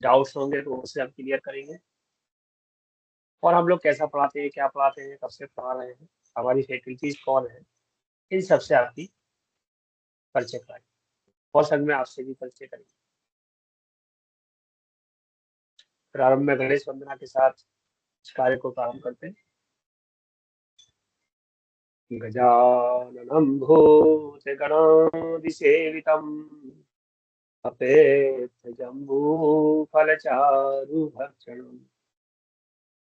Doubts होंगे तो उससे हम क्लियर करेंगे। और हम लोग कैसा पढ़ाते हैं, क्या पढ़ाते हैं, कब से पढ़ा रहे हैं, हमारी फैकल्टीज कौन है, इन सबसे आपकी परिचय कराएंगे और संग में आपसे भी परिचय करेंगे। प्रारंभ में गणेश वंदना के साथ इस कार्य को प्रारंभ करते हैं। गजाननं भूतगणाधिसेवितम् अपेत्थजम्बूफलचारुभक्षणम्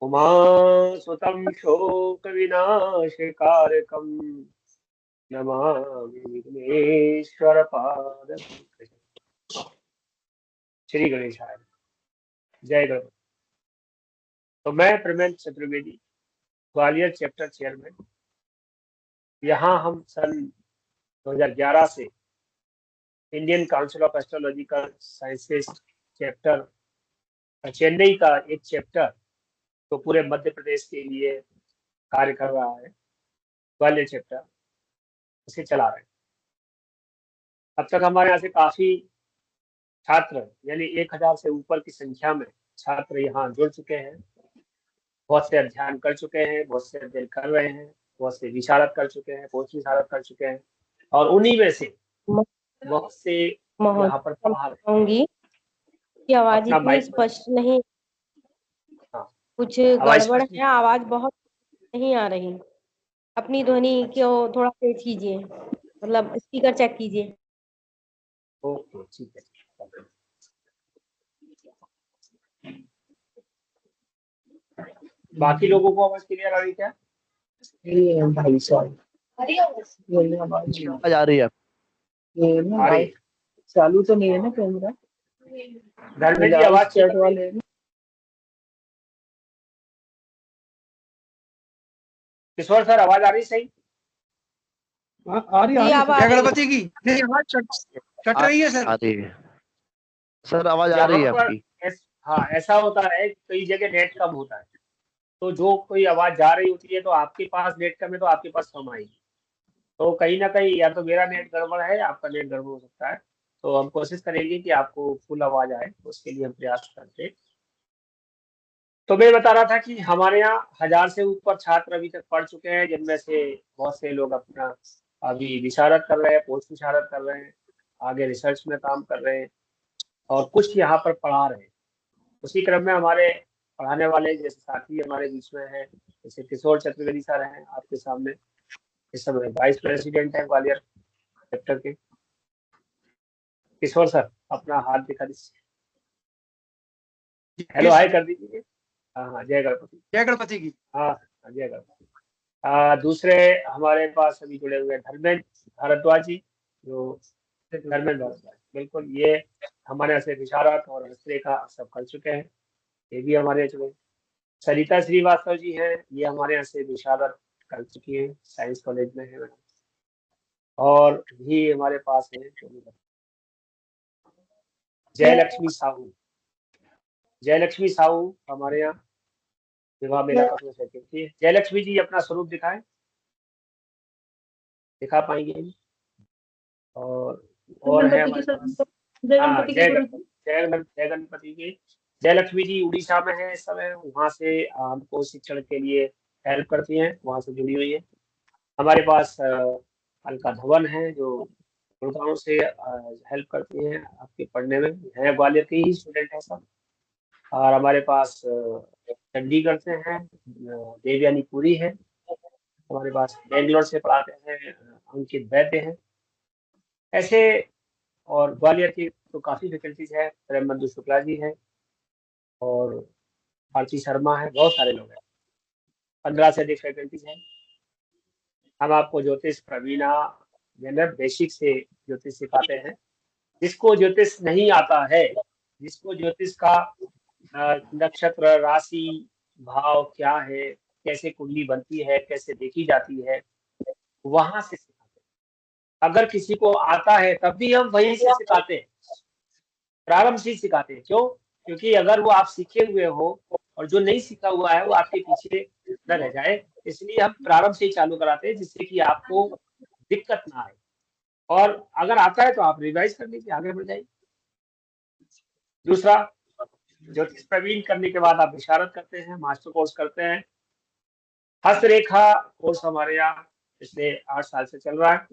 उमासुतं शोकविनाशकारकम् नमामि विघ्नेश्वरपादपङ्कजम्। श्री गणेशाय, जय गणपति। तो मैं प्रमेंद्र चतुर्वेदी, ग्वालियर चैप्टर चेयरमैन। यहाँ हम सन 2011 से Indian council of astrological sciences chapter, Chennai का एक चैप्टर तो पूरे मध्य प्रदेश के लिए कार्य कर रहा है, ग्वालियर चैप्टर उसे चला रहे हैं। अब तक हमारे यहाँ से काफी छात्र, यानी 1000 से ऊपर की संख्या में छात्र यहाँ जुड़ चुके हैं। बहुत से अध्ययन कर चुके हैं, बहुत से अध्ययन कर रहे हैं, बहुत से विशारद कर चुके हैं, पोस्ट विशारद कर चुके हैं, और उन्हीं में से बहुत से यहाँ पर पढ़ा रहे हैं। की आवाज अपना इतनी माइक स्पष्ट नहीं, हाँ, कुछ आवाज गड़बड़ स्पष्ट है, आवाज बहुत नहीं आ रही। अपनी ध्वनि को थोड़ा तेज कीजिए, मतलब स्पीकर चेक कीजिए। ओके, ठीक है। बाकी लोगों को आवाज क्लियर आ रही क्या? भाई साहब आवाज आ रही है। ये ना भाई चालू तो नहीं है ना कैमरा? धर्मेंद्र जी आवाज चैट वाले किशोर सर, आवाज आ रही सही? आ रही है गणपति की नहीं आवाज कट रही है सर। आ रही है सर, आवाज आ रही है आपकी। हाँ, ऐसा होता है, कई जगह नेट कम होता है, तो जो कोई आवाज जा रही होती है तो आपके पास नेट कम है तो आपके पास कम आएगी। तो कहीं ना कहीं या तो मेरा नेट गड़बड़ है या आपका नेट गड़बड़ हो सकता है। तो हम कोशिश करेंगे कि आपको फुल आवाज आए, उसके लिए हम प्रयास करते हैं। तो मैं बता रहा था कि हमारे यहाँ 1000 से ऊपर छात्र अभी तक पढ़ चुके हैं, जिनमें से बहुत से लोग अपना अभी विशारद कर रहे हैं, पोस्ट विशारद कर रहे हैं, आगे रिसर्च में काम कर रहे हैं, और कुछ यहाँ पर पढ़ा रहे हैं। उसी क्रम में हमारे पढ़ाने वाले जैसे साथी हमारे बीच में हैं, जैसे किशोर चतुर्वेदी सर हैं आपके सामने, इस समय वाइस प्रेसिडेंट है ग्वालियर चैप्टर के। किशोर सर अपना हाथ दिखा दीजिए, हेलो हाय कर दीजिए। हाँ हाँ, जय गणपति। जय गणपति की। हाँ, जय गणपति। दूसरे हमारे पास अभी जुड़े हुए धर्मेंद्र भारद्वाज जी, जो धर्मेंद्र भारद्वाज, बिल्कुल, ये हमारे यहाँ से विशारद और हस्तरेखा सब कर चुके हैं, ये भी हमारे यहाँ जुड़े। सरिता श्रीवास्तव जी हैं, ये हमारे यहाँ से विशारद कर चुकी हैं, साइंस कॉलेज में है मैडम। और भी हमारे पास है जयलक्ष्मी साहू। जयलक्ष्मी साहू हमारे यहाँ विवाह मेला का फैकल्टी है। जयलक्ष्मी जी अपना स्वरूप दिखाएं, दिखा पाएंगे? और है हमारे पास, हाँ, जय गणपति की। जयलक्ष्मी जी उड़ीसा में है इस समय, वहाँ से हमको शिक्षण के लिए हेल्प करती हैं, वहाँ से जुड़ी हुई है। हमारे पास अलका धवन है, जो गुड़गांव से हेल्प करती हैं आपके पढ़ने में, है ग्वालियर के ही स्टूडेंट है सब। और हमारे पास चंडीगढ़ से हैं देवयानी पुरी है। हमारे पास बेंगलोर से पढ़ाते हैं अंकित वैद्य हैं। ऐसे और ग्वालियर की तो काफी फैकल्टीज है, प्रेम बंधु शुक्ला जी है और आरती शर्मा है, बहुत सारे लोग हैं, 15 से अधिक फैकल्टीज हैं। हम आपको ज्योतिष प्रवीणा जनरल बेसिक से ज्योतिष सिखाते हैं। जिसको ज्योतिष नहीं आता है, जिसको ज्योतिष का नक्षत्र राशि भाव क्या है, कैसे कुंडली बनती है, कैसे देखी जाती है, वहां से सिखाते हैं। अगर किसी को आता है तब भी हम वहीं से सिखाते हैं, प्रारंभ से ही सिखाते हैं। क्यों? क्योंकि अगर वो आप सीखे हुए हो और जो नहीं सीखा हुआ है वो आपके पीछे न रह जाए, इसलिए हम प्रारंभ से ही चालू कराते हैं, जिससे कि आपको दिक्कत ना आए। और अगर आता है तो आप रिवाइज कर लीजिए, आगे बढ़ जाइए। दूसरा, ज्योतिष प्रवीण करने के बाद आप विशारद करते हैं, मास्टर कोर्स करते हैं। हस्तरेखा कोर्स हमारे यहाँ पिछले 8 साल से चल रहा है।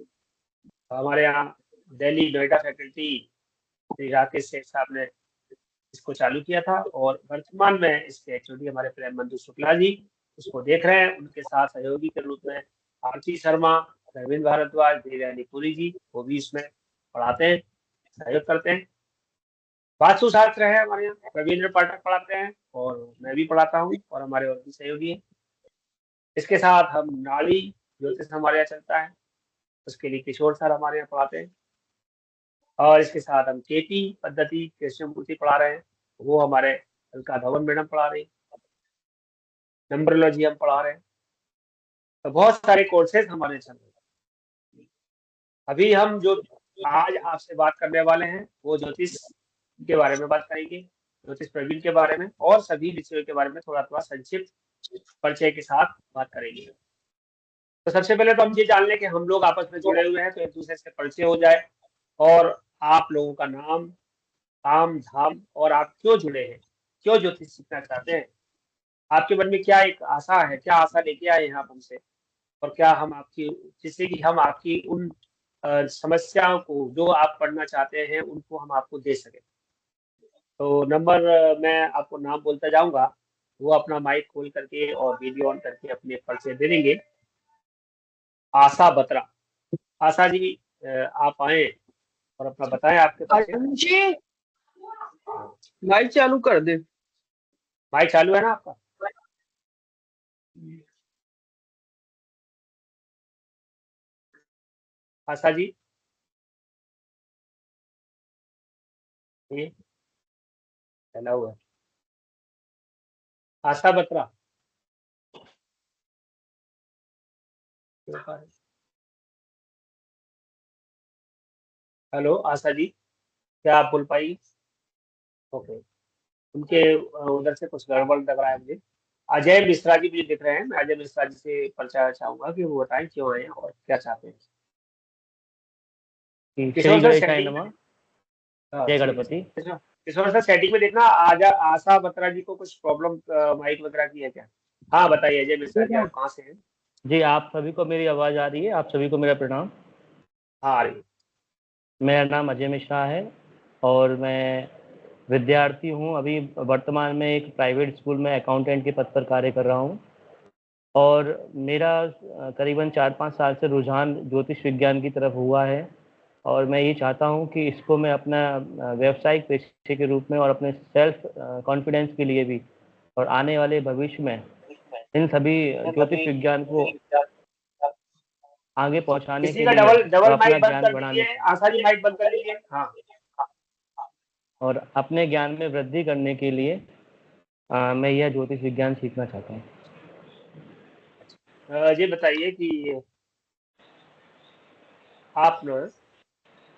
हमारे यहाँ दिल्ली नोएडा फैकल्टी श्री राकेश सेठ साहब ने इसको चालू किया था और वर्तमान में इसके एचओडी हमारे प्रेम बंधु शुक्ला जी इसको देख रहे हैं। उनके साथ सहयोगी के रूप में आरती शर्मा, रविंद्र भारद्वाज, देवयानी पुरी जी, वो भी इसमें पढ़ाते हैं, सहयोग करते हैं। वास्तु शास्त्र है हमारे यहाँ रविंद्र पाठक पढ़ाते हैं और मैं भी पढ़ाता हूँ और हमारे और भी सहयोगी हैं। इसके साथ हम नाड़ी ज्योतिष हमारे यहाँ चलता है, उसके लिए किशोर सर हमारे यहाँ पढ़ाते हैं। और इसके साथ हम केटी पद्धति कृष्णमूर्ति पढ़ा रहे हैं, वो हमारे अलका धवन मैडम पढ़ा रही, नंबरोलॉजी हम पढ़ा रहे हैं। तो बहुत सारे कोर्सेज हमारे चल रहे हैं। अभी हम जो आज आपसे बात करने वाले हैं वो ज्योतिष के बारे में बात करेंगे, ज्योतिष प्रवीण के बारे में और सभी विषयों के बारे में थोड़ा थोड़ा संक्षिप्त परिचय के साथ बात करेंगे। तो सबसे पहले तो हम ये जान लें कि हम लोग आपस में जुड़े हुए हैं, तो एक दूसरे से परिचय हो जाए और आप लोगों का नाम, काम धाम और आप क्यों जुड़े हैं, क्यों ज्योतिष सीखना चाहते हैं, आपके मन में क्या एक आशा है, क्या आशा लेके आए हैं आप हमसे, और क्या हम आपकी, जिससे कि हम आपकी उन समस्याओं को जो आप पढ़ना चाहते हैं उनको हम आपको दे सकें। तो नंबर मैं आपको नाम बोलता जाऊंगा, वो अपना माइक खोल करके और वीडियो ऑन करके अपने परिचय दे देंगे। आशा बत्रा, आशा जी आप आए और अपना बताएं आपके परिचय। माइक चालू कर दे। माइक चालू है ना आपका? आशा जी ये चला हुआ है। आशा बत्रा हेलो आशा जी, क्या आप बोल पाई? ओके, उनके उधर से कुछ गड़बड़ लग रहा है मुझे। अजय मिश्रा जी मुझे दिख रहे हैं, मैं अजय मिश्रा जी से परिचय चाहूंगा कि वो बताएं क्यों आए हैं और क्या चाहते हैं। किशोर सर सेटिंग में, जय गणपति। किशोर सर सेटिंग में देखना, आशा बत्रा जी को कुछ प्रॉब्लम माइक वगैरह की है क्या? हाँ बताइए अजय मिश्रा जी, आप कहाँ से हैं? जी आप सभी को मेरी आवाज आ रही है? आप सभी को मेरा प्रणाम। हाँ आ रही है। मेरा नाम अजय मिश्रा है और मैं विद्यार्थी हूँ। अभी वर्तमान में एक प्राइवेट स्कूल में अकाउंटेंट के पद पर कार्य कर रहा हूँ और मेरा करीबन 4-5 साल से रुझान ज्योतिष विज्ञान की तरफ हुआ है और मैं ये चाहता हूँ कि इसको मैं अपना व्यावसायिक पेशे के रूप में और अपने सेल्फ कॉन्फिडेंस के लिए भी और आने वाले भविष्य में इन सभी ज्योतिष विज्ञान को आगे पहुंचाने के लिए डबल अपना माइक बंद ज्ञान कर बढ़ाने दीजिए, आशा जी माइक बंद कर दीजिए। हाँ और अपने ज्ञान में वृद्धि करने के लिए मैं यह ज्योतिष विज्ञान सीखना चाहता हूँ। ये बताइए कि आप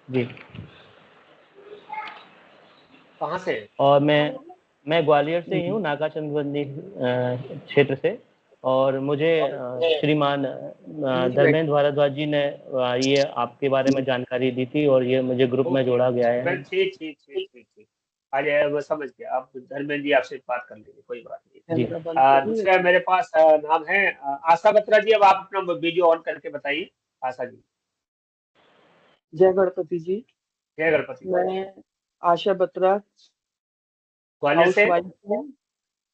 जी कहाँ से? और मैं ग्वालियर से ही हूँ, नागा चंदबंदी क्षेत्र से। और मुझे श्रीमान धर्मेंद्र भारद्वाज जी ने ये आपके बारे में जानकारी दी थी और ये मुझे ग्रुप में जोड़ा गया है। ठीक ठीक ठीक ठीक ठीक, अरे वो समझ गया, आप धर्मेंद्र जी आपसे बात कर लेंगे, कोई बात नहीं। दूसरा मेरे पास नाम है आशा बत्रा जी, अब आप अपना वीडियो ऑन करके बताइए। आशा जी। जय गणपति जी। जय गणपति। मैं आशा बत्रा ग्वालियर से,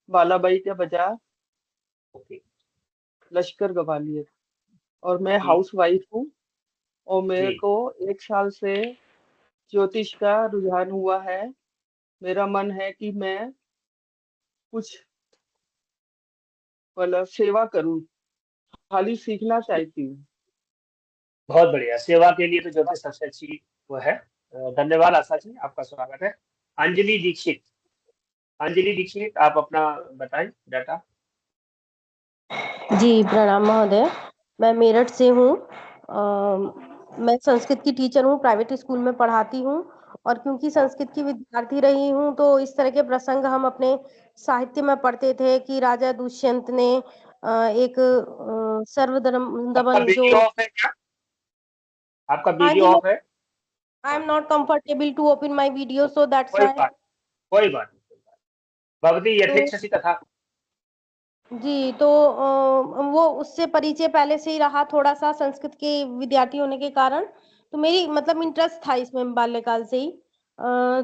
बालाबाई के बाजार, ओके, लश्कर ग्वालियर, और मैं हाउस वाइफ हूँ और मेरे को 1 साल से ज्योतिष का रुझान हुआ है। मेरा मन है कि मैं कुछ मतलब सेवा करूं, खाली सीखना चाहती हूँ। बहुत बढ़िया, सेवा के लिए तो ज्योतिष सबसे अच्छी वो है। धन्यवाद आशा जी, आपका स्वागत है। अंजलि दीक्षित, अंजलि दीक्षित आप अपना बताएं डाटा। जी प्रणाम महोदय, मैं मेरठ से हूँ। मैं संस्कृत की टीचर हूँ, प्राइवेट स्कूल में पढ़ाती हूँ और क्योंकि संस्कृत की विद्यार्थी रही हूँ तो इस तरह के प्रसंग हम अपने साहित्य में पढ़ते थे कि राजा दुष्यंत ने एक सर्वधर्म दमन जो ऑफ है क्या? आपका वीडियो ऑफ है? I am not comfortable to open my video so that's कोई व्हाई। बात, कोई बात नहीं। भवती यथेच्छसि तथा। जी, तो वो उससे परिचय पहले से ही रहा थोड़ा सा संस्कृत के विद्यार्थी होने के कारण, तो मेरी मतलब इंटरेस्ट था इसमें बाल्यकाल से ही।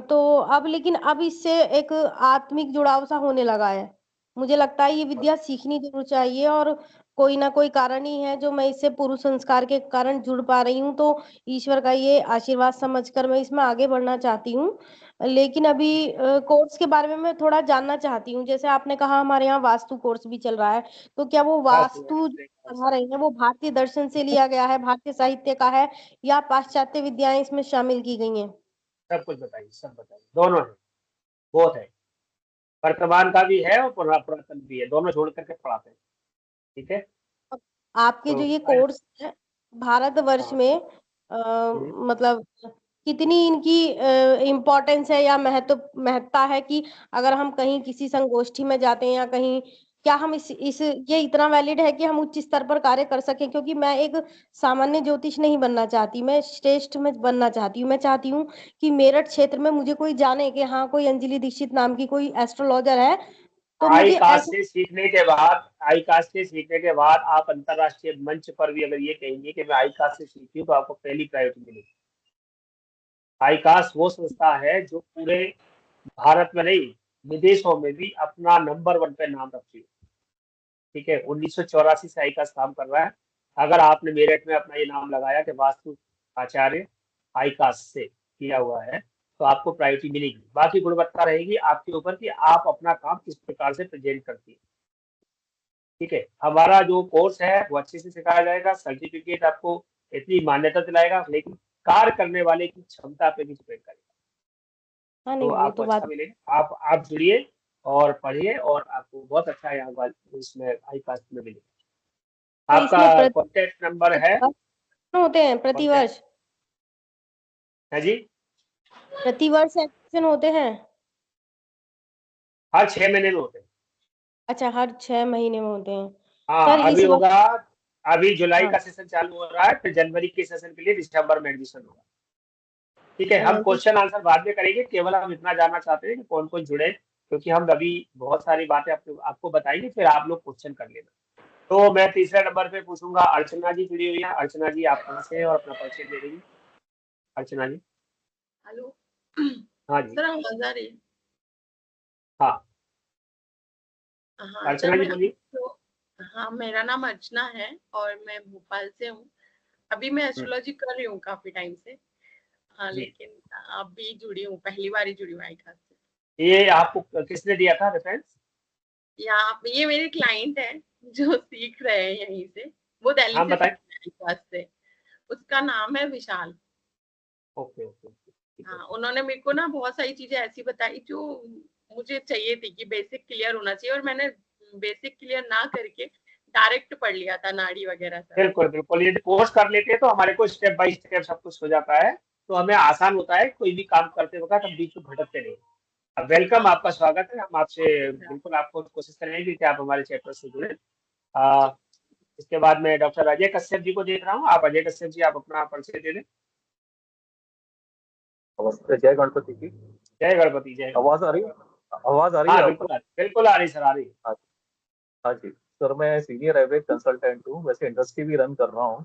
तो अब लेकिन अब इससे एक आत्मिक जुड़ाव सा होने लगा है। मुझे लगता है ये विद्या सीखनी जरूर चाहिए, और कोई ना कोई कारण ही है जो मैं इससे पूर्व संस्कार के कारण जुड़ पा रही हूँ, तो ईश्वर का ये आशीर्वाद समझकर मैं इसमें आगे बढ़ना चाहती हूँ। लेकिन अभी कोर्स के बारे में मैं थोड़ा जानना चाहती हूँ। जैसे आपने कहा हमारे यहाँ वास्तु कोर्स भी चल रहा है, तो क्या वो वास्तु जो पढ़ा रहे हैं वो भारतीय दर्शन से लिया गया है, भारतीय साहित्य का है, या पाश्चात्य विद्याएं इसमें शामिल की गई हैं? सब कुछ बताइए, सब बताइए। दोनों है, बहुत है, वर्तमान का भी है और पुरातन भी है, दोनों जोड़ करके पढ़ाते हैं। ठीक है। आपके जो तो ये कोर्स है भारतवर्ष हाँ, में मतलब कितनी इनकी इम्पोर्टेंस है या महत्ता है कि अगर हम कहीं किसी संगोष्ठी में जाते हैं या कहीं, क्या हम इस ये इतना वैलिड है कि हम उच्च स्तर पर कार्य कर सकें? क्योंकि मैं एक सामान्य ज्योतिष नहीं बनना चाहती, मैं श्रेष्ठ में बनना चाहती हूँ। मैं चाहती हूँ कि मेरठ क्षेत्र में मुझे कोई जाने कि हाँ कोई अंजलि दीक्षित नाम की कोई एस्ट्रोलॉजर है, तो आई मुझे कास्ट ऐसे। से सीखने के बाद, आई कास्ट से सीखने के बाद आप अंतरराष्ट्रीय मंच पर भी अगर ये कहेंगे कि मैं आई कास्ट से सीखी हूँ, तो आपको पहली प्रायोरिटी मिलेगी। आई कास्ट वो संस्था है जो पूरे भारत में नहीं, विदेशों में भी अपना नंबर 1 पे नाम रखती है। ठीक है, 1984 से आई कास्ट काम कर रहा है। अगर आपने मेरठ में अपना ये नाम लगाया कि वास्तु आचार्य आई कास्ट से किया हुआ है, तो आपको प्रायोरिटी मिलेगी। बाकी गुणवत्ता रहेगी आपके ऊपर कि आप अपना काम किस प्रकार से प्रेजेंट करती है। ठीक है, हमारा जो कोर्स है वो अच्छे से सिखाया जाएगा, सर्टिफिकेट आपको इतनी मान्यता दिलाएगा, लेकिन कार्य करने वाले की क्षमता पे भी डिपेंड करेगा। हाँ, तो नहीं वो आपको तो बात। अच्छा मिलेगा। आप जुड़िए और पढ़िए, और आपको बहुत अच्छा यहाँ इसमें आई कास्ट में मिलेगा। तो आपका इसमें कॉन्टेक्ट नंबर है? होते हैं कॉन्टेक्ट प्रतिवर्ष? है जी, प्रतिवर्ष एडमिशन होते हैं? हर 6 महीने में होते हैं। अच्छा, हर 6 महीने में होते हैं। सर हाँ, इस अभी बार। होगा, अभी जुलाई हाँ। का सेशन चालू हो रहा है, फिर जनवरी के सेशन के लिए दिसंबर में एडमिशन होगा। ठीक है, हम तो क्वेश्चन आंसर बाद में करेंगे, केवल हम इतना जानना चाहते हैं कि कौन कौन जुड़े, क्योंकि हम अभी बहुत सारी बातें आपको बताएंगे, फिर आप लोग क्वेश्चन कर लेना। तो मैं तीसरे नंबर पे पूछूंगा, अर्चना जी जुड़ी हुई है। अर्चना जी, आप कहाँ से हैं और अपना परिचय दे देंगी? अर्चना जी। हेलो। हाँ जी। सर आवाज आ रही है? हाँ, हाँ सर, अर्चना जी बोलिए। हाँ मेरा नाम अर्चना है और मैं भोपाल से हूँ। अभी मैं एस्ट्रोलॉजी कर रही हूँ काफी टाइम से। हाँ, जी, लेकिन अभी जुड़ी हूँ, पहली बार ही जुड़ी हूँ आई खास से। ये आपको किसने दिया था रेफरेंस? यहाँ पे ये मेरे क्लाइंट है जो सीख रहे हैं यहीं से। वो दिल्ली हाँ, से सीख बताएं। रहे हैं आई खास से। उसका नाम है विशाल। ओके ओके ओके, ठीक है। हाँ, उन्होंने मेरे को ना बहुत सारी चीजें ऐसी बताई जो मुझे चाहिए थी कि बेसिक क्लियर होना चाहिए, और मैंने बेसिक क्लियर ना करके डायरेक्ट पढ़ लिया था नाड़ी वगैरह सब। बिल्कुल बिल्कुल, ये कोर्स कर लेते हैं तो हमारे को स्टेप बाय स्टेप सब कुछ हो जाता है, तो हमें आसान होता है कोई भी काम करते वक्त हम बीच में भटकते नहीं। वेलकम, हाँ, आपका स्वागत है। हम आपसे बिल्कुल आपको कोशिश करेंगे कि आप हमारे चैप्टर से जुड़े। इसके बाद मैं डॉक्टर अजय कश्यप जी को देख रहा हूँ। आप अजय कश्यप जी, आप अपना परिचय दे दें। नमस्ते, जय गणपति जी। जय गणपति, जय गणपति। आवाज आ रही है? आवाज आ रही है हाँ आपको? बिल्कुल आ रही सर, आ रही। हाँ हाँ जी सर, मैं सीनियर एवरेज कंसल्टेंट हूँ। वैसे इंडस्ट्री भी रन कर रहा हूँ।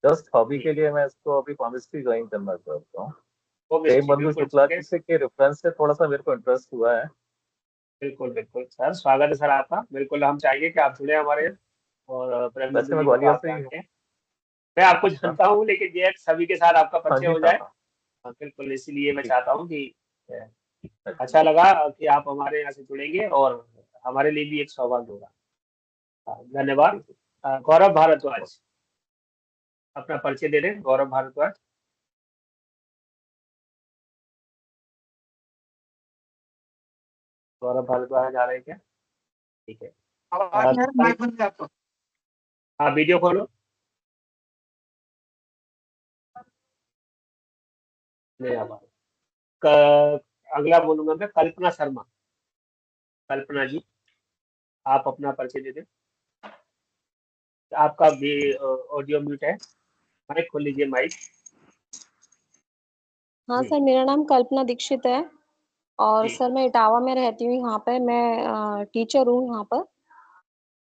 जस्ट हॉबी के लिए मैं इसको अभी फार्मेसी ज्वाइन करना चाहता हूँ। प्रेम बंधु बिल्कुल शुक्ला ठीक है। जी के रेफरेंस से थोड़ा सा मेरे को इंटरेस्ट हुआ है। बिल्कुल बिल्कुल सर, स्वागत है सर आपका। बिल्कुल, हम चाहेंगे कि आप जुड़े हमारे, और प्रेम बंधु वैसे मैं जी को तो ग्वालियर आप से ही हूँ। जानते हैं, मैं आपको अच्छा। जानता हूँ, लेकिन ये सभी के साथ आपका हाँ परिचय जी हो हाँ जाए। हाँ। हाँ, बिल्कुल, इसीलिए मैं ठीक। चाहता हूँ कि अच्छा। अच्छा लगा कि आप हमारे यहाँ से जुड़ेंगे, और हमारे लिए भी एक सौभाग्य होगा। धन्यवाद। ठीक गौरव भारद्वाज, अपना परिचय दे रहे हैं। गौरव भारद्वाज। गौरव भारद्वाज आ रहे हैं क्या? ठीक है। हाँ, वीडियो खोलो। नहीं आ पा रहा। अगला बोलूंगा मैं, कल्पना शर्मा। कल्पना जी, आप अपना परिचय दे दें। आपका भी ऑडियो म्यूट है, माइक खोल लीजिए, माइक। हाँ जी, सर, मेरा नाम कल्पना दीक्षित है और जी सर मैं इटावा में रहती हूँ, यहाँ पे मैं टीचर हूँ यहाँ पर।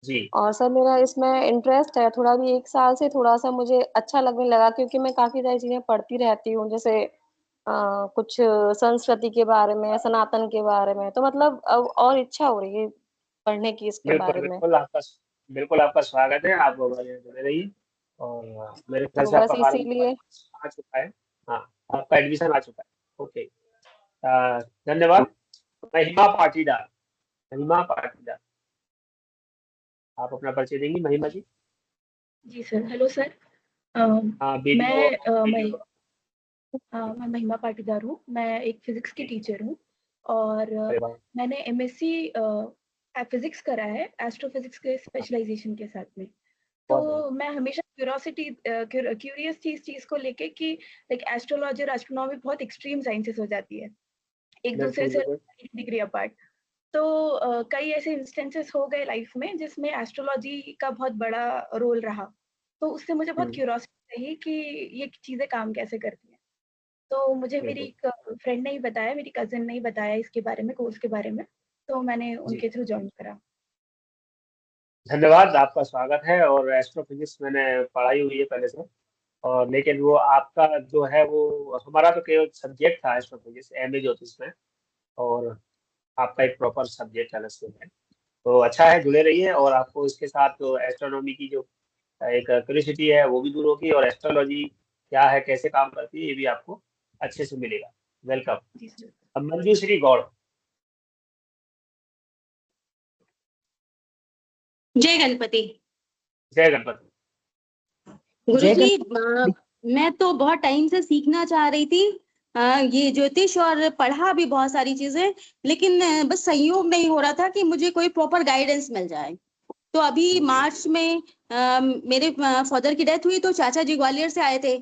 जी और सर मेरा इसमें इंटरेस्ट है थोड़ा भी, 1 साल से थोड़ा सा मुझे अच्छा लगने लगा, क्योंकि मैं काफी सारी चीजें पढ़ती रहती हूँ, जैसे कुछ संस्कृति के बारे में, सनातन के बारे में, तो मतलब अब और इच्छा हो रही है पढ़ने की इसके बिल्कुल बारे में। बिल्कुल आपका स्वागत है। आप हमारे यहाँ जुड़े रहिए और मेरे ख्याल तो से बस आपका फॉर्म इसीलिए आ चुका है। हाँ, आपका एडमिशन आ चुका है। ओके, धन्यवाद। महिमा पाटीदार, आप अपना परिचय देंगी महिमा जी? जी सर, हेलो सर। हाँ, वीडियो मैं महिमा पाटीदार हूँ। मैं एक फिजिक्स की टीचर हूँ और अरे वाह, मैंने एमएससी फिजिक्स करा है, एस्ट्रोफिजिक्स के स्पेशलाइजेशन के साथ में। बहुत बढ़िया। तो मैं हमेशा क्यूरियस थी इस चीज को लेके कि लाइक एस्ट्रोलॉजी और एस्ट्रोनॉमी बहुत एक्सट्रीम साइंसेस हो जाती है, एक दूसरे बिल्कुल से बिल्कुल डिग्री अपार्ट। तो कई ऐसे इंस्टेंसेस हो गए लाइफ में जिसमें एस्ट्रोलॉजी का बहुत बड़ा रोल रहा। तो उससे मुझे बहुत क्यूरियोसिटी रही कि ये चीजें काम कैसे करती हैं। तो मुझे मेरी बिल्कुल एक फ्रेंड ने ही बताया, मेरी कजिन ने ही बताया इसके बारे में, कोर्स के बारे में, तो मैंने जी, उनके थ्रू ज्वाइन करा। धन्यवाद, आपका स्वागत है। और एस्ट्रोफिजिक्स मैंने पढ़ाई हुई है पहले से, और लेकिन वो आपका जो है वो, हमारा तो केवल सब्जेक्ट था एस्ट्रोफिजिक्स एमए ज्योतिष में, और आपका एक प्रॉपर सब्जेक्ट अलग से है। तो अच्छा है, जुड़े रहिए और आपको इसके साथ जो एस्ट्रोनॉमी की जो एक क्यूरियोसिटी है वो भी दूर होगी, और एस्ट्रोलॉजी क्या है, कैसे काम करती है, ये भी आपको अच्छे से मिलेगा। वेलकम। जी सर। अब मंजूश्री गौड़। जय गणपति। जय गणपति। गुरुजी, मैं तो बहुत टाइम से सीखना चाह रही थी ये ज्योतिष, और पढ़ा भी बहुत सारी चीजें, लेकिन बस संयोग नहीं हो रहा था कि मुझे कोई प्रॉपर गाइडेंस मिल जाए। तो अभी मार्च में मेरे फादर की डेथ हुई, तो चाचा जी ग्वालियर से आए थे,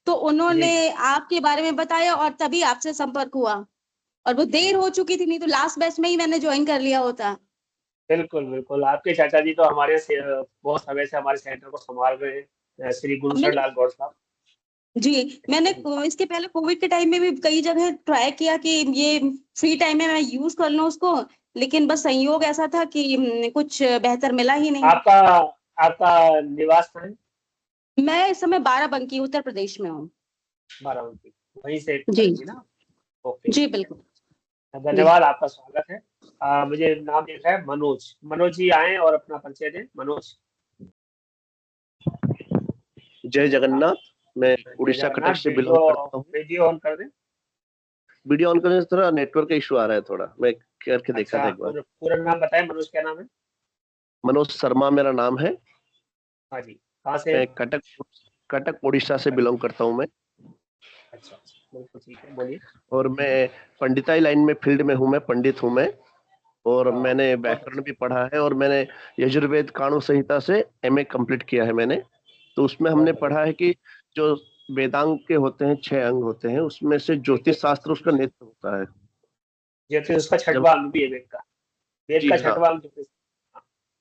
तो उन्होंने आपके बारे में बताया और तभी आपसे संपर्क हुआ। और वो देर हो चुकी थी, नहीं तो लास्ट बैच में ही मैंने ज्वाइन कर लिया होता। बिल्कुल बिल्कुल, आपके चाचा जी तो हमारे से बहुत समय से हमारे सेंटर को संभाल रहे हैं, श्री गुरुशरण लाल गौड़ साहब जी। मैंने इसके पहले कोविड के टाइम में भी कई जगह ट्राई किया कि ये फ्री टाइम में मैं यूज कर लूं उसको, लेकिन बस संयोग ऐसा था कि कुछ बेहतर मिला ही नहीं। आपका निवास कहाँ है? मैं इस समय बाराबंकी उत्तर प्रदेश में हूँ। बाराबंकी, वहीं से जी करेंगे ना? ओके, जी बिल्कुल। धन्यवाद, आपका स्वागत है। मुझे नाम दिख रहा है मनोज। मनोज जी आए और अपना परिचय दें। मनोज। जय जगन्नाथ। मैं उड़ीसा कटक से बिलोंग करता हूँ। वीडियो ऑन कर दें। वीडियो ऑन करने से थोड़ा नेटवर्क का इशू आ रहा है, थोड़ा मैं करके देखा था एक बार। पूरा नाम बताएं। मनोज क्या नाम है? मनोज शर्मा मेरा नाम है। हाँ जी, कहाँ से? मैं कटक उड़ीसा से बिलोंग करता हूँ मैं। अच्छा, बिल्कुल ठीक है, बोलिए। और मैं पंडिताई लाइन में फील्ड में हूँ, मैं पंडित हूँ मैं। और मैंने व्याकरण भी पढ़ा है, और मैंने यजुर्वेद काणु संहिता से एमए कंप्लीट किया है मैंने। तो उसमें हमने पढ़ा है कि जो वेदांग के होते हैं 6 अंग होते हैं, उसमें से ज्योतिष शास्त्र उसका नेत्र होता है। ज्योतिष उसका छठवां अंग भी है वेद का। वेद का छठवां अंग ज्योतिष।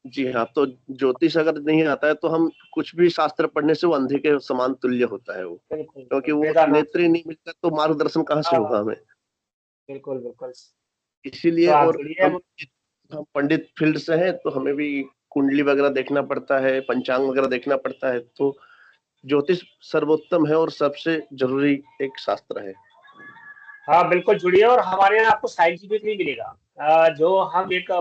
जी हाँ, तो ज्योतिष अगर नहीं आता है तो हम कुछ भी शास्त्र पढ़ने से वो अंधे के समान तुल्य होता है वो, क्योंकि वो नेत्र ही नहीं मिलता तो मार्गदर्शन कहाँ से होगा हमें। बिल्कुल बिल्कुल, इसीलिए। और हम पंडित फील्ड से हैं तो हमें भी कुंडली वगैरह देखना पड़ता है, पंचांग वगैरह देखना पड़ता है। तो ज्योतिष सर्वोत्तम है और सबसे जरूरी एक शास्त्र है। हाँ बिल्कुल, जुड़िए। और हमारे यहाँ आपको साइंटिफिक नहीं मिलेगा। जो हम एक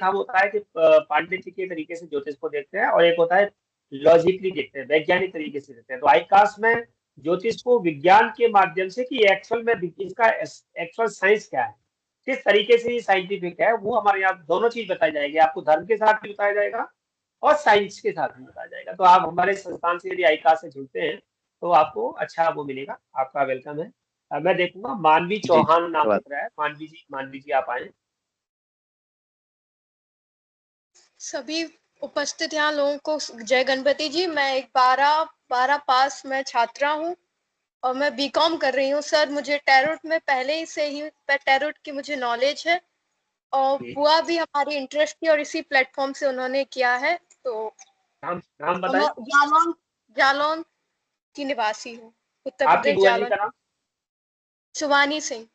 हम होता है कि पांडित्य के तरीके से ज्योतिष को देखते हैं, और एक होता है लॉजिकली देखते हैं, वैज्ञानिक तरीके से देखते हैं। तो आईकास में ज्योतिष को विज्ञान के माध्यम से कि एक्चुअल में इसका एक्चुअल साइंस क्या है, किस तरीके से ये साइंटिफिक है, वो हमारे यहाँ दोनों चीज बताई जाएगी। आपको धर्म के साथ भी बताया जाएगा और साइंस के साथ भी बताया जाएगा। तो आप हमारे संस्थान से यदि आईकास से जुड़ते हैं तो आपको अच्छा वो मिलेगा। आपका वेलकम है। मैं देखूंगा। मानवी चौहान नाम दिख रहा है। मानवी जी आप आए। सभी उपस्थित यहाँ लोगों को जय गणपति जी। मैं एक 12 पास में छात्रा हूँ और मैं बीकॉम कर रही हूँ। सर मुझे टैरोट में पहले ही से ही टैरोट की मुझे नॉलेज है, और बुआ भी हमारी इंटरेस्ट थी और इसी प्लेटफॉर्म से उन्होंने किया है। तो नाम बताएं। जालौन की निवासी हूँ, उत्तर आपकी प्रदेश बुआ जी जालौन। का नाम? सुवानी सिंह।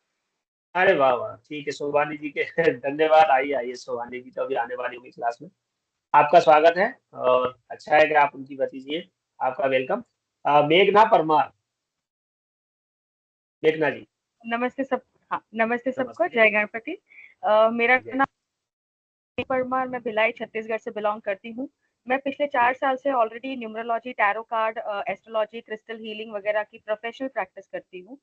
अरे वाह वाह, ठीक है शोभानी जी के धन्यवाद। आइए आइए, शोभानी जी तो अभी आने वाली होंगी क्लास में। आपका स्वागत है और अच्छा है कि आप उनकी भतीजी हैं। आपका वेलकम। मेघना परमार, मेघना जी। नमस्ते सब। हाँ, नमस्ते सबको, नमस्ते। जय गणपति। मेरा जय। नाम परमार, मैं भिलाई छत्तीसगढ़ से बिलोंग करती हूँ। मैं पिछले 4 साल से already numerology, tarot card, astrology, crystal healing वगैरह की प्रोफेशनल प्रैक्टिस करती हूँ।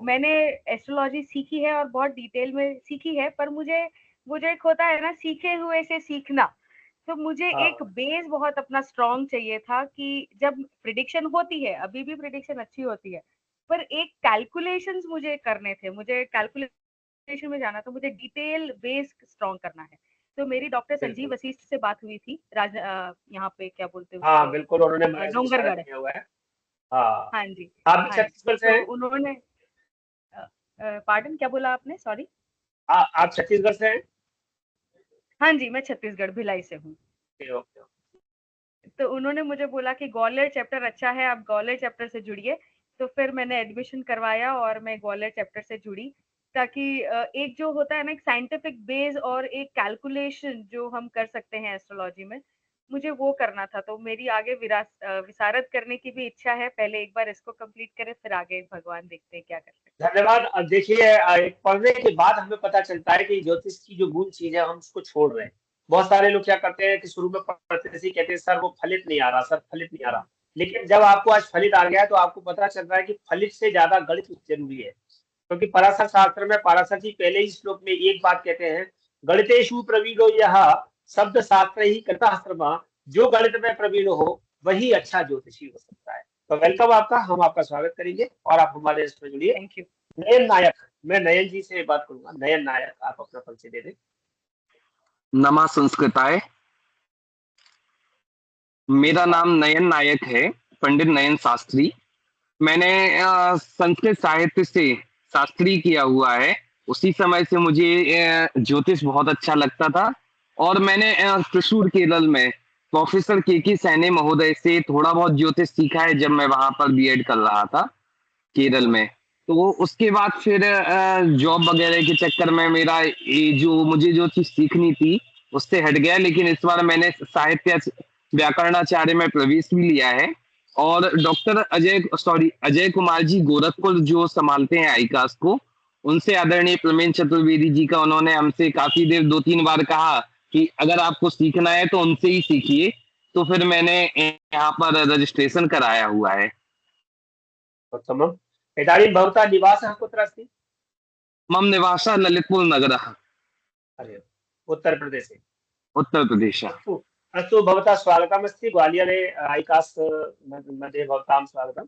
मैंने एस्ट्रोलॉजी सीखी है और बहुत डिटेल में सीखी है, पर मुझे मुझे एक होता है ना सीखे हुए से सीखना, तो मुझे एक बेस बहुत अपना स्ट्रॉन्ग चाहिए था कि जब प्रिडिक्शन होती है, अभी भी प्रिडिक्शन अच्छी होती है, पर एक कैलकुलेशंस मुझे करने थे, मुझे कैलकुलेशन में जाना, तो मुझे डिटेल बेस स्ट्रॉन्ग करना है। तो मेरी डॉक्टर संजीव बिल्कुल। वशिष्ठ से बात हुई थी यहाँ पे क्या बोलते हैं हाँ उसको, बिल्कुल, उन्होंने मैसेज इशारा डोंगरगढ़। किया हुआ है। हाँ। हाँ जी, आप भी हाँ जी। छत्तीसगढ़ से तो हैं? उन्होंने पार्डन क्या बोला आपने, सॉरी? आप छत्तीसगढ़ से हैं? हाँ जी, मैं छत्तीसगढ़ भिलाई से हूँ। Okay okay. तो उन्होंने मुझे बोला कि ग्वालियर चैप्टर अच्छा है, आप ग्वालियर चैप्टर से जुड़िए। तो फिर मैंने एडमिशन करवाया और मैं ग्वालियर चैप्टर से जुड़ी, ताकि एक जो होता है ना एक साइंटिफिक बेस और एक कैलकुलेशन जो हम कर सकते हैं एस्ट्रोलॉजी में, मुझे वो करना था। तो मेरी आगे विशारद करने की भी इच्छा है। पहले एक बार इसको कंप्लीट करें, फिर आगे भगवान देखते हैं क्या करते हैं। धन्यवाद। अब देखिए, पढ़ने के बाद हमें पता चलता है कि ज्योतिष की जो मूल चीज है हम उसको छोड़ रहे हैं। बहुत सारे लोग क्या करते हैं कि शुरू में पढ़ते से कहते हैं सर वो फलित नहीं आ रहा, सर फलित नहीं आ रहा। लेकिन जब आपको आज फलित आ गया है तो आपको पता चल रहा है कि फलित से ज्यादा गणित जरूरी है। क्योंकि पराशर शास्त्र में पराशर जी पहले ही श्लोक में एक बात कहते हैं, गणितेषु प्रवीणो यः शब्द शास्त्र ही कृताश्रमा, जो गणित में प्रवीण हो वही अच्छा ज्योतिषी हो सकता है। तो वेलकम आपका, हम आपका स्वागत करेंगे और आप हमारे इसमें जुड़िए। Thank you. नयन नायक, मैं नयन जी से बात करूंगा। नयन नायक, आप अपना परिचय दे दें। नमः संस्कृताय। मेरा नाम नयन नायक है, पंडित नयन शास्त्री। मैंने संस्कृत साहित्य से शास्त्री किया हुआ है। उसी समय से मुझे ज्योतिष बहुत अच्छा लगता था और मैंने त्रिशूर केरल में प्रोफेसर के सैनी महोदय से थोड़ा बहुत ज्योतिष सीखा है जब मैं वहां पर बीएड कर रहा था केरल में। तो उसके बाद फिर जॉब वगैरह के चक्कर में मेरा ये जो मुझे जो चीज सीखनी थी उससे हट गया। लेकिन इस बार मैंने साहित्य व्याकरणाचार्य में प्रवेश भी लिया है और डॉक्टर अजय कुमार जी गोरखपुर जो संभालते हैं आईकास को, उनसे आदरणीय प्रमेन चतुर्वेदी जी का उन्होंने हमसे काफी देर 2-3 बार कहा कि अगर आपको सीखना है तो उनसे ही सीखिए। तो फिर मैंने यहाँ पर रजिस्ट्रेशन कराया हुआ है। उत्तमम्। इदानीं भवतः निवासः कुत्र अस्ति? मम निवासः ललितपुर नगरः। अरे, उत्तरप्रदेशे। उत्तरप्रदेशः। अस्तु अस्तु, भवतः स्वागतमस्ति ग्वालियरे आईकास् मध्ये भवतां स्वागतम्।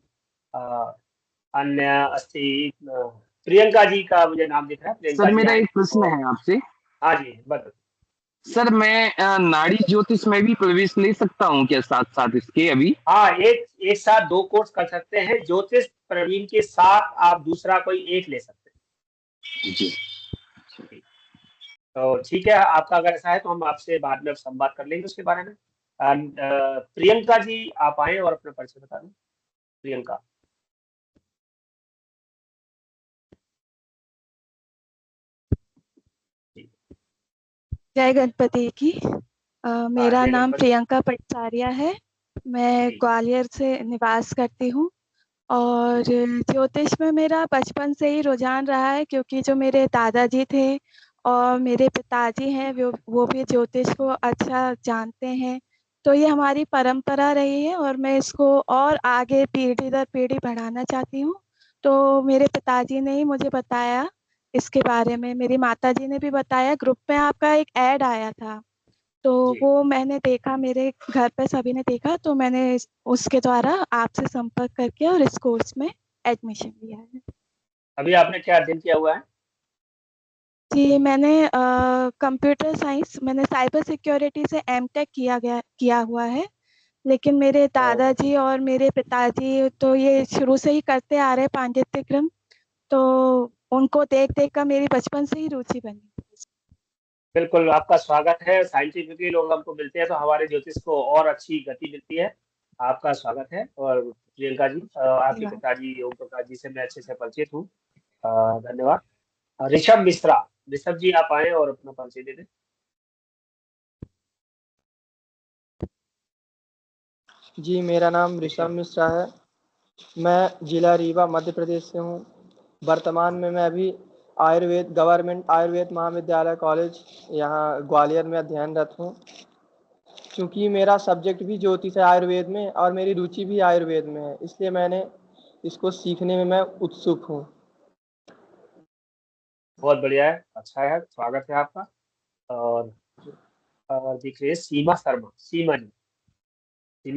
अन्य अस्ति प्रियंका जी का मुझे नाम दिख रहा है। प्रियंका सर जी मेरा आए एक प्रश्न तो है आपसे। हाँ जी बताओ। सर मैं नाड़ी ज्योतिष में भी प्रवेश ले सकता हूँ क्या साथ साथ इसके अभी? हाँ, एक साथ 2 कोर्स कर सकते हैं। ज्योतिष प्रवीण के साथ आप दूसरा कोई एक ले सकते हैं। जी। तो ठीक है, आपका अगर ऐसा है तो हम आपसे बाद में संवाद कर लेंगे उसके बारे में। प्रियंका जी आप आए और अपना परिचय बता दें। प्रियंका। जय गणपति की। मेरा जय नाम गणपति। प्रियंका पटसारिया है। मैं ग्वालियर से निवास करती हूँ और ज्योतिष में मेरा बचपन से ही रुझान रहा है, क्योंकि जो मेरे दादाजी थे और मेरे पिताजी हैं वो भी ज्योतिष को अच्छा जानते हैं। तो ये हमारी परंपरा रही है और मैं इसको और आगे पीढ़ी दर पीढ़ी बढ़ाना चाहती हूँ। तो मेरे पिताजी ने ही मुझे बताया इसके बारे में, मेरी माताजी ने भी बताया। ग्रुप में आपका एक ऐड आया था तो वो मैंने देखा, मेरे घर पे सभी ने देखा, तो मैंने उसके द्वारा आपसे संपर्क करके और इस कोर्स में एडमिशन लिया है। अभी आपने क्या अध्ययन किया हुआ है? जी, मैंने कंप्यूटर साइंस, मैंने साइबर सिक्योरिटी से एमटेक किया हुआ है। लेकिन मेरे दादाजी और मेरे पिताजी तो ये शुरू से ही करते आ रहे पांडित्य क्रम, तो उनको देख देख कर मेरी बचपन से ही रुचि बनी। बिल्कुल, आपका स्वागत है। साइंटिफिकली लोग हमको मिलते हैं तो हमारे ज्योतिष को और अच्छी गति मिलती है। आपका स्वागत है। और प्रियंका जी, आपके पिताजी ओम प्रकाश जी से मैं अच्छे से परिचित हूँ। धन्यवाद। ऋषभ मिश्रा, ऋषभ जी आप आए और अपना परिचय दे दें। जी, मेरा नाम ऋषभ मिश्रा है। मैं जिला रीवा मध्य प्रदेश से हूँ। वर्तमान में मैं अभी गवर्नमेंट आयुर्वेद महाविद्यालय कॉलेज यहाँ ग्वालियर में अध्ययनरत हूँ। क्योंकि मेरा सब्जेक्ट भी ज्योतिष है आयुर्वेद में और मेरी रुचि भी आयुर्वेद में है, इसलिए मैंने इसको सीखने में मैं उत्सुक हूँ। बहुत बढ़िया है, अच्छा है, स्वागत है आपका। और दिख रही है सीमा शर्मा, सीमा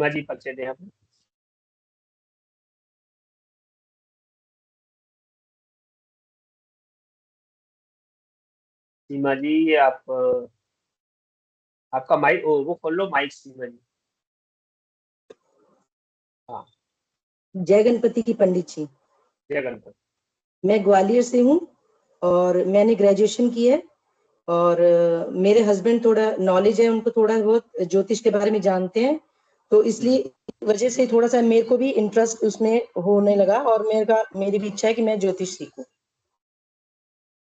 जी परिचय दें अपना। सीमा जी आप आपका माइक वो खोल लो माइक सीमा जी। हाँ, जय गणपति की पंडित जी। जय गणपति। मैं ग्वालियर से हूँ और मैंने ग्रेजुएशन की है और मेरे हस्बैंड थोड़ा नॉलेज है, उनको थोड़ा बहुत ज्योतिष के बारे में जानते हैं, तो इसलिए वजह से थोड़ा सा मेरे को भी इंटरेस्ट उसमें होने लगा और मेरी भी इच्छा है कि मैं ज्योतिष सीखूं।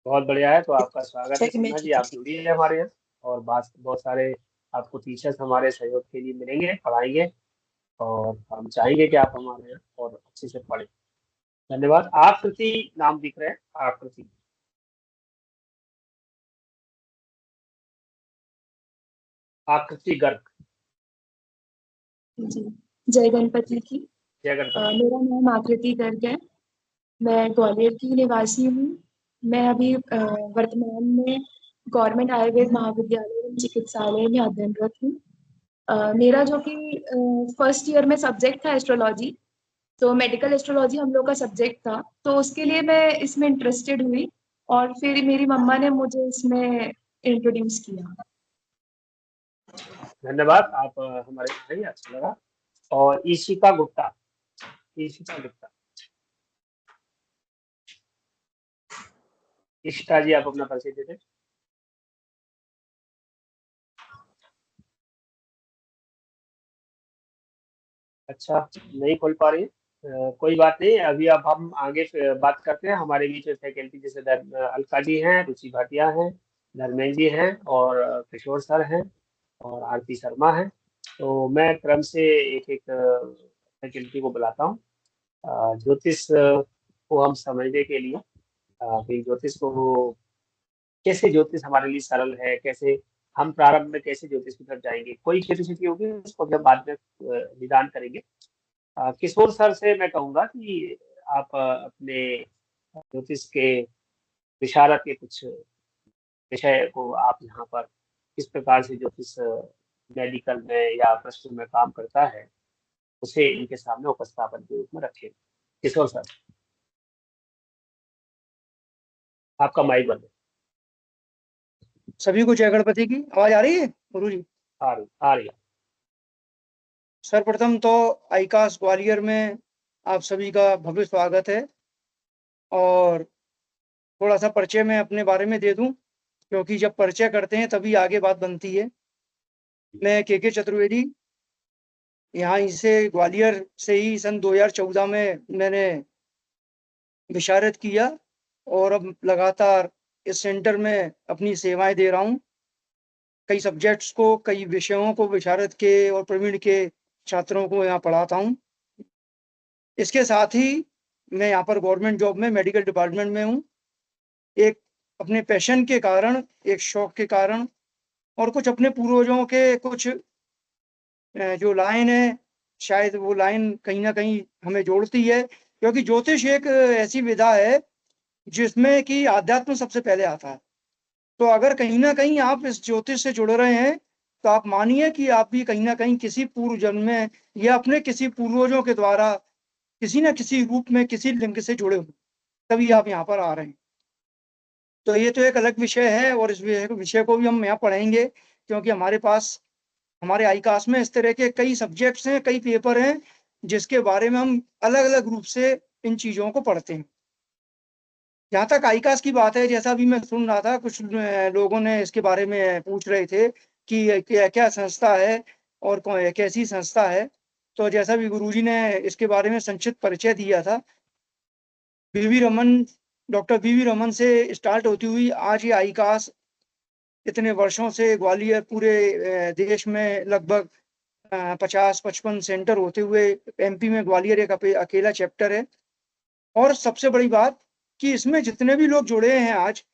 बहुत बढ़िया है, तो आपका स्वागत है सीमा जी, आप ज्योतिष जुड़ी है हमारे यहाँ और बहुत सारे आपको टीचर्स हमारे सहयोग के लिए मिलेंगे, पढ़ाएंगे और हम चाहेंगे कि आप हमारे यहाँ और अच्छे से पढ़ें। धन्यवाद। आकृति नाम दिख रहे हैं, आकृति। आकृति गर्ग। जी, जय गणपति की। जय गणपति। मेरा नाम आकृति गर्ग है। मैं ग्वालियर की निवासी हूँ। मैं अभी वर्तमान में गवर्नमेंट आयुर्वेद महाविद्यालय एवं चिकित्सालय में अध्ययनरत हूँ। मेरा जो कि फर्स्ट ईयर में सब्जेक्ट था एस्ट्रोलॉजी, तो मेडिकल एस्ट्रोलॉजी हम लोग का सब्जेक्ट था, तो उसके लिए मैं इसमें इंटरेस्टेड हुई और फिर मेरी मम्मा ने मुझे इसमें इंट्रोड्यूस किया। धन्यवाद, आप हमारे यहाँ आइए, अच्छा लगा। और ईशिका गुप्ता, ईशिका जी आप अपना परिचय दे दें। अच्छा, नहीं खोल पा रही है, कोई बात नहीं, अभी अब हम आगे बात करते हैं। हमारे बीच में फैकल्टी जैसे अलका जी हैं, रुचि भाटिया हैं, धर्मेंद्र जी हैं और किशोर सर हैं और आरती शर्मा हैं। तो मैं क्रम से एक एक फैकल्टी को बुलाता हूँ। ज्योतिष को हम समझने के लिए कि ज्योतिष को कैसे, ज्योतिष हमारे लिए सरल है, कैसे हम प्रारंभ में कैसे ज्योतिष की तरफ जाएंगे, कोई क्यूरियोसिटी होगी उसको हम बाद में निदान करेंगे। किशोर सर से मैं कहूँगा कि आप अपने ज्योतिष के विशारद के कुछ विषय को आप यहाँ पर किस प्रकार से ज्योतिष मेडिकल में या प्रश्न में काम करता है उसे इनके सामने उपस्थापन के रूप में रखें। किशोर सर, आपका माइक बंद है। सभी को जय गणपति की। आवाज आ रही है गुरु जी? आ रही है। सर्वप्रथम तो आईकास ग्वालियर में आप सभी का भव्य स्वागत है और थोड़ा सा परिचय मैं अपने बारे में दे दूं, क्योंकि जब परिचय करते हैं तभी आगे बात बनती है। मैं के चतुर्वेदी, यहाँ से ग्वालियर से ही सन 2014 में मैंने विशारद किया और अब लगातार इस सेंटर में अपनी सेवाएं दे रहा हूँ। कई सब्जेक्ट्स को, कई विषयों को विशारद के और प्रवीण के छात्रों को यहाँ पढ़ाता हूँ। इसके साथ ही मैं यहाँ पर गवर्नमेंट जॉब में मेडिकल डिपार्टमेंट में हूँ। एक अपने पैशन के कारण, एक शौक के कारण और कुछ अपने पूर्वजों के कुछ जो लाइन है, शायद वो लाइन कहीं ना कहीं हमें जोड़ती है, क्योंकि ज्योतिष एक ऐसी विधा है जिसमें कि आध्यात्म सबसे पहले आता है। तो अगर कहीं ना कहीं आप इस ज्योतिष से जुड़ रहे हैं तो आप मानिए कि आप भी कहीं ना कहीं किसी पूर्व जन्म में या अपने किसी पूर्वजों के द्वारा किसी न किसी रूप में किसी लिंग से जुड़े हुए, तभी आप यहाँ पर आ रहे हैं। तो ये तो एक अलग विषय है और इस विषय को भी हम यहाँ पढ़ेंगे, क्योंकि हमारे पास, हमारे आईकास में इस तरह के कई सब्जेक्ट्स हैं, कई पेपर हैं जिसके बारे में हम अलग अलग रूप से इन चीज़ों को पढ़ते हैं। जहाँ तक आईकास की बात है, जैसा भी मैं सुन रहा था, कुछ लोगों ने इसके बारे में पूछ रहे थे कि क्या संस्था है और कैसी संस्था है। तो जैसा भी गुरुजी ने इसके बारे में संक्षिप्त परिचय दिया था, बीवी रमन डॉक्टर वी रमन से स्टार्ट होती हुई आज ये आईकास इतने वर्षों से ग्वालियर पूरे देश में लगभग 50-55 सेंटर होते हुए एमपी में ग्वालियर एक अकेला चैप्टर है। और सबसे बड़ी बात कि इसमें जितने भी लोग जुड़े हैं आज,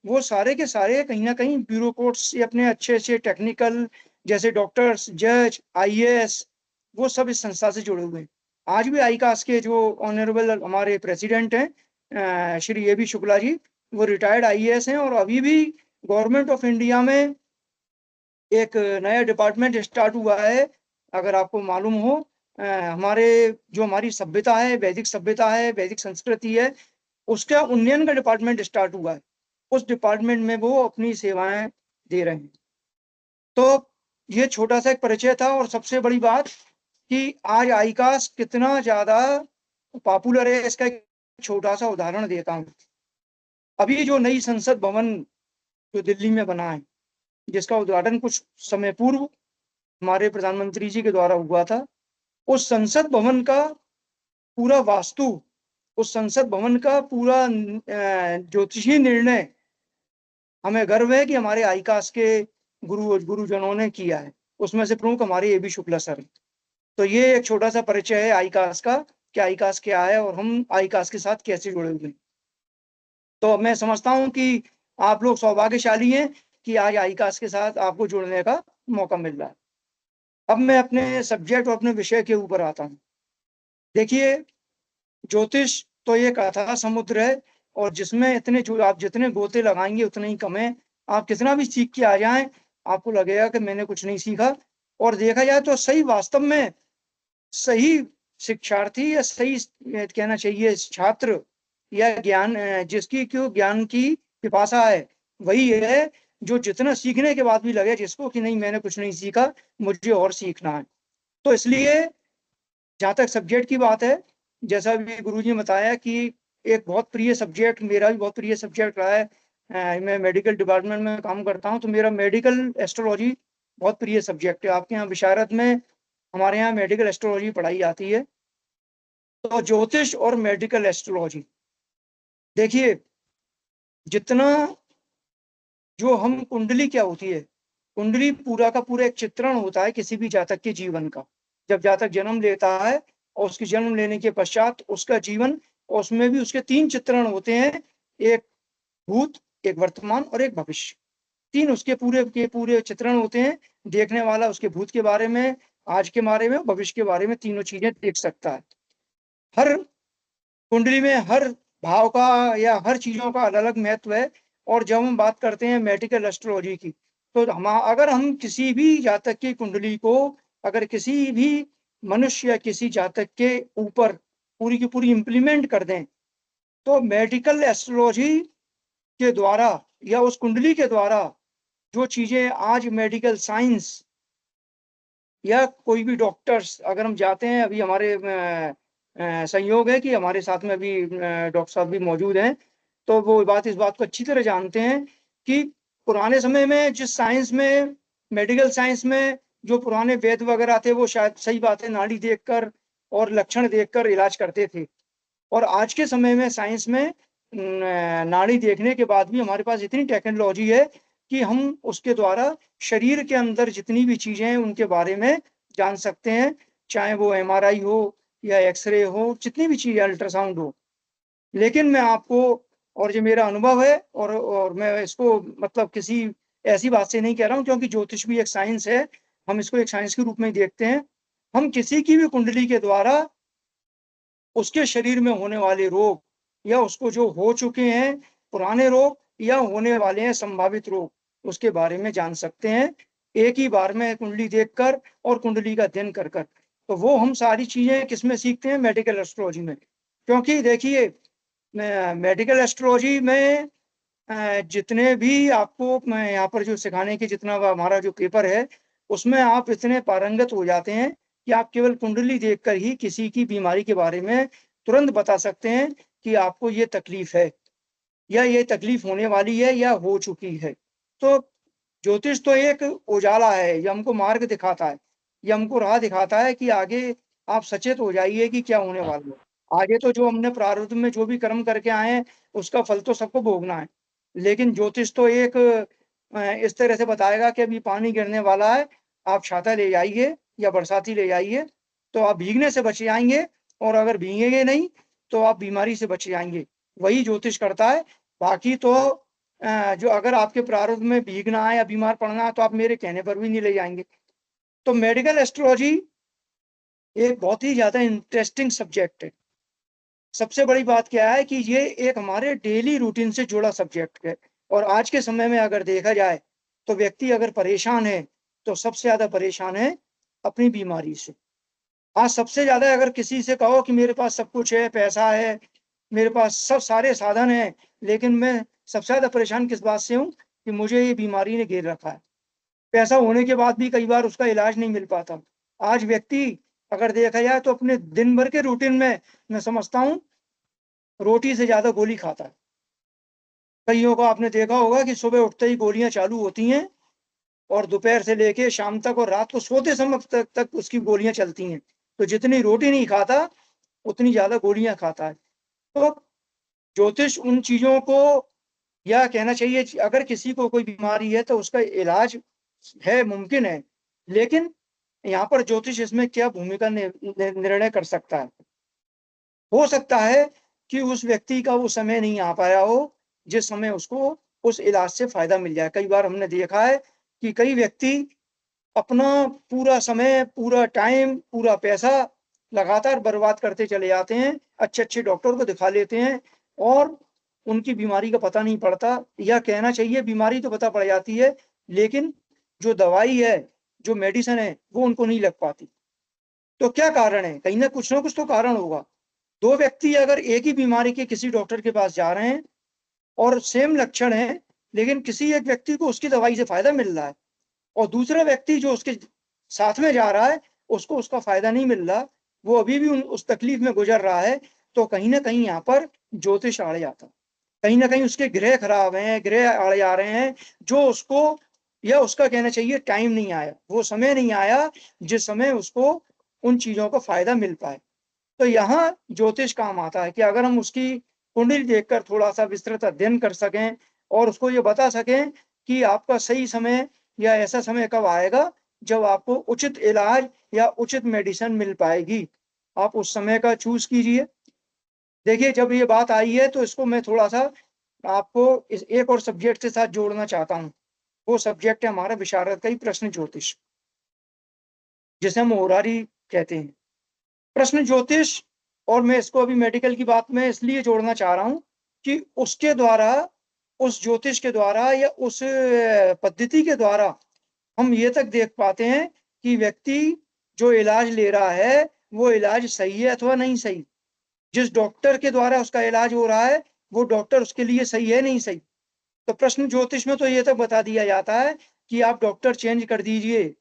वो सारे के सारे कहीं ना कहीं ब्यूरोक्रेट्स से अपने अच्छे टेक्निकल, जैसे डॉक्टर्स, जज, आईएएस, वो सब इस संस्था से जुड़े हुए हैं। आज भी आईकास के जो ऑनरेबल हमारे प्रेसिडेंट हैं श्री ए बी शुक्ला जी, वो रिटायर्ड आईएएस हैं और अभी भी गवर्नमेंट ऑफ इंडिया में एक नया डिपार्टमेंट स्टार्ट हुआ है। अगर आपको मालूम हो, हमारे जो हमारी सभ्यता है, वैदिक सभ्यता है, वैदिक संस्कृति है, उसका उन्नयन का डिपार्टमेंट स्टार्ट हुआ है। उस डिपार्टमेंट में वो अपनी सेवाएं दे रहे हैं। तो ये छोटा सा एक परिचय था। और सबसे बड़ी बात कि आज आईकास कितना ज्यादा पॉपुलर है, इसका एक छोटा सा उदाहरण देता हूँ। अभी जो नई संसद भवन जो दिल्ली में बना है, जिसका उद्घाटन कुछ समय पूर्व हमारे प्रधानमंत्री जी के द्वारा हुआ था, उस संसद भवन का पूरा वास्तु, उस संसद भवन का पूरा ज्योतिषीय निर्णय हमें गर्व है कि हमारे आईकास के गुरुजनों ने किया है। उसमें से प्रमुख हमारे ए बी शुक्ला सर। तो ये एक छोटा सा परिचय है आईकास का, कि आईकास क्या है और हम आईकास के साथ कैसे जुड़े हुए हैं। तो मैं समझता हूँ कि आप लोग सौभाग्यशाली हैं कि आज आईकास के साथ आपको जुड़ने का मौका मिल रहा है। अब मैं अपने सब्जेक्ट और अपने विषय के ऊपर आता हूँ। देखिए, ज्योतिष तो एक अथाह समुद्र है और जिसमें आप जितने गोते लगाएंगे उतने ही कम है। आप कितना भी सीख के आ जाएं, आपको लगेगा कि मैंने कुछ नहीं सीखा। और देखा जाए तो सही, वास्तव में सही शिक्षार्थी या सही कहना चाहिए छात्र या ज्ञान, जिसकी क्यों ज्ञान की पिपासा है, वही है जो जितना सीखने के बाद भी लगे जिसको कि नहीं मैंने कुछ नहीं सीखा, मुझे और सीखना है। तो इसलिए जहाँ तक सब्जेक्ट की बात है, जैसा भी गुरुजी ने बताया कि एक बहुत प्रिय सब्जेक्ट, मेरा भी बहुत प्रिय सब्जेक्ट रहा है। मैं मेडिकल डिपार्टमेंट में काम करता हूँ, तो मेरा मेडिकल एस्ट्रोलॉजी बहुत प्रिय सब्जेक्ट है। आपके यहाँ विशारद में हमारे यहाँ मेडिकल एस्ट्रोलॉजी पढ़ाई जाती है। तो ज्योतिष और मेडिकल एस्ट्रोलॉजी, देखिए, जितना जो हम कुंडली क्या होती है, कुंडली पूरा का पूरा एक चित्रण होता है किसी भी जातक के जीवन का। जब जातक जन्म लेता है और उसके जन्म लेने के पश्चात उसका जीवन, और उसमें भी उसके 3 चित्रण होते हैं, एक भूत, एक वर्तमान और एक भविष्य। 3 उसके पूरे चित्रण होते हैं। देखने वाला उसके भूत के बारे में, आज के बारे में, भविष्य के बारे में तीनों चीजें देख सकता है। हर कुंडली में हर भाव का या हर चीजों का अलग अलग महत्व है। और जब हम बात करते हैं मेडिकल एस्ट्रोलॉजी की, तो अगर हम किसी भी जातक की कुंडली को अगर किसी भी मनुष्य या किसी जातक के ऊपर पूरी की पूरी इम्प्लीमेंट कर दें, तो मेडिकल एस्ट्रोलॉजी के द्वारा या उस कुंडली के द्वारा जो चीजें आज मेडिकल साइंस या कोई भी डॉक्टर्स, अगर हम जाते हैं, अभी हमारे संयोग है कि हमारे साथ में अभी डॉक्टर साहब भी मौजूद हैं, तो वो इस बात को अच्छी तरह जानते हैं कि पुराने समय में जिस साइंस में, मेडिकल साइंस में जो पुराने वेद वगैरह थे, वो शायद सही बात है नाड़ी देखकर और लक्षण देखकर इलाज करते थे। और आज के समय में साइंस में नाड़ी देखने के बाद भी हमारे पास इतनी टेक्नोलॉजी है कि हम उसके द्वारा शरीर के अंदर जितनी भी चीजें हैं उनके बारे में जान सकते हैं, चाहे वो MRI हो या एक्सरे हो, जितनी भी चीजें, अल्ट्रासाउंड हो। लेकिन मैं आपको, और ये मेरा अनुभव है, और मैं इसको मतलब किसी ऐसी बात से नहीं कह रहा हूँ, क्योंकि ज्योतिष भी एक साइंस है, हम इसको एक साइंस के रूप में देखते हैं। हम किसी की भी कुंडली के द्वारा उसके शरीर में होने वाले रोग या उसको जो हो चुके हैं पुराने रोग या होने वाले हैं संभावित रोग, उसके बारे में जान सकते हैं एक ही बार में कुंडली देखकर और कुंडली का अध्ययन कर कर। तो वो हम सारी चीजें किसमें सीखते हैं? मेडिकल एस्ट्रोलॉजी में। क्योंकि देखिए, मेडिकल एस्ट्रोलॉजी में जितने भी आपको मैं यहाँ पर जो सिखाने के जितना हमारा जो पेपर है, उसमें आप इतने पारंगत हो जाते हैं कि आप केवल कुंडली देखकर ही किसी की बीमारी के बारे में तुरंत बता सकते हैं कि आपको ये तकलीफ है या ये तकलीफ होने वाली है या हो चुकी है। तो ज्योतिष तो एक उजाला है, ये हमको मार्ग दिखाता है, ये हमको राह दिखाता है कि आगे आप सचेत हो जाइए कि क्या होने वाला है। आगे तो जो हमने प्रारब्ध में जो भी कर्म करके आए हैं उसका फल तो सबको भोगना है, लेकिन ज्योतिष तो एक इस तरह से बताएगा कि अभी पानी गिरने वाला है, आप छाता ले जाइए या बरसाती ले जाइए, तो आप भीगने से बच जाएंगे, और अगर भीगेंगे नहीं तो आप बीमारी से बच जाएंगे। वही ज्योतिष करता है। बाकी तो जो अगर आपके प्रारब्ध में भीगना है या बीमार पड़ना है तो आप मेरे कहने पर भी नहीं ले जाएंगे। तो मेडिकल एस्ट्रोलॉजी एक बहुत ही ज्यादा इंटरेस्टिंग सब्जेक्ट है। सबसे बड़ी बात क्या है कि ये एक हमारे डेली रूटीन से जुड़ा सब्जेक्ट है, और आज के समय में अगर देखा जाए तो व्यक्ति अगर परेशान है तो सबसे ज्यादा परेशान है अपनी बीमारी से। आज सबसे ज्यादा अगर किसी से कहो कि मेरे पास सब कुछ है, पैसा है, मेरे पास सब सारे साधन हैं, लेकिन मैं सबसे ज्यादा परेशान किस बात से हूँ कि मुझे ये बीमारी ने घेर रखा है। पैसा होने के बाद भी कई बार उसका इलाज नहीं मिल पाता। आज व्यक्ति अगर देखा जाए तो अपने दिन भर के रूटीन में मैं समझता हूँ रोटी से ज्यादा गोली खाता है। कईयों को आपने देखा होगा कि सुबह उठते ही गोलियां चालू होती हैं और दोपहर से लेके शाम तक और रात को सोते समय तक उसकी गोलियां चलती हैं। तो जितनी रोटी नहीं खाता उतनी ज्यादा गोलियां खाता है। तो ज्योतिष उन चीजों को, या कहना चाहिए अगर किसी को कोई बीमारी है तो उसका इलाज है, मुमकिन है, लेकिन यहाँ पर ज्योतिष इसमें क्या भूमिका निर्णय कर सकता है। हो सकता है कि उस व्यक्ति का वो समय नहीं आ पाया हो जिस समय उसको उस इलाज से फायदा मिल जाए। कई बार हमने देखा है कि कई व्यक्ति अपना पूरा समय, पूरा टाइम, पूरा पैसा लगातार बर्बाद करते चले जाते हैं, अच्छे अच्छे डॉक्टर को दिखा लेते हैं और उनकी बीमारी का पता नहीं पड़ता, या कहना चाहिए बीमारी तो पता पड़ जाती है लेकिन जो दवाई है, जो मेडिसिन है, वो उनको नहीं लग पाती। तो क्या कारण है? कहीं ना कुछ तो कारण होगा। दो व्यक्ति अगर एक ही बीमारी के किसी डॉक्टर के पास जा रहे हैं और सेम लक्षण है, लेकिन किसी एक व्यक्ति को उसकी दवाई से फायदा मिल रहा है और दूसरा व्यक्ति जो उसके साथ में जा रहा है उसको उसका फायदा नहीं मिल रहा, वो अभी भी उस तकलीफ में गुजर रहा है, तो कहीं ना कहीं यहाँ पर ज्योतिष आड़े आता है। कहीं ना कहीं उसके ग्रह खराब हैं, ग्रह आड़े आ रहे हैं, जो उसको, या उसका कहना चाहिए टाइम नहीं आया, वो समय नहीं आया जिस समय उसको उन चीजों का फायदा मिल पाए। तो यहाँ ज्योतिष काम आता है कि अगर हम उसकी कुंडली देखकर थोड़ा सा विस्तृत अध्ययन कर सकें और उसको ये बता सकें कि आपका सही समय या ऐसा समय कब आएगा जब आपको उचित इलाज या उचित मेडिसिन मिल पाएगी, आप उस समय का चूज कीजिए। देखिए, जब ये बात आई है तो इसको मैं थोड़ा सा आपको इस एक और सब्जेक्ट के साथ जोड़ना चाहता हूँ। वो सब्जेक्ट है हमारा विशारद का ही प्रश्न ज्योतिष, जिसे हम होरारी कहते हैं। प्रश्न ज्योतिष, और मैं इसको अभी मेडिकल की बात में इसलिए जोड़ना चाह रहा हूँ कि उसके द्वारा, उस ज्योतिष के द्वारा या उस पद्धति के द्वारा हम ये तक देख पाते हैं कि व्यक्ति जो इलाज ले रहा है वो इलाज सही है अथवा नहीं सही। जिस डॉक्टर के द्वारा उसका इलाज हो रहा है वो डॉक्टर उसके लिए सही है नहीं सही। तो प्रश्न ज्योतिष में तो ये तक बता दिया जाता है कि आप डॉक्टर चेंज कर दीजिए,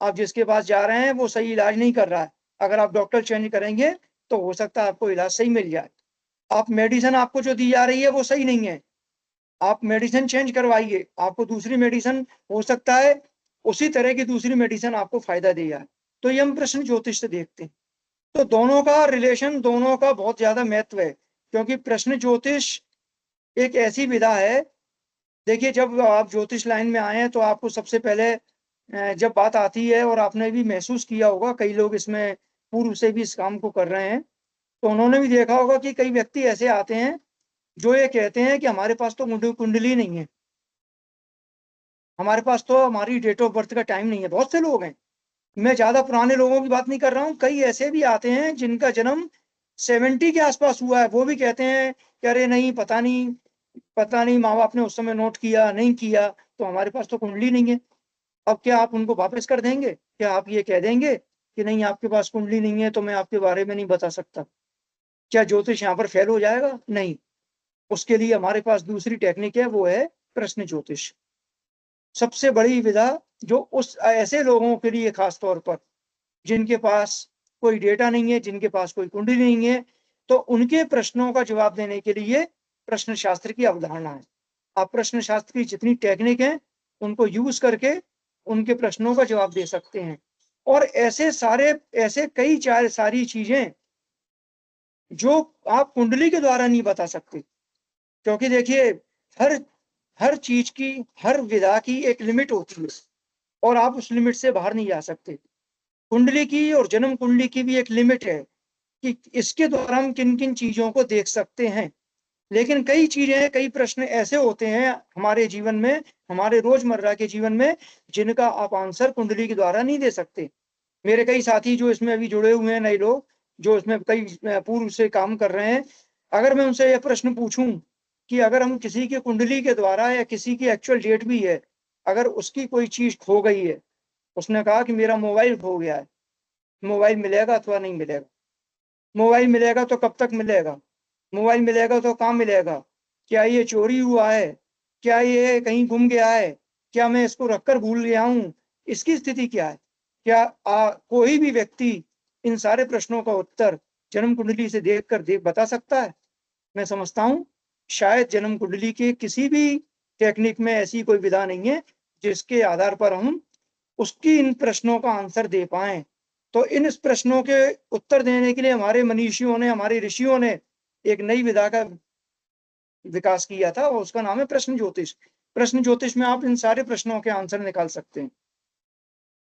आप जिसके पास जा रहे हैं वो सही इलाज नहीं कर रहा है, अगर आप डॉक्टर चेंज करेंगे तो हो सकता है आपको इलाज सही मिल जाए। आप मेडिसिन आपको जो दी जा रही है वो सही नहीं है, आप मेडिसिन चेंज करवाइए, आपको दूसरी मेडिसिन हो सकता है उसी तरह की दूसरी मेडिसिन आपको फायदा दे जाए। तो ये हम प्रश्न ज्योतिष से देखते हैं। तो दोनों का रिलेशन, दोनों का बहुत ज्यादा महत्व है, क्योंकि प्रश्न ज्योतिष एक ऐसी विधा है। देखिए, जब आप ज्योतिष लाइन में आए हैं तो आपको सबसे पहले जब बात आती है, और आपने भी महसूस किया होगा, कई लोग इसमें पूर्व से भी इस काम को कर रहे हैं, तो उन्होंने भी देखा होगा कि कई व्यक्ति ऐसे आते हैं जो ये कहते हैं कि हमारे पास तो कुंडली नहीं है, हमारे पास तो हमारी डेट ऑफ बर्थ का टाइम नहीं है। बहुत से लोग हैं, मैं ज्यादा पुराने लोगों की बात नहीं कर रहा हूँ, कई ऐसे भी आते हैं जिनका जन्म 70 के आसपास हुआ है, वो भी कहते हैं कि अरे नहीं, पता नहीं माँ बाप ने उस समय नोट किया नहीं किया, तो हमारे पास तो कुंडली नहीं है। अब क्या आप उनको वापस कर देंगे? क्या आप ये कह देंगे कि नहीं आपके पास कुंडली नहीं है तो मैं आपके बारे में नहीं बता सकता? क्या ज्योतिष यहाँ पर फेल हो जाएगा? नहीं, उसके लिए हमारे पास दूसरी टेक्निक है, वो है प्रश्न ज्योतिष। सबसे बड़ी विधा जो उस ऐसे लोगों के लिए खास तौर पर जिनके पास कोई डेटा नहीं है, जिनके पास कोई कुंडली नहीं है, तो उनके प्रश्नों का जवाब देने के लिए प्रश्न शास्त्र की अवधारणा है। आप प्रश्न शास्त्र की जितनी टेक्निक है उनको यूज करके उनके प्रश्नों का जवाब दे सकते हैं। और ऐसे कई सारी चीजें जो आप कुंडली के द्वारा नहीं बता सकते, क्योंकि देखिए हर चीज की, हर विधा की एक लिमिट होती है और आप उस लिमिट से बाहर नहीं जा सकते। कुंडली की और जन्म कुंडली की भी एक लिमिट है कि इसके द्वारा हम किन किन चीजों को देख सकते हैं। लेकिन कई चीजें, कई प्रश्न ऐसे होते हैं हमारे जीवन में, हमारे रोजमर्रा के जीवन में, जिनका आप आंसर कुंडली के द्वारा नहीं दे सकते। मेरे कई साथी जो इसमें अभी जुड़े हुए हैं, नए लोग जो इसमें कई पूर्व से काम कर रहे हैं, अगर मैं उनसे यह प्रश्न पूछूं कि अगर हम किसी की कुंडली के द्वारा या किसी की एक्चुअल डेट भी है, अगर उसकी कोई चीज खो गई है, उसने कहा कि मेरा मोबाइल खो गया है, मोबाइल मिलेगा अथवा नहीं मिलेगा, मोबाइल मिलेगा तो कब तक मिलेगा, मोबाइल मिलेगा तो कहाँ मिलेगा, क्या ये चोरी हुआ है, क्या ये कहीं गुम गया है, क्या मैं इसको रखकर भूल गया हूँ, इसकी स्थिति क्या है? क्या कोई भी व्यक्ति इन सारे प्रश्नों का उत्तर जन्म कुंडली से देख बता सकता है? मैं समझता हूँ शायद जन्म कुंडली के किसी भी टेक्निक में ऐसी कोई विधा नहीं है जिसके आधार पर हम उसकी इन प्रश्नों का आंसर दे पाए। तो इन प्रश्नों के उत्तर देने के लिए हमारे मनीषियों ने, हमारे ऋषियों ने एक नई विधा का विकास किया था और उसका नाम है प्रश्न ज्योतिष। प्रश्न ज्योतिष में आप इन सारे प्रश्नों के आंसर निकाल सकते हैं।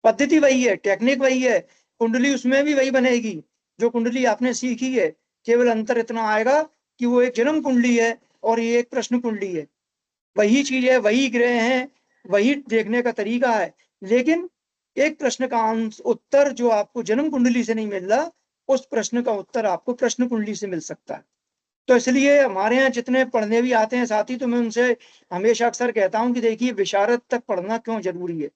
पद्धति वही है, टेक्निक वही है, कुंडली उसमें भी वही बनेगी जो कुंडली आपने सीखी है। केवल अंतर इतना आएगा कि वो एक जन्म कुंडली है और ये एक प्रश्न कुंडली है। वही चीज है, वही ग्रह हैं, वही देखने का तरीका है, लेकिन एक प्रश्न का उत्तर जो आपको जन्म कुंडली से नहीं मिल रहा, उस प्रश्न का उत्तर आपको प्रश्न कुंडली से मिल सकता है। तो इसलिए हमारे यहाँ जितने पढ़ने भी आते हैं साथी, तो मैं उनसे हमेशा अक्सर कहता हूँ कि देखिए विशारद तक पढ़ना क्यों जरूरी है।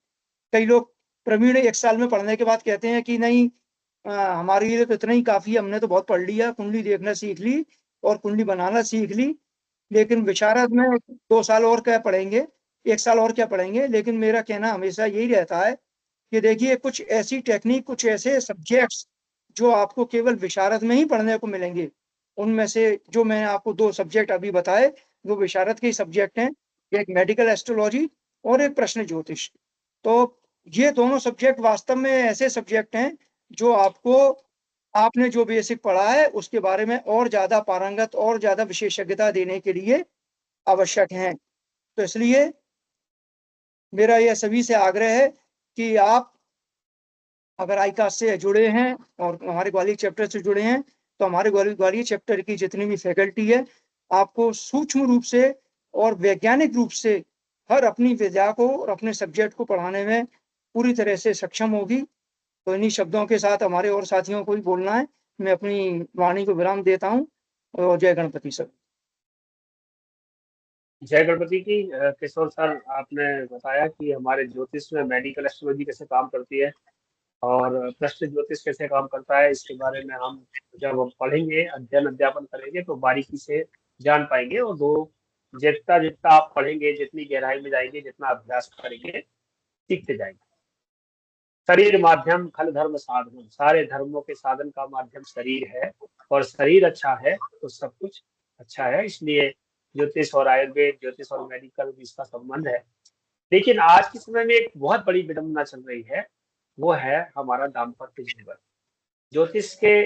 कई लोग प्रवीण 1 साल में पढ़ने के बाद कहते हैं कि नहीं हमारे लिए तो इतना ही काफी है, हमने तो बहुत पढ़ लिया, कुंडली देखना सीख ली और कुंडली बनाना सीख ली, लेकिन विशारद में 2 साल और क्या पढ़ेंगे, 1 साल और क्या पढ़ेंगे। लेकिन मेरा कहना हमेशा यही रहता है कि देखिए कुछ ऐसी टेक्निक, कुछ ऐसे सब्जेक्ट्स जो आपको केवल विशारद में ही पढ़ने को मिलेंगे, उनमें से जो मैंने आपको 2 सब्जेक्ट अभी बताए वो विशारद के ही सब्जेक्ट हैं, एक मेडिकल एस्ट्रोलॉजी और एक प्रश्न ज्योतिष। तो ये दोनों सब्जेक्ट वास्तव में ऐसे सब्जेक्ट हैं जो आपको, आपने जो बेसिक पढ़ा है उसके बारे में और ज्यादा पारंगत और ज्यादा विशेषज्ञता देने के लिए आवश्यक हैं। तो इसलिए मेरा यह सभी से आग्रह है कि आप अगर आईकास्ट से जुड़े हैं और हमारे ग्वालियर चैप्टर से जुड़े हैं, तो हमारे ग्वालियर चैप्टर की जितनी भी फैकल्टी है आपको सूक्ष्म रूप से और वैज्ञानिक रूप से हर अपनी विद्या को और अपने सब्जेक्ट को पढ़ाने में पूरी तरह से सक्षम होगी। तो इन्हीं शब्दों के साथ हमारे और साथियों को भी बोलना है, मैं अपनी वाणी को विराम देता हूँ और जय गणपति सर। जय गणपति की। किशोर सर, आपने बताया कि हमारे ज्योतिष में मेडिकल एस्ट्रोलॉजी कैसे काम करती है और प्रश्न ज्योतिष कैसे काम करता है, इसके बारे में हम जब हम पढ़ेंगे, अध्यापन करेंगे तो बारीकी से जान पाएंगे। और जितना जितना आप पढ़ेंगे, जितनी गहराई में जाएंगे, जितना अभ्यास करेंगे, सीखते जाएंगे। शरीर माध्यम खल धर्म साधन, सारे धर्मों के साधन का माध्यम शरीर है और शरीर अच्छा है तो सब कुछ अच्छा है। इसलिए ज्योतिष और आयुर्वेद, ज्योतिष और मेडिकल इसका संबंध है। लेकिन आज के समय में एक बहुत बड़ी विडंबना चल रही है, वो है हमारा दाम्पत्य जीवन। ज्योतिष के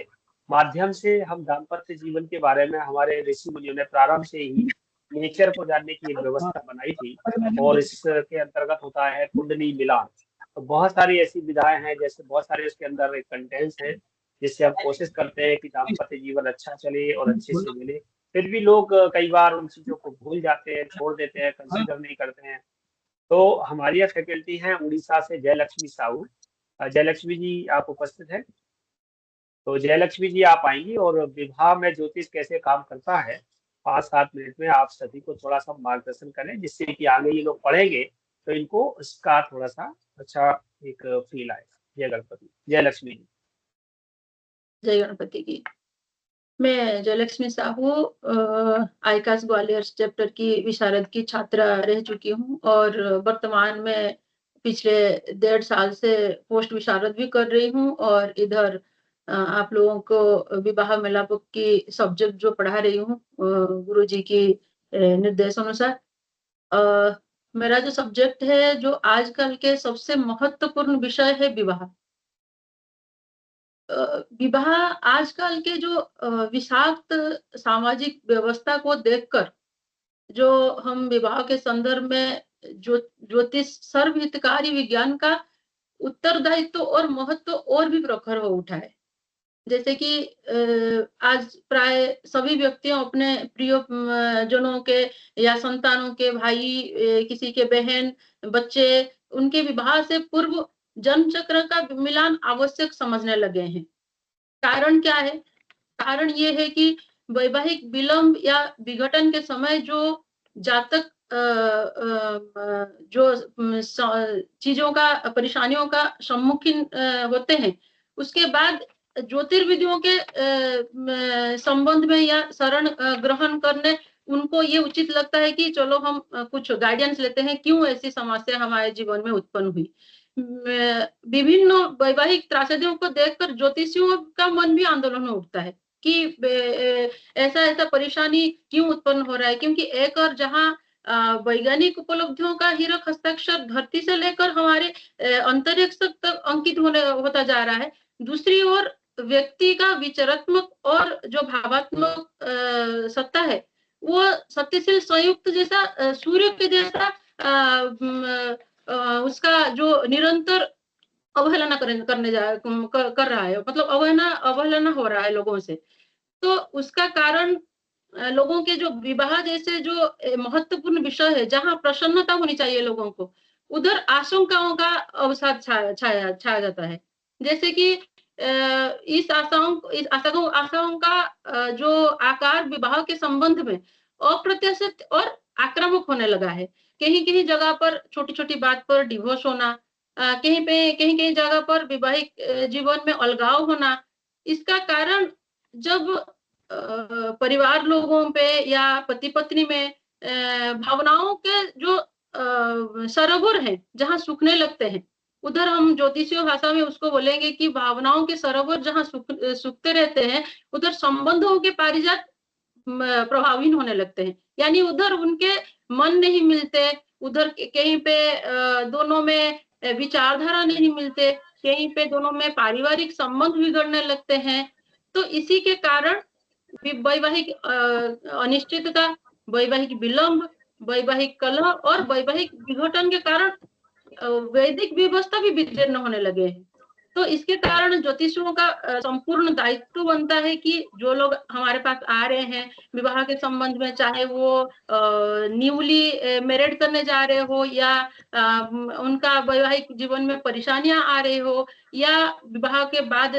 माध्यम से हम दाम्पत्य जीवन के बारे में हमारे ऋषि मुनियों ने प्रारंभ से ही नेचर को जानने की एक व्यवस्था बनाई थी और इसके अंतर्गत होता है कुंडली मिलान। तो बहुत सारी ऐसी विधाएं हैं, जैसे बहुत सारे उसके अंदर कंटेंट्स हैं जिससे हम कोशिश करते हैं कि दाम्पत्य जीवन अच्छा चले और अच्छे से मिले। फिर भी लोग कई बार उन चीजों को भूल जाते हैं, छोड़ देते हैं, कंसिडर नहीं करते हैं। तो हमारी यह फैकल्टी है उड़ीसा से जयलक्ष्मी साहू। जयलक्ष्मी जी आप उपस्थित हैं? तो जयलक्ष्मी जी आप आएंगी और विवाह में ज्योतिष कैसे काम करता है 5-7 मिनट में आप सभी को थोड़ा सा मार्गदर्शन करें, जिससे कि आगे ये लोग पढ़ेंगे तो इनको इसका थोड़ा सा अच्छा एक फील आएगा। जय गणपति। जयलक्ष्मी जी। जय गणपति की। मैं जयलक्ष्मी साहू आईकास ग्वालियर चैप्टर की विशारद की छात्रा रह चुकी हूँ और वर्तमान में पिछले 1.5 साल से पोस्ट विशारद भी कर रही हूँ और इधर आप लोगों को विवाह मेलाप की सब्जेक्ट जो पढ़ा रही हूँ गुरुजी की निर्देशानुसार। मेरा जो सब्जेक्ट है, जो आजकल के सबसे महत्वपूर्ण विषय है विवाह। विवाह आजकल के जो विषाक्त सामाजिक व्यवस्था को देखकर जो हम विवाह के संदर्भ में ज्योतिष सर्वहितकारी विज्ञान का उत्तरदायित्व और महत्व और भी प्रखर हो उठा है। जैसे कि आज प्राय सभी व्यक्तियों अपने प्रिय जनों के या संतानों के भाई, किसी के बहन, बच्चे, उनके विवाह से पूर्व जन्म चक्र का मिलान आवश्यक समझने लगे हैं। कारण क्या है? कारण ये है कि वैवाहिक विलंब या विघटन के समय जो जातक जो चीजों का, परेशानियों का सम्मुखीन होते हैं, उसके बाद ज्योतिर्विदियों के संबंध में या शरण ग्रहण करने उनको ये उचित लगता है कि चलो हम कुछ गाइडेंस लेते हैं, क्यों ऐसी समस्या हमारे जीवन में उत्पन्न हुई। विभिन्न वैवाहिक त्रासदियों को देखकर ज्योतिषियों का मन भी आंदोलन में उठता है कि ऐसा परेशानी क्यों उत्पन्न हो रहा है, क्योंकि एक और जहां वैज्ञानिक उपलब्धियों का हीरक हस्ताक्षर धरती से लेकर हमारे अंतरिक्ष तक अंकित होता जा रहा है, दूसरी ओर व्यक्ति का विचारात्मक और जो भावात्मक सत्ता है वो सत्यशील संयुक्त जैसा, सूर्य के जैसा उसका जो निरंतर अवहेलना कर रहा है, मतलब अवहेलना हो रहा है लोगों से। तो उसका कारण लोगों के जो विवाह जैसे जो महत्वपूर्ण विषय है, जहां प्रसन्नता होनी चाहिए लोगों को, उधर आशंकाओं का अवसाद छाया जाता है। जैसे कि इस आशाओं का जो आकार विवाह के संबंध में अप्रत्याशित और आक्रामक होने लगा है। कहीं जगह पर छोटी-छोटी बात पर डिवोर्स होना, कहीं जगह पर वैवाहिक जीवन में अलगाव होना। इसका कारण जब परिवार लोगों पे या पति पत्नी में भावनाओं के जो सरोवर हैं, जहां सूखने लगते हैं, उधर हम ज्योतिषीय भाषा में उसको बोलेंगे कि भावनाओं के सरोवर जहां सूखते रहते हैं, उधर संबंधों के पारिजात प्रभावहीन होने लगते हैं। यानी उधर उनके मन नहीं मिलते, उधर कहीं पे दोनों में विचारधारा नहीं मिलते, कहीं पे दोनों में पारिवारिक संबंध बिगड़ने लगते हैं। तो इसी के कारण वैवाहिक अनिश्चितता, वैवाहिक विलंब, वैवाहिक कलह और वैवाहिक विघटन के कारण वैदिक व्यवस्था भी विकीर्ण होने लगे हैं। तो इसके कारण ज्योतिषियों का संपूर्ण दायित्व बनता है कि जो लोग हमारे पास आ रहे हैं विवाह के संबंध में, चाहे वो न्यूली मैरिड करने जा रहे हो या उनका वैवाहिक जीवन में परेशानियां आ रही हो, या विवाह के बाद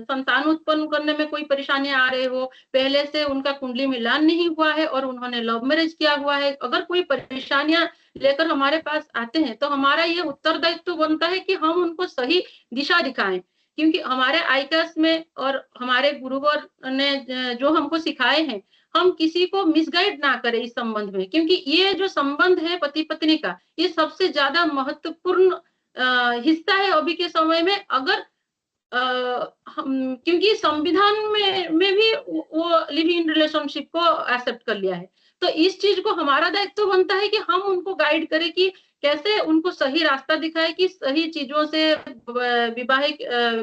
संतान उत्पन्न करने में कोई परेशानियां आ रही हो, पहले से उनका कुंडली मिलान नहीं हुआ है और उन्होंने लव मैरिज किया हुआ है, अगर कोई परेशानियां लेकर हमारे पास आते हैं तो हमारा ये उत्तरदायित्व बनता है कि हम उनको सही दिशा दिखाएं। क्योंकि हमारे आईकास में और हमारे गुरुवर ने जो हमको सिखाए हैं, हम किसी को मिसगाइड ना करें इस संबंध में, क्योंकि ये जो संबंध है पति पत्नी का, ये सबसे ज्यादा महत्वपूर्ण हिस्सा है अभी के समय में। अगर क्योंकि संविधान में भी वो लिव इन रिलेशनशिप को एक्सेप्ट कर लिया है, तो इस चीज को हमारा दायित्व बनता है कि हम उनको गाइड करें कि कैसे उनको सही रास्ता दिखाए कि सही चीजों से विवाहिक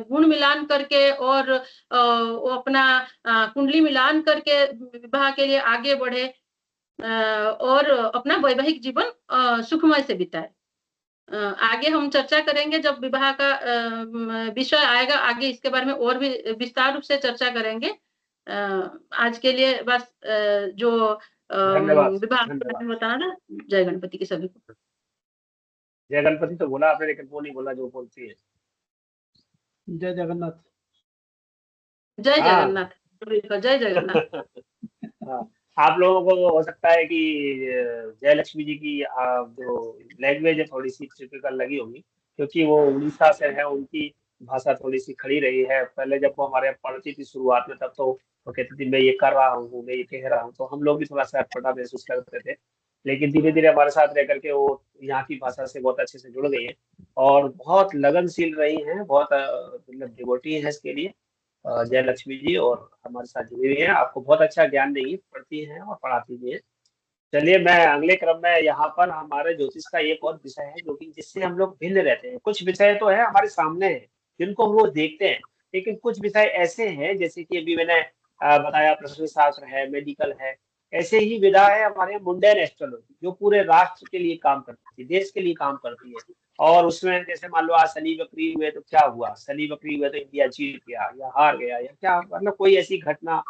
गुण मिलान करके और वो अपना कुंडली मिलान करके विवाह के लिए आगे बढ़े और अपना वैवाहिक जीवन सुखमय से बिताए। आगे हम चर्चा करेंगे जब विवाह का विषय आएगा, आगे इसके बारे में और भी विस्तार रूप से चर्चा करेंगे। आज के लिए बस जो विवाह बताना। जय गणपति की सभी को। जय गणपति तो बोला आपने, लेकिन वो नहीं बोला जो बोलती है। जय जगन्नाथ। जय जगन्नाथ। जय जगन्नाथ। हाँ, आप लोगों को हो सकता है कि जय लक्ष्मी जी की जो लैंग्वेज है थोड़ी सी टिपिकल लगी होगी, क्योंकि वो उड़ीसा से है, उनकी भाषा थोड़ी सी खड़ी रही है। पहले जब वो हमारे यहाँ पढ़ती थी शुरुआत में, तब तो वो कहती थी मैं ये कर रहा हूँ, मैं ये कह रहा हूँ, तो हम लोग भी थोड़ा सा अटपटा महसूस करते थे। लेकिन धीरे धीरे हमारे साथ रह करके वो यहाँ की भाषा से बहुत अच्छे से जुड़ गई है और बहुत लगनशील रही हैं, बहुत मतलब डिवोटी है इसके लिए जय लक्ष्मी जी, और हमारे साथ जुड़ी हुई हैं। आपको बहुत अच्छा ज्ञान देंगी, पढ़ती हैं और पढ़ाती भी है। चलिए, मैं अगले क्रम में यहाँ पर हमारे ज्योतिष का एक और विषय है जो कि जिससे हम लोग भिन्न रहते हैं। कुछ विषय तो है हमारे सामने है जिनको हम लोग देखते हैं, लेकिन कुछ विषय ऐसे हैं जैसे कि अभी मैंने बताया प्रसूति शास्त्र है, मेडिकल है, ऐसे ही विधा है हमारे मुंडेन एस्ट्रोलॉजी जो पूरे राष्ट्र के लिए काम करती है, देश के लिए काम करती है। और उसमें जैसे मान लो आज शनि वक्री हुए तो क्या हुआ, शनि वक्री हुए तो इंडिया जीत गया या हार गया या क्या, मतलब कोई ऐसी घटना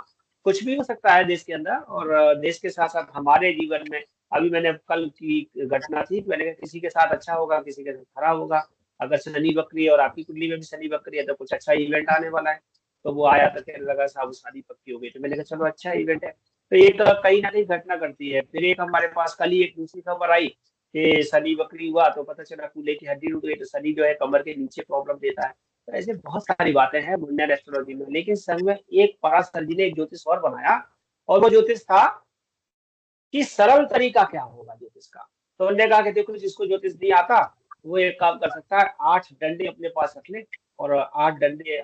कुछ भी हो सकता है देश के अंदर। और देश के साथ साथ हमारे जीवन में, अभी मैंने कल की घटना थी, मैंने कहा किसी के साथ अच्छा होगा किसी के साथ खराब होगा। अगर शनि वक्री और आपकी कुंडली में भी शनि वक्री है तो कुछ अच्छा इवेंट आने वाला है। तो वो आया तो कहने लगा साहब शादी पक्की हो गई, तो मैंने कहा चलो अच्छा इवेंट है। तो ये तो कहीं ना कहीं घटना करती है। फिर एक हमारे पास कल ही एक दूसरी खबर आई कि शनि वक्री हुआ तो पता चला कूल्हे की हड्डी टूट गई, तो शनि जो है कमर के नीचे प्रॉब्लम देता है। तो ऐसे बहुत सारी बातें हैं मुंडन एस्ट्रोलॉजी में। लेकिन संग में एक पराशर जी ने एक ज्योतिष और बनाया, और वो ज्योतिष था कि सरल तरीका क्या होगा ज्योतिष का। तो उन्होंने कहा कि देखो जिसको ज्योतिष नहीं आता वो एक काम कर सकता है, 8 डंडे अपने पास रख ले, और 8 डंडे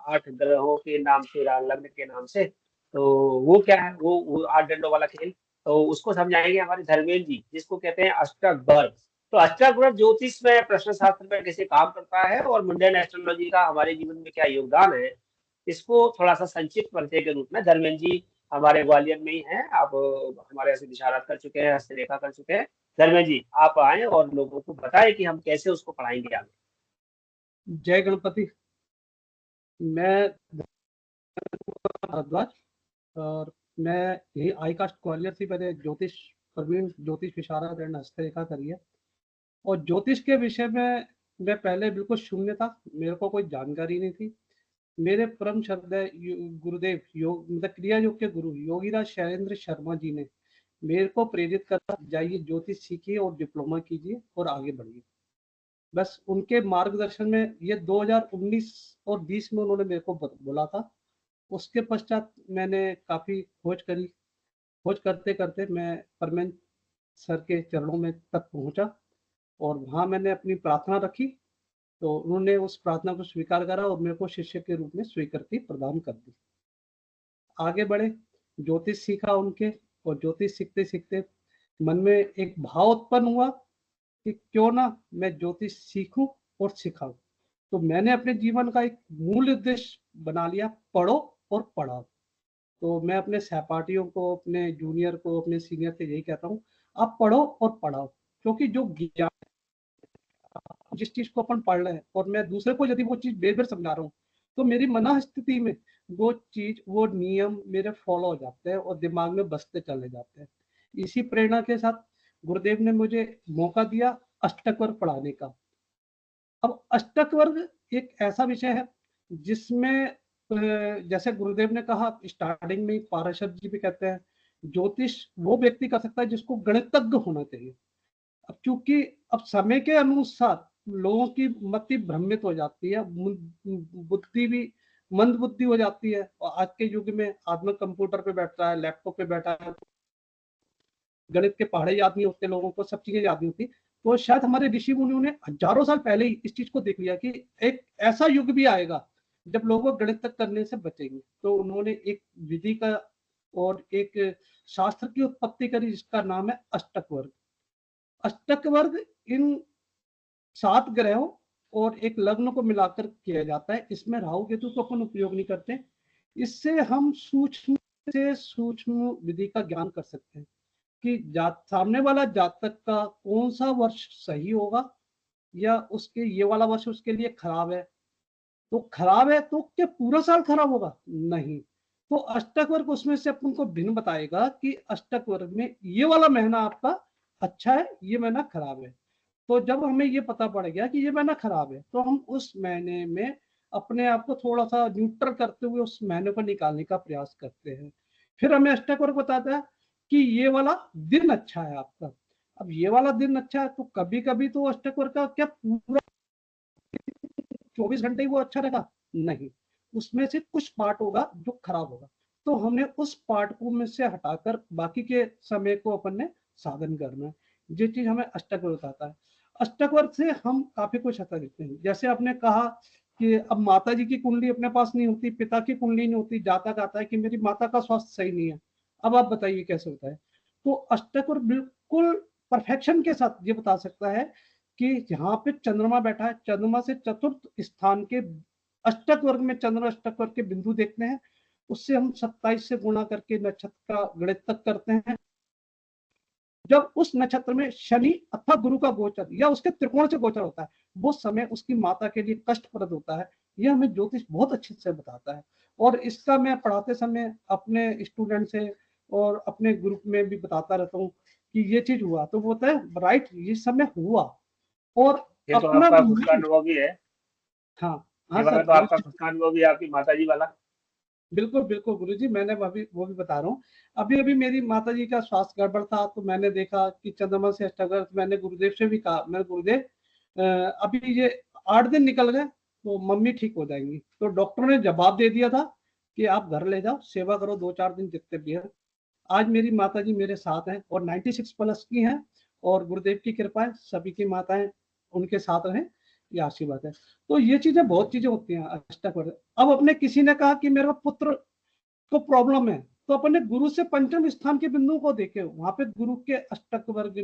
8 ग्रहों के नाम से, लग्न के नाम से। तो वो क्या है, वो 8 डंडों वाला खेल, तो उसको समझाएंगे हमारे धर्मेंद्र जी, जिसको कहते हैं अष्टक वर्ग। तो अष्टक वर्ग ज्योतिष में, प्रश्न शास्त्र में कैसे काम करता है और मुंडन एस्ट्रोलॉजी का हमारे जीवन में क्या योगदान है, इसको थोड़ा सा संक्षिप्त परिचय के रूप में धर्मेंद्र जी हमारे ग्वालियर में ही हैं, आप हमारे यहाँ से विशारद कर चुके हैं, हस्तरेखा कर चुके हैं। धर्मेंद्र जी आप आए और लोगों को बताएं कि हम कैसे उसको पढ़ाएंगे आगे। जय गणपति। मैं भारद्वाज, और मैं यही आई कास्ट ग्वालियर से मैंने ज्योतिष प्रवीण ज्योतिष विशारद एंड हस्तरेखा करी है। और ज्योतिष के विषय में मैं पहले बिल्कुल शून्य था, मेरे को कोई जानकारी नहीं थी। मेरे परम श्रद्धेय गुरुदेव योग मतलब क्रिया योग के गुरु योगीराज शैलेंद्र शर्मा जी ने मेरे को प्रेरित करा, जाइए ज्योतिष सीखिए और डिप्लोमा कीजिए और आगे बढ़िए। बस उनके मार्गदर्शन में ये 2019 और 20 में उन्होंने मेरे को बोला था। उसके पश्चात मैंने काफ़ी खोज करी, खोज करते करते मैं परमेन सर के चरणों में तक पहुंचा, और वहाँ मैंने अपनी प्रार्थना रखी। तो उन्होंने उस प्रार्थना को स्वीकार करा और मेरे को शिष्य के रूप में स्वीकृति प्रदान कर दी। आगे बढ़े, ज्योतिष सीखा उनके, और ज्योतिष सीखते सीखते मन में एक भाव उत्पन्न हुआ कि क्यों ना मैं ज्योतिष सीखूं और सिखाऊं। तो मैंने अपने जीवन का एक मूल उद्देश्य बना लिया, पढ़ो और पढ़ाओ। तो मैं अपने सहपाठियों को, अपने जूनियर को, अपने सीनियर से यही कहता हूँ, आप पढ़ो और पढ़ाओ। क्योंकि जो ज्ञान जिस चीज को अपन पढ़ रहे हैं और मैं दूसरे को यदि वो चीज बेर समझा रहा हूँ, तो मेरी मन स्थिति में वो चीज, वो नियम मेरे फॉलो हो जाते हैं और दिमाग में बसते चले जाते हैं। इसी प्रेरणा के साथ गुरुदेव ने मुझे मौका दिया अष्टक वर्ग पढ़ाने का। अब अष्टक वर्ग एक ऐसा विषय है जिसमें जैसे गुरुदेव ने कहा स्टार्टिंग में, पाराशर जी भी कहते हैं, ज्योतिष वो व्यक्ति कर सकता है जिसको गणितज्ञ होना चाहिए। अब क्योंकि अब समय के अनुसार लोगों की मति भ्रमित हो जाती है, बुद्धि भी मंद बुद्धि हो जाती है। और आज के युग में आदमी कंप्यूटर पे बैठता है, लैपटॉप पे बैठा है, गणित के पहाड़े याद नहीं होते लोगों को, सब चीजें याद नहीं होती। तो शायद हमारे ऋषि मुनियों ने हजारों साल पहले ही इस चीज को देख लिया कि एक ऐसा युग भी आएगा जब लोग गणित तक करने से बचेंगे। तो उन्होंने एक विधि का और एक शास्त्र की उत्पत्ति करी जिसका नाम है अष्टक वर्ग। अष्टक वर्ग इन 7 ग्रहों और एक लग्न को मिलाकर किया जाता है। इसमें राहु केतु को अपन उपयोग नहीं करते। इससे हम सूक्ष्म से सूक्ष्म विधि का ज्ञान कर सकते हैं कि सामने वाला जातक का कौन सा वर्ष सही होगा या उसके ये वाला वर्ष उसके लिए खराब है। तो खराब है तो क्या पूरा साल खराब होगा? नहीं। तो अष्टक वर्ग उसमें से अपन को भिन्न बताएगा कि अष्टक वर्ग में ये वाला महीना आपका अच्छा है, ये महीना खराब है। तो जब हमें ये पता पड़ गया कि ये महीना खराब है, तो हम उस महीने में अपने आप को थोड़ा सा न्यूट्रल करते हुए उस महीने को निकालने का प्रयास करते हैं। फिर हमें अष्टक वर्ग बताता है कि ये वाला दिन अच्छा है आपका। अब ये वाला दिन अच्छा है, तो कभी कभी तो अष्टक वर्ग का क्या पूरा 24 घंटे ही वो अच्छा रहेगा? नहीं, उसमें से कुछ पार्ट होगा जो खराब होगा। तो हमने उस पार्ट को में से हटाकर बाकी के समय को अपन ने साधन करना है। ये चीज हमें अष्टक वर्ग बताता है। अष्टक वर्ग से हम काफी कुछ हटा देते हैं। जैसे आपने कहा कि अब माता जी की कुंडली अपने पास नहीं होती, पिता की कुंडली नहीं होती, जातक आता है कि मेरी माता का स्वास्थ्य सही नहीं है, अब आप बताइए कैसे होता है। तो अष्टक वर्ग बिल्कुल परफेक्शन के साथ ये बता सकता है कि यहाँ पे चंद्रमा बैठा है, चंद्रमा से चतुर्थ स्थान के अष्टक वर्ग में चंद्र अष्टक वर्ग के बिंदु देखते हैं, उससे हम 27 से गुणा करके नक्षत्र का गणित तक करते हैं। जब उस नक्षत्र में शनि अथवा गुरु का गोचर या उसके त्रिकोण से गोचर होता है, वो समय उसकी माता के लिए कष्टप्रद होता है। यह हमें ज्योतिष बहुत अच्छे से बताता है, और इसका मैं पढ़ाते समय अपने स्टूडेंट से और अपने ग्रुप में भी बताता रहता हूँ कि ये चीज हुआ, तो वो होता है राइट, ये समय हुआ। और ये तो अपना आपका खुद का अनुभव भी है। हाँ ये वाला तो आपका खुद का अनुभव भी है, आपकी माता जी वाला। बिल्कुल बिल्कुल गुरुजी, मैंने वो भी बता रहा हूँ। अभी अभी मेरी माता जी का स्वास्थ्य गड़बड़ था, तो मैंने देखा कि चंद्रमा से अष्टग्रह, मैंने गुरुदेव से भी कहा, मैं गुरुदेव अभी ये 8 दिन निकल गए तो मम्मी ठीक हो जाएंगी। तो डॉक्टर ने जवाब दे दिया था कि आप घर ले जाओ, सेवा करो 2-4 दिन जितने भी है। आज मेरी माता जी मेरे साथ हैं और 96 प्लस की हैं, और गुरुदेव की कृपा है सभी की माताएं उनके साथ रहें, ये आशीर्वाद है। तो ये चीजें, बहुत चीजें होती हैं अष्टक वर्ग। अब अपने किसी ने कहा कि मेरा पुत्र को प्रॉब्लम है, तो अपने गुरु से पंचम स्थान के बिंदु को देखे, वहां पे गुरु के अष्टक वर्ग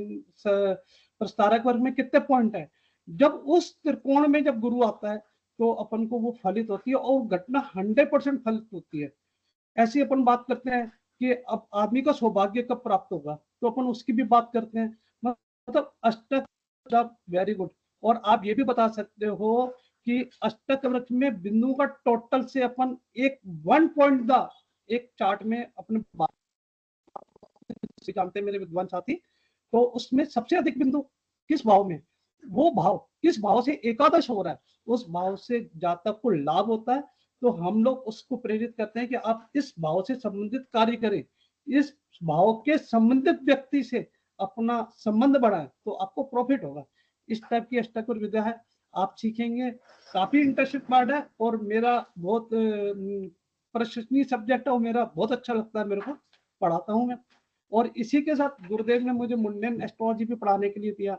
प्रस्तारक वर्ग में कितने पॉइंट है। जब उस त्रिकोण में जब गुरु आता है तो अपन को वो फलित होती है, और घटना 100% फलित होती है। ऐसी अपन बात करते हैं कि अब आदमी का सौभाग्य कब प्राप्त होगा, तो अपन उसकी भी बात करते हैं। मतलब अष्टक वेरी गुड। और आप ये भी बता सकते हो कि अष्टक वृक्ष में बिंदु का टोटल से अपन एक 1 पॉइंट दा एक चार्ट में अपने जानते हैं मेरे विद्वान साथी, तो उसमें सबसे अधिक बिंदु किस भाव में, वो भाव किस भाव से एकादश हो रहा है, उस भाव से जातक को लाभ होता है। तो हम लोग उसको प्रेरित करते हैं कि आप इस भाव से संबंधित कार्य करें, इस भाव के संबंधित व्यक्ति से अपना संबंध बढ़ाएं, तो आपको प्रॉफिट होगा। इस टाइप की अष्टक विद्या है, आप सीखेंगे। काफी इंटरेस्टिंग पार्ट है, और मेरा बहुत प्रशंसनीय सब्जेक्ट है, और मेरा बहुत अच्छा लगता है, मेरे को पढ़ाता हूँ मैं। और इसी के साथ गुरुदेव ने मुझे मुंडेन एस्ट्रोलॉजी भी पढ़ाने के लिए दिया।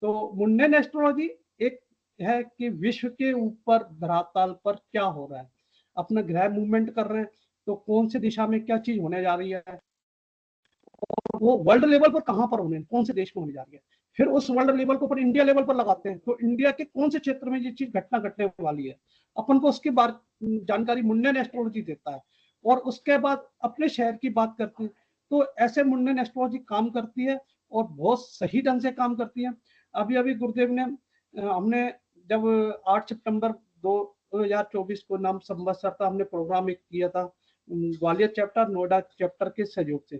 तो मुंडेन एस्ट्रोलॉजी एक है कि विश्व के ऊपर धरातल पर क्या हो रहा है, अपना ग्रह मूवमेंट कर रहे हैं, तो कौन सी दिशा में क्या चीज होने जा रही है, और वो वर्ल्ड लेवल पर कहाँ पर होने, कौन से देश में होने जा रही है। फिर उस वर्ल्ड लेवल को पर इंडिया लेवल पर लगाते हैं, तो इंडिया के कौन से क्षेत्र में ये चीज घटना घटने वाली है, अपन को उसके बारे जानकारी मुंडेन एस्ट्रोलॉजी देता है। और उसके बाद अपने शहर की बात करते हैं, तो ऐसे मुंडेन एस्ट्रोलॉजी काम करती है, और बहुत सही ढंग से काम करती है। अभी अभी गुरुदेव ने हमने जब 8 सितंबर 2024 को नाम संवत्सर था, हमने प्रोग्राम एक किया था ग्वालियर चैप्टर नोएडा चैप्टर के सहयोग से।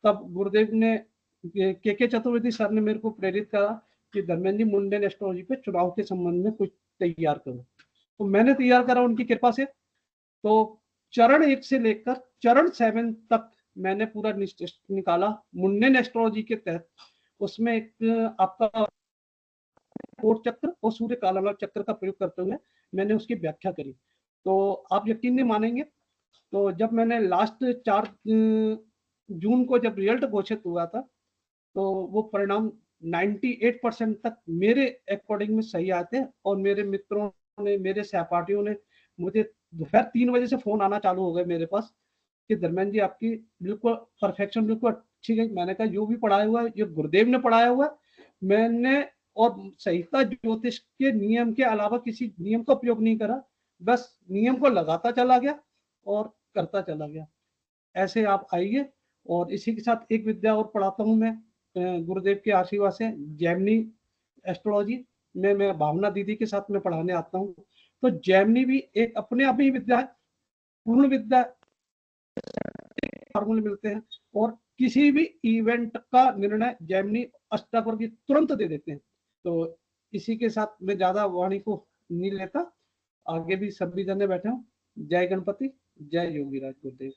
तब गुरुदेव ने के चतुर्वेदी सर ने मेरे को प्रेरित करा कि धर्मेंद्र जी मुंडेन एस्ट्रोलॉजी पे चुनाव के संबंध में कुछ तैयार करो, तो मैंने तैयार करा उनकी कृपा से। तो चरण 1 से लेकर चरण 7 तक मैंने पूरा निकाला मुंडेन एस्ट्रोलॉजी के तहत। उसमें एक आपका कोट चक्र और सूर्य काला चक्र का प्रयोग करते हुए मैंने उसकी व्याख्या करी। तो आप यकीन नहीं मानेंगे, तो जब मैंने लास्ट 4 जून को जब रिजल्ट घोषित हुआ था, तो वो परिणाम 98% तक मेरे अकॉर्डिंग में सही आते हैं। और मेरे मित्रों ने, मेरे सहपाठियों ने मुझे दोपहर 3 बजे से फोन आना चालू हो गए मेरे पास कि धर्मेंद्र जी आपकी बिल्कुल परफेक्शन बिल्कुल अच्छी गई। मैंने कहा जो भी पढ़ाया हुआ है ये गुरुदेव ने पढ़ाया हुआ है, मैंने और संहिता ज्योतिष के नियम के अलावा किसी नियम का उपयोग नहीं करा, बस नियम को लगाता चला गया और करता चला गया। ऐसे आप आइए। और इसी के साथ एक विद्या और पढ़ाता हूँ मैं गुरुदेव के आशीर्वाद से, जैमिनी एस्ट्रोलॉजी में मैं भावना दीदी के साथ में पढ़ाने आता हूँ। तो जैमिनी भी एक अपने आप ही विद्या है, पूर्ण विद्या, फॉर्मूले मिलते हैं, और किसी भी इवेंट का निर्णय जैमिनी अष्टक वर्ग तुरंत दे देते हैं। तो इसी के साथ मैं ज्यादा वाणी को नहीं लेता, आगे भी सभी जने बैठे हूँ। जय गणपति, जय योगीराज गुरुदेव।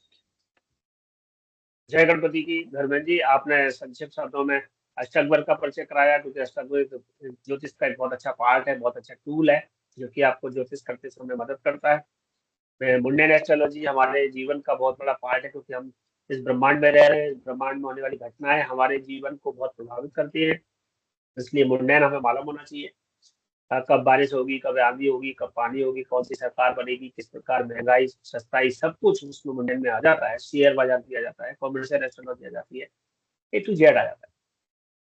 जय गणपति की। धर्मेंद्र जी, आपने संक्षिप्त शब्दों में अष्टक वर्ग का परिचय कराया, क्योंकि अष्टक वर्ग ज्योतिष का एक बहुत अच्छा पार्ट है, बहुत अच्छा टूल है, जो कि आपको ज्योतिष करते समय मदद करता है। मुंडेन एस्ट्रोलॉजी हमारे जीवन का बहुत बड़ा पार्ट है, क्योंकि हम इस ब्रह्मांड में रह रहे हैं, ब्रह्मांड में होने वाली घटनाएं हमारे जीवन को बहुत प्रभावित करती है। इसलिए मुंडेन हमें मालूम होना चाहिए, कब बारिश होगी, कब आंधी होगी, कब पानी होगी, कौन सी सरकार बनेगी, किस प्रकार महंगाई सस्ताई, सब कुछ उसमें मुंडेन में आ जाता है। शेयर बाजार दिया जाता है, कॉमर्शियल एस्ट्रोलॉजी आ जाती है, A to Z आ जाता है।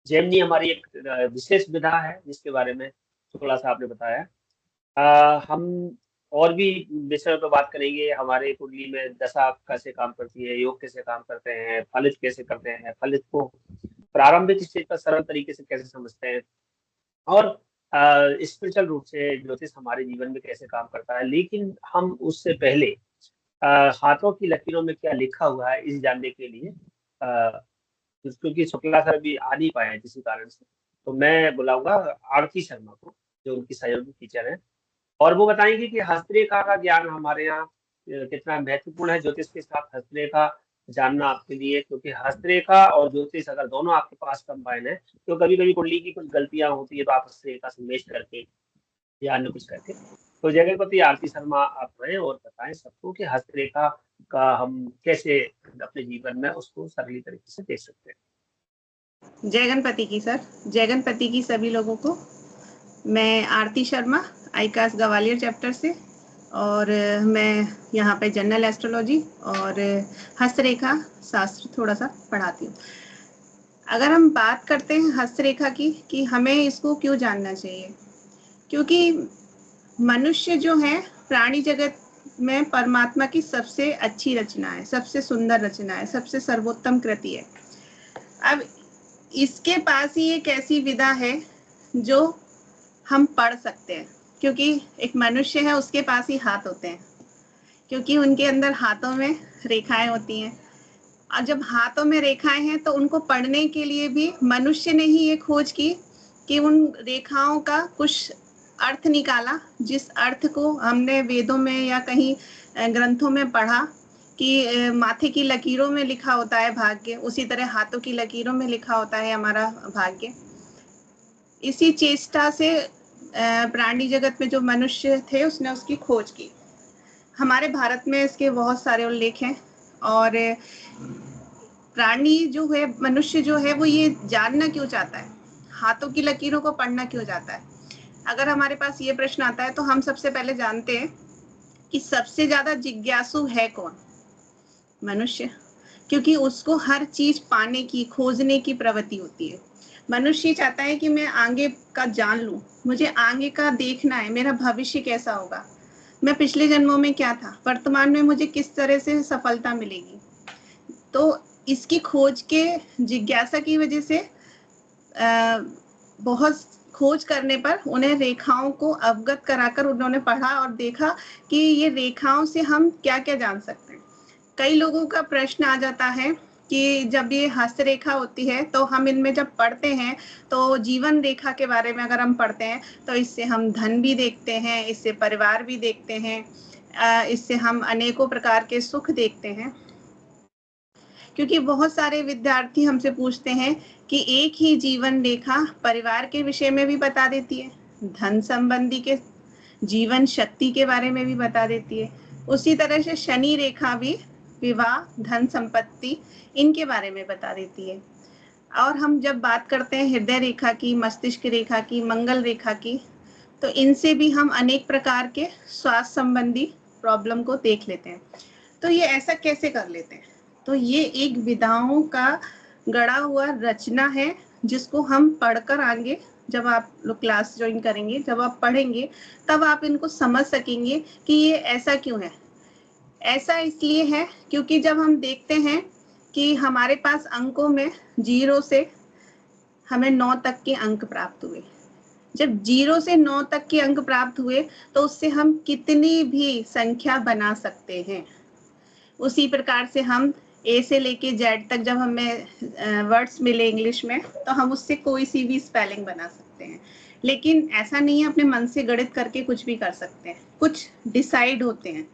जैमिनी हमारी एक विशेष विधा है जिसके बारे में थोड़ा सा आपने बताया। हम और भी विषयों पर बात करेंगे। हमारे कुंडली में दशा कैसे काम करती है, योग कैसे काम करते हैं, फलित कैसे करते हैं, फलित को प्रारंभिक स्टेज पर सरल तरीके से कैसे समझते हैं, और स्पिरिचुअल रूप से ज्योतिष हमारे जीवन में कैसे काम करता है। लेकिन हम उससे पहले हाथों की लकीरों में क्या लिखा हुआ है इस जानने के लिए, क्योंकि शुक्ला सर भी आ नहीं पाए हैं किसी कारण से, तो मैं बुलाऊंगा आरती शर्मा को, जो उनकी सहयोगी टीचर है, और वो बताएंगे कि हस्तरेखा का ज्ञान हमारे यहाँ कितना महत्वपूर्ण है। ज्योतिष के साथ हस्तरेखा जानना आपके लिए, क्योंकि हस्तरेखा और ज्योतिष अगर दोनों आपके पास कंबाइन है तो कभी कभी कुंडली की कुछ गलतियां होती है, तो आप हस्तरेखा से मैच करके या अन्य कुछ करके। तो जगनपति आरती शर्मा आप आए और बताएं सबको कि हस्तरेखा का हम कैसे अपने जीवन में उसको सरली तरीके से देख सकते हैं। जय गणपति की सर, जय गणपति की सभी लोगों को। मैं आरती शर्मा आईकास ग्वालियर चैप्टर से, और मैं यहाँ पे जनरल एस्ट्रोलॉजी और हस्तरेखा शास्त्र थोड़ा सा पढ़ाती हूँ। अगर हम बात करते हैं हस्तरेखा की कि हमें इसको क्यों जानना चाहिए, क्योंकि मनुष्य जो है प्राणी जगत में परमात्मा की सबसे अच्छी रचना है, सबसे सुंदर रचना है, सबसे सर्वोत्तम कृति है। अब इसके पास ही एक ऐसी विधा है जो हम पढ़ सकते हैं, क्योंकि एक मनुष्य है उसके पास ही हाथ होते हैं, क्योंकि उनके अंदर हाथों में रेखाएं होती हैं, और जब हाथों में रेखाएं हैं तो उनको पढ़ने के लिए भी मनुष्य ने ही ये खोज की कि उन रेखाओं का कुछ अर्थ निकाला, जिस अर्थ को हमने वेदों में या कहीं ग्रंथों में पढ़ा कि माथे की लकीरों में लिखा होता है भाग्य, उसी तरह हाथों की लकीरों में लिखा होता है हमारा भाग्य। इसी चेष्टा से प्राणी जगत में जो मनुष्य थे उसने उसकी खोज की। हमारे भारत में इसके बहुत सारे उल्लेख हैं, और प्राणी जो है, मनुष्य जो है, वो ये जानना क्यों चाहता है, हाथों की लकीरों को पढ़ना क्यों चाहता है। अगर हमारे पास ये प्रश्न आता है तो हम सबसे पहले जानते हैं कि सबसे ज्यादा जिज्ञासु है कौन, मनुष्य, क्योंकि उसको हर चीज पाने की, खोजने की प्रवृत्ति होती है। मनुष्य चाहता है कि मैं आगे का जान लूं, मुझे आगे का देखना है, मेरा भविष्य कैसा होगा, मैं पिछले जन्मों में क्या था, वर्तमान में मुझे किस तरह से सफलता मिलेगी। तो इसकी खोज के जिज्ञासा की वजह से बहुत खोज करने पर उन्हें रेखाओं को अवगत कराकर उन्होंने पढ़ा और देखा कि ये रेखाओं से हम क्या क्या जान सकते हैं। कई लोगों का प्रश्न आ जाता है कि जब ये हस्तरेखा होती है तो हम इनमें जब पढ़ते हैं तो जीवन रेखा के बारे में अगर हम पढ़ते हैं तो इससे हम धन भी देखते हैं, इससे परिवार भी देखते हैं, इससे हम अनेकों प्रकार के सुख देखते हैं। क्योंकि बहुत सारे विद्यार्थी हमसे पूछते हैं कि एक ही जीवन रेखा परिवार के विषय में भी बता देती है, धन संबंधी के जीवन शक्ति के बारे में भी बता देती है, उसी तरह से शनि रेखा भी विवाह, धन संपत्ति, इनके बारे में बता देती है। और हम जब बात करते हैं हृदय रेखा की, मस्तिष्क रेखा की, मंगल रेखा की, तो इनसे भी हम अनेक प्रकार के स्वास्थ्य संबंधी प्रॉब्लम को देख लेते हैं। तो ये ऐसा कैसे कर लेते हैं? तो ये एक विधाओं का गढ़ा हुआ रचना है, जिसको हम पढ़कर आगे जब आप लोग क्लास ज्वाइन करेंगे, जब आप पढ़ेंगे, तब आप इनको समझ सकेंगे कि ये ऐसा क्यों है। ऐसा इसलिए है क्योंकि जब हम देखते हैं कि हमारे पास अंकों में 0 से हमें 9 तक के अंक प्राप्त हुए, जब 0 से 9 तक के अंक प्राप्त हुए तो उससे हम कितनी भी संख्या बना सकते हैं। उसी प्रकार से हम A से लेके Z तक जब हमें वर्ड्स मिले इंग्लिश में तो हम उससे कोई सी भी स्पेलिंग बना सकते हैं। लेकिन ऐसा नहीं है अपने मन से गणित करके कुछ भी कर सकते हैं, कुछ डिसाइड होते हैं,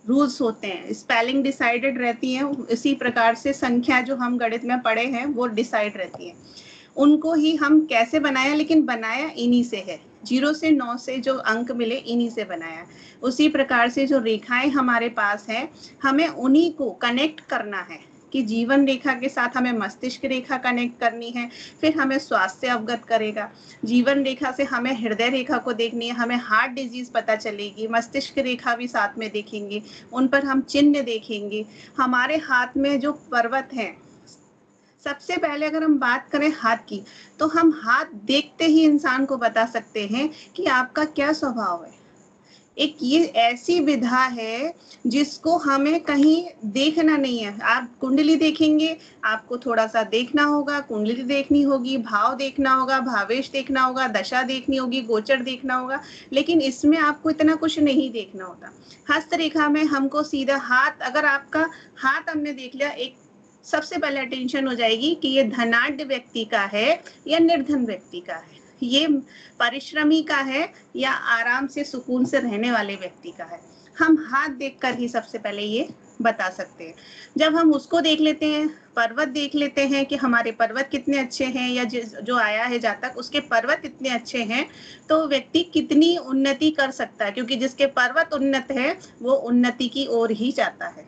रूल्स होते हैं, स्पेलिंग डिसाइडेड रहती है। इसी प्रकार से संख्या जो हम गणित में पढ़े हैं वो डिसाइड रहती है, उनको ही हम कैसे बनाया, लेकिन बनाया इन्हीं से है। 0 से 9 से जो अंक मिले इन्हीं से बनाया। उसी प्रकार से जो रेखाएं हमारे पास है, हमें उन्हीं को कनेक्ट करना है कि जीवन रेखा के साथ हमें मस्तिष्क रेखा कनेक्ट करनी है, फिर हमें स्वास्थ्य अवगत करेगा। जीवन रेखा से हमें हृदय रेखा को देखनी है, हमें हार्ट डिजीज पता चलेगी। मस्तिष्क रेखा भी साथ में देखेंगे, उन पर हम चिन्ह देखेंगे। हमारे हाथ में जो पर्वत है, सबसे पहले अगर हम बात करें हाथ की, तो हम हाथ देखते ही इंसान को बता सकते हैं कि आपका क्या स्वभाव है, एक ये ऐसी विधा है जिसको हमें कहीं देखना नहीं है। आप कुंडली देखेंगे, आपको थोड़ा सा देखना होगा, कुंडली देखनी होगी, भाव देखना होगा, भावेश देखना होगा, दशा देखनी होगी, गोचर देखना होगा, लेकिन इसमें आपको इतना कुछ नहीं देखना होता। हस्तरेखा में हमको सीधा हाथ, अगर आपका हाथ हमने देख लिया, एक सबसे पहले अटेंशन हो जाएगी कि ये धनाढ्य व्यक्ति का है या निर्धन व्यक्ति का है, ये परिश्रमी का है या आराम से सुकून से रहने वाले व्यक्ति का है। हम हाथ देखकर ही सबसे पहले ये बता सकते हैं। जब हम उसको देख लेते हैं, पर्वत देख लेते हैं कि हमारे पर्वत कितने अच्छे हैं, या जो आया है जातक उसके पर्वत कितने अच्छे हैं, तो व्यक्ति कितनी उन्नति कर सकता है, क्योंकि जिसके पर्वत उन्नत है वो उन्नति की ओर ही जाता है।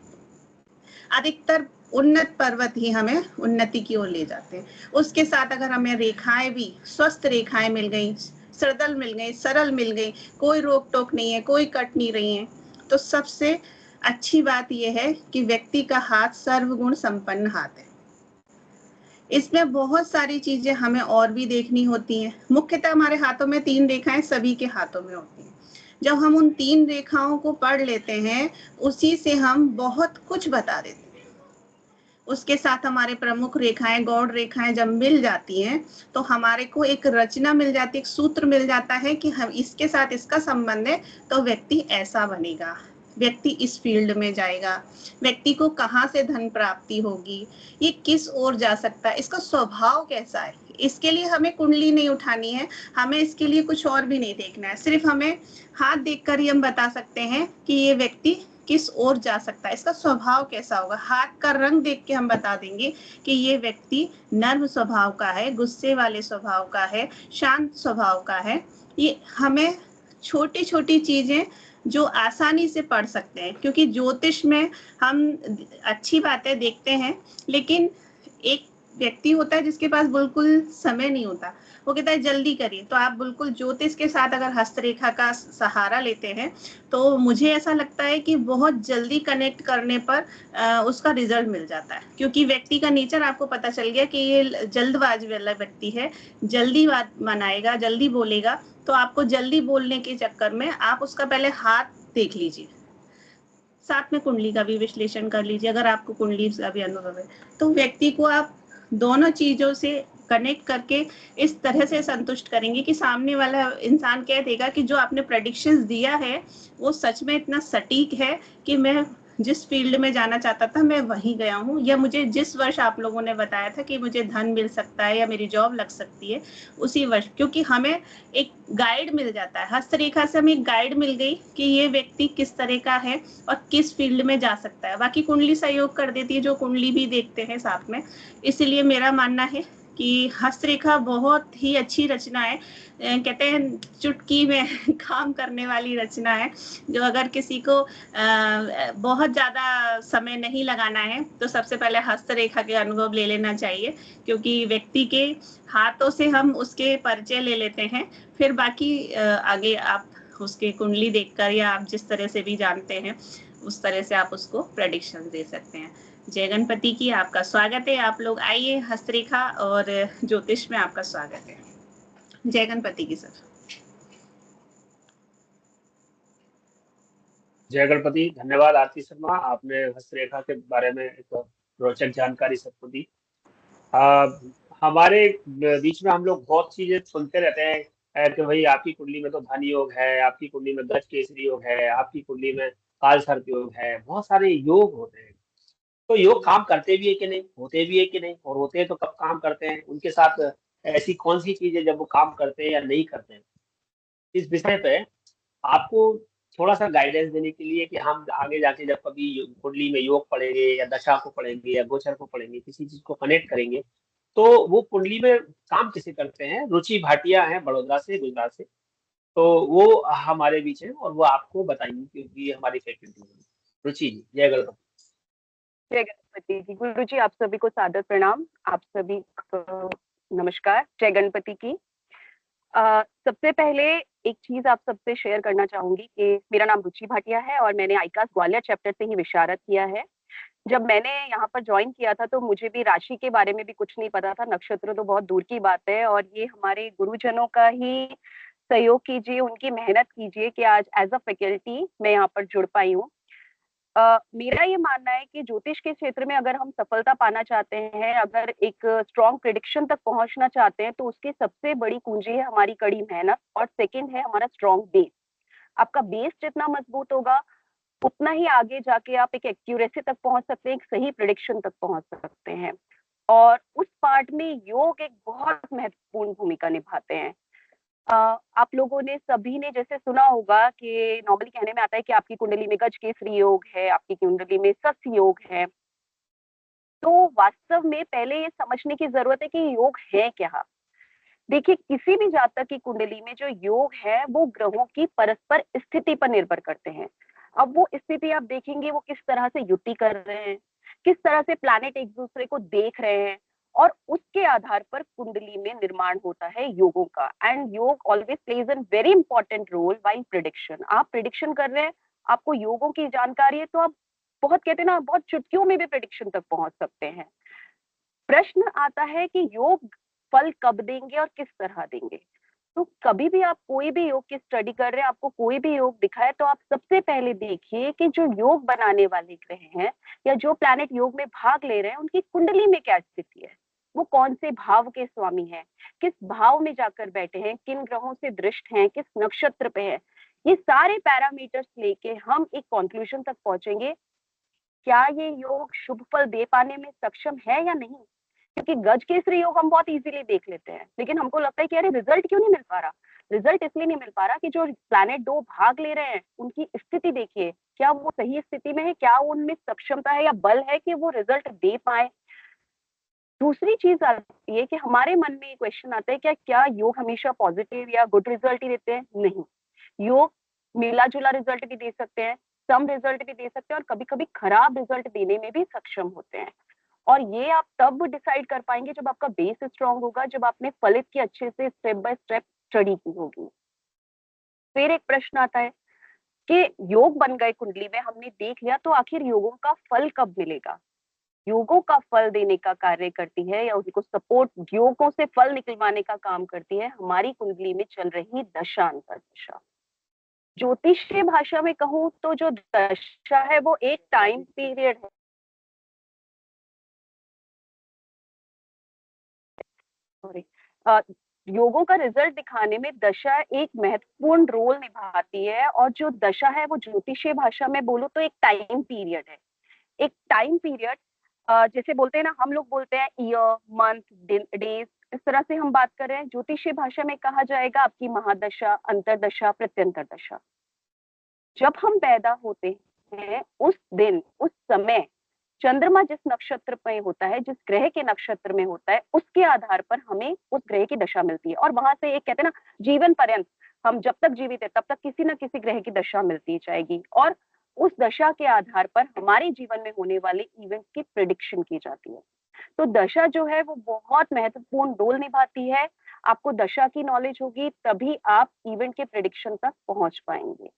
अधिकतर उन्नत पर्वत ही हमें उन्नति की ओर ले जाते हैं। उसके साथ अगर हमें रेखाएं भी स्वस्थ रेखाएं मिल गई, सरल मिल गई, सरल मिल गई, कोई रोक टोक नहीं है, कोई कट नहीं रही है, तो सबसे अच्छी बात यह है कि व्यक्ति का हाथ सर्वगुण संपन्न हाथ है। इसमें बहुत सारी चीजें हमें और भी देखनी होती हैं। मुख्यतः हमारे हाथों में 3 रेखाएं सभी के हाथों में होती हैं। जब हम उन 3 रेखाओं को पढ़ लेते हैं, उसी से हम बहुत कुछ बता देते हैं। उसके साथ हमारे प्रमुख रेखाएं, गौड़ रेखाएं जब मिल जाती हैं तो हमारे को एक रचना मिल जाती है, एक सूत्र मिल जाता है कि हम इसके साथ इसका संबंध है तो व्यक्ति ऐसा बनेगा, व्यक्ति इस फील्ड में जाएगा, व्यक्ति को कहाँ से धन प्राप्ति होगी, ये किस ओर जा सकता है, इसका स्वभाव कैसा है। इसके लिए हमें कुंडली नहीं उठानी है, हमें इसके लिए कुछ और भी नहीं देखना है, सिर्फ हमें हाथ देखकर ही हम बता सकते हैं कि ये व्यक्ति किस ओर जा सकता है, इसका स्वभाव कैसा होगा। हाथ का रंग देख के हम बता देंगे कि ये व्यक्ति नर्म स्वभाव का है, गुस्से वाले स्वभाव का है, शांत स्वभाव का है। ये हमें छोटी छोटी चीजें जो आसानी से पढ़ सकते हैं, क्योंकि ज्योतिष में हम अच्छी बातें देखते हैं, लेकिन एक व्यक्ति होता है जिसके पास बिल्कुल समय नहीं होता, वो कहता है जल्दी करिए। तो आप बिल्कुल ज्योतिष के साथ अगर हस्तरेखा का सहारा लेते हैं तो मुझे ऐसा लगता है कि बहुत जल्दी कनेक्ट करने पर उसका रिजल्ट मिल जाता है, क्योंकि व्यक्ति का नेचर आपको पता चल गया कि ये जल्दबाजी वाला व्यक्ति है, जल्दी बात मनाएगा, जल्दी बोलेगा। तो आपको जल्दी बोलने के चक्कर में आप उसका पहले हाथ देख लीजिए, साथ में कुंडली का भी विश्लेषण कर लीजिए। अगर आपको कुंडली का भी अनुभव है तो व्यक्ति को आप दोनों चीजों से कनेक्ट करके इस तरह से संतुष्ट करेंगे कि सामने वाला इंसान कह देगा कि जो आपने प्रेडिक्शंस दिया है वो सच में इतना सटीक है कि मैं जिस फील्ड में जाना चाहता था मैं वहीं गया हूँ, या मुझे जिस वर्ष आप लोगों ने बताया था कि मुझे धन मिल सकता है या मेरी जॉब लग सकती है उसी वर्ष, क्योंकि हमें एक गाइड मिल जाता है। हस्तरेखा से हमें एक गाइड मिल गई कि ये व्यक्ति किस तरह का है और किस फील्ड में जा सकता है। बाकी कुंडली सहयोग कर देती है, जो कुंडली भी देखते हैं साथ में। इसलिए मेरा मानना है कि हस्तरेखा बहुत ही अच्छी रचना है, कहते हैं चुटकी में काम करने वाली रचना है, जो अगर किसी को बहुत ज़्यादा समय नहीं लगाना है तो सबसे पहले हस्तरेखा के अनुभव ले लेना चाहिए, क्योंकि व्यक्ति के हाथों से हम उसके परिचय ले लेते हैं, फिर बाकी आगे आप उसके कुंडली देखकर या आप जिस तरह से भी जानते हैं उस तरह से आप उसको प्रेडिक्शन दे सकते हैं। जय गणपति की, आपका स्वागत है। आप लोग आइए, हस्तरेखा और ज्योतिष में आपका स्वागत है। जय गणपति की सर। जय गणपति। धन्यवाद आरती शर्मा, आपने हस्तरेखा के बारे में एक रोचक जानकारी सबको दी। हमारे बीच में हम लोग बहुत चीजें सुनते रहते हैं कि भाई आपकी कुंडली में तो धन योग है, आपकी कुंडली में गज केसरी योग है, आपकी कुंडली में काल सर्प योग है, बहुत सारे योग होते हैं। तो योग काम करते भी है कि नहीं, होते भी है कि नहीं, और होते हैं तो कब काम करते हैं, उनके साथ ऐसी कौन सी चीजें जब वो काम करते हैं या नहीं करते हैं, इस विषय पे आपको थोड़ा सा गाइडेंस देने के लिए कि हम आगे जाके जब कभी कुंडली में योग पढ़ेंगे या दशा को पढ़ेंगे या गोचर को पढ़ेंगे, किसी चीज को कनेक्ट करेंगे, तो वो कुंडली में काम कैसे करते हैं। रुचि भाटिया है बड़ौदा से, गुजरात से, तो वो हमारे बीच है और वो आपको बताएंगे क्योंकि हमारी फैकल्टी है। रुचि जी, जय गणपति। जय गणपति जी। गुरु जी, आप सभी को सादर प्रणाम, आप सभी को नमस्कार, जय गणपति की। सबसे पहले एक चीज आप सबसे शेयर करना चाहूंगी कि मेरा नाम रुचि भाटिया है और मैंने आईकास ग्वालियर चैप्टर से ही विशारद किया है। जब मैंने यहाँ पर ज्वाइन किया था तो मुझे भी राशि के बारे में भी कुछ नहीं पता था, नक्षत्र तो बहुत दूर की बात है, और ये हमारे गुरुजनों का ही सहयोग कीजिए, उनकी मेहनत कीजिए कि आज एज अ फैकल्टी मैं यहाँ पर जुड़ पाई हूँ। मेरा ये मानना है कि ज्योतिष के क्षेत्र में अगर हम सफलता पाना चाहते हैं, अगर एक स्ट्रॉन्ग प्रिडिक्शन तक पहुंचना चाहते हैं, तो उसकी सबसे बड़ी कुंजी है हमारी कड़ी मेहनत, और सेकंड है हमारा स्ट्रॉन्ग बेस। आपका बेस जितना मजबूत होगा, उतना ही आगे जाके आप एक एक्यूरेसी तक पहुंच सकते हैं, एक सही प्रिडिक्शन तक पहुंच सकते हैं। और उस पार्ट में योग एक बहुत महत्वपूर्ण भूमिका निभाते हैं। आप लोगों ने सभी ने जैसे सुना होगा कि नॉर्मली कहने में आता है कि आपकी कुंडली में गजकेसरी योग है, आपकी कुंडली में सस्य योग है। तो वास्तव में पहले ये समझने की जरूरत है कि योग है क्या। देखिए, किसी भी जातक की कुंडली में जो योग है वो ग्रहों की परस्पर स्थिति पर निर्भर करते हैं। अब वो स्थिति आप देखेंगे वो किस तरह से युति कर रहे हैं, किस तरह से प्लैनेट एक दूसरे को देख रहे हैं, और उसके आधार पर कुंडली में निर्माण होता है योगों का। And yoga always plays an very important role while prediction. आप प्रिडिक्शन कर रहे हैं, आपको योगों की जानकारी है, तो आप बहुत कहते हैं ना, बहुत चुटकियों में भी प्रिडिक्शन तक पहुंच सकते हैं। प्रश्न आता है कि योग फल कब देंगे और किस तरह देंगे। तो कभी भी आप कोई भी योग की स्टडी कर रहे हैं, आपको कोई भी योग दिखाए, तो आप सबसे पहले देखिए कि जो योग बनाने वाले ग्रह हैं या जो प्लैनेट योग में भाग ले रहे हैं, उनकी कुंडली में क्या स्थिति है, वो कौन से भाव के स्वामी हैं, किस भाव में जाकर बैठे हैं, किन ग्रहों से दृष्ट हैं, किस नक्षत्र पे है। ये सारे पैरामीटर्स लेके हम एक कंक्लूजन तक पहुंचेंगे, क्या ये योग शुभ फल दे पाने में सक्षम है या नहीं। क्योंकि गज केसरी योग हम बहुत इजीली देख लेते हैं, लेकिन हमको लगता है कि अरे रिजल्ट क्यों नहीं मिल पा रहा। रिजल्ट इसलिए नहीं मिल पा रहा कि जो प्लैनेट दो भाग ले रहे हैं उनकी स्थिति देखिए, क्या वो सही स्थिति में है, क्या उनमें सक्षमता है या बल है कि वो रिजल्ट दे पाए। दूसरी चीज आती है कि हमारे मन में क्वेश्चन आता है क्या योग हमेशा पॉजिटिव या गुड रिजल्ट ही देते हैं। नहीं, योग मिला जुला रिजल्ट भी दे सकते हैं, सम रिजल्ट भी दे सकते हैं, और कभी कभी खराब रिजल्ट देने में भी सक्षम होते हैं। और ये आप तब डिसाइड कर पाएंगे जब आपका बेस स्ट्रांग होगा, जब आपने फलित की अच्छे से स्टेप बाय स्टेप स्टडी की होगी। फिर एक प्रश्न आता है कि योग बन गए कुंडली में, हमने देख लिया, तो आखिर योगों का फल कब मिलेगा। योगों का फल देने का कार्य करती है या उनको सपोर्ट, योगों से फल निकलवाने का काम करती है हमारी कुंडली में चल रही दशा अंतर्दशा। ज्योतिषीय भाषा में कहूं तो जो दशा है वो एक टाइम पीरियड है। योगों का रिजल्ट दिखाने में दशा एक महत्वपूर्ण रोल निभाती है, और जो दशा है वो ज्योतिषीय भाषा में बोलो तो एक टाइम पीरियड है। एक टाइम पीरियड जैसे बोलते हैं ना, हम लोग बोलते हैं ईयर, मंथ, डेज, इस तरह से हम बात कर रहे हैं। ज्योतिषीय भाषा में कहा जाएगा आपकी महादशा, अंतरदशा, प्रत्यंतर दशा। जब हम पैदा होते हैं उस दिन, उस समय चंद्रमा जिस नक्षत्र में होता है, जिस ग्रह के नक्षत्र में होता है, उसके आधार पर हमें उस ग्रह की दशा मिलती है। और वहां से एक कहते हैं ना, जीवन पर्यंत हम जब तक जीवित है तब तक किसी न किसी ग्रह की दशा मिलती जाएगी, और उस दशा के आधार पर हमारे जीवन में होने वाले इवेंट की प्रिडिक्शन की जाती है। तो दशा जो है वो बहुत महत्वपूर्ण रोल निभाती है। आपको दशा की नॉलेज होगी तभी आप इवेंट के प्रिडिक्शन तक पहुंच पाएंगे।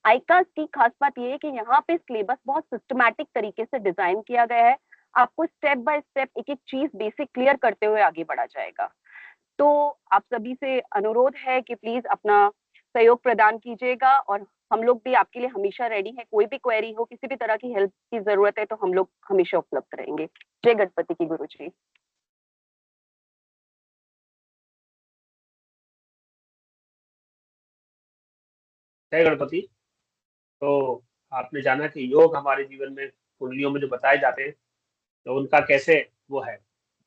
आईकास की खास बात यह है कि यहाँ पे सिलेबस बहुत सिस्टमैटिक तरीके से डिजाइन किया गया है। आपको स्टेप बाय स्टेप एक एक चीज बेसिक क्लियर करते हुए आगे बढ़ा जाएगा। तो आप सभी से अनुरोध है कि प्लीज अपना सहयोग प्रदान कीजिएगा, और हम लोग भी आपके लिए हमेशा रेडी हैं। कोई भी क्वेरी हो, किसी भी तरह की हेल्प की जरूरत है, तो हम लोग हमेशा उपलब्ध रहेंगे। जय गणपति की गुरुजी। जय गणपति। तो आपने जाना कि योग हमारे जीवन में कुंडलियों में जो बताए जाते हैं तो उनका कैसे वो है,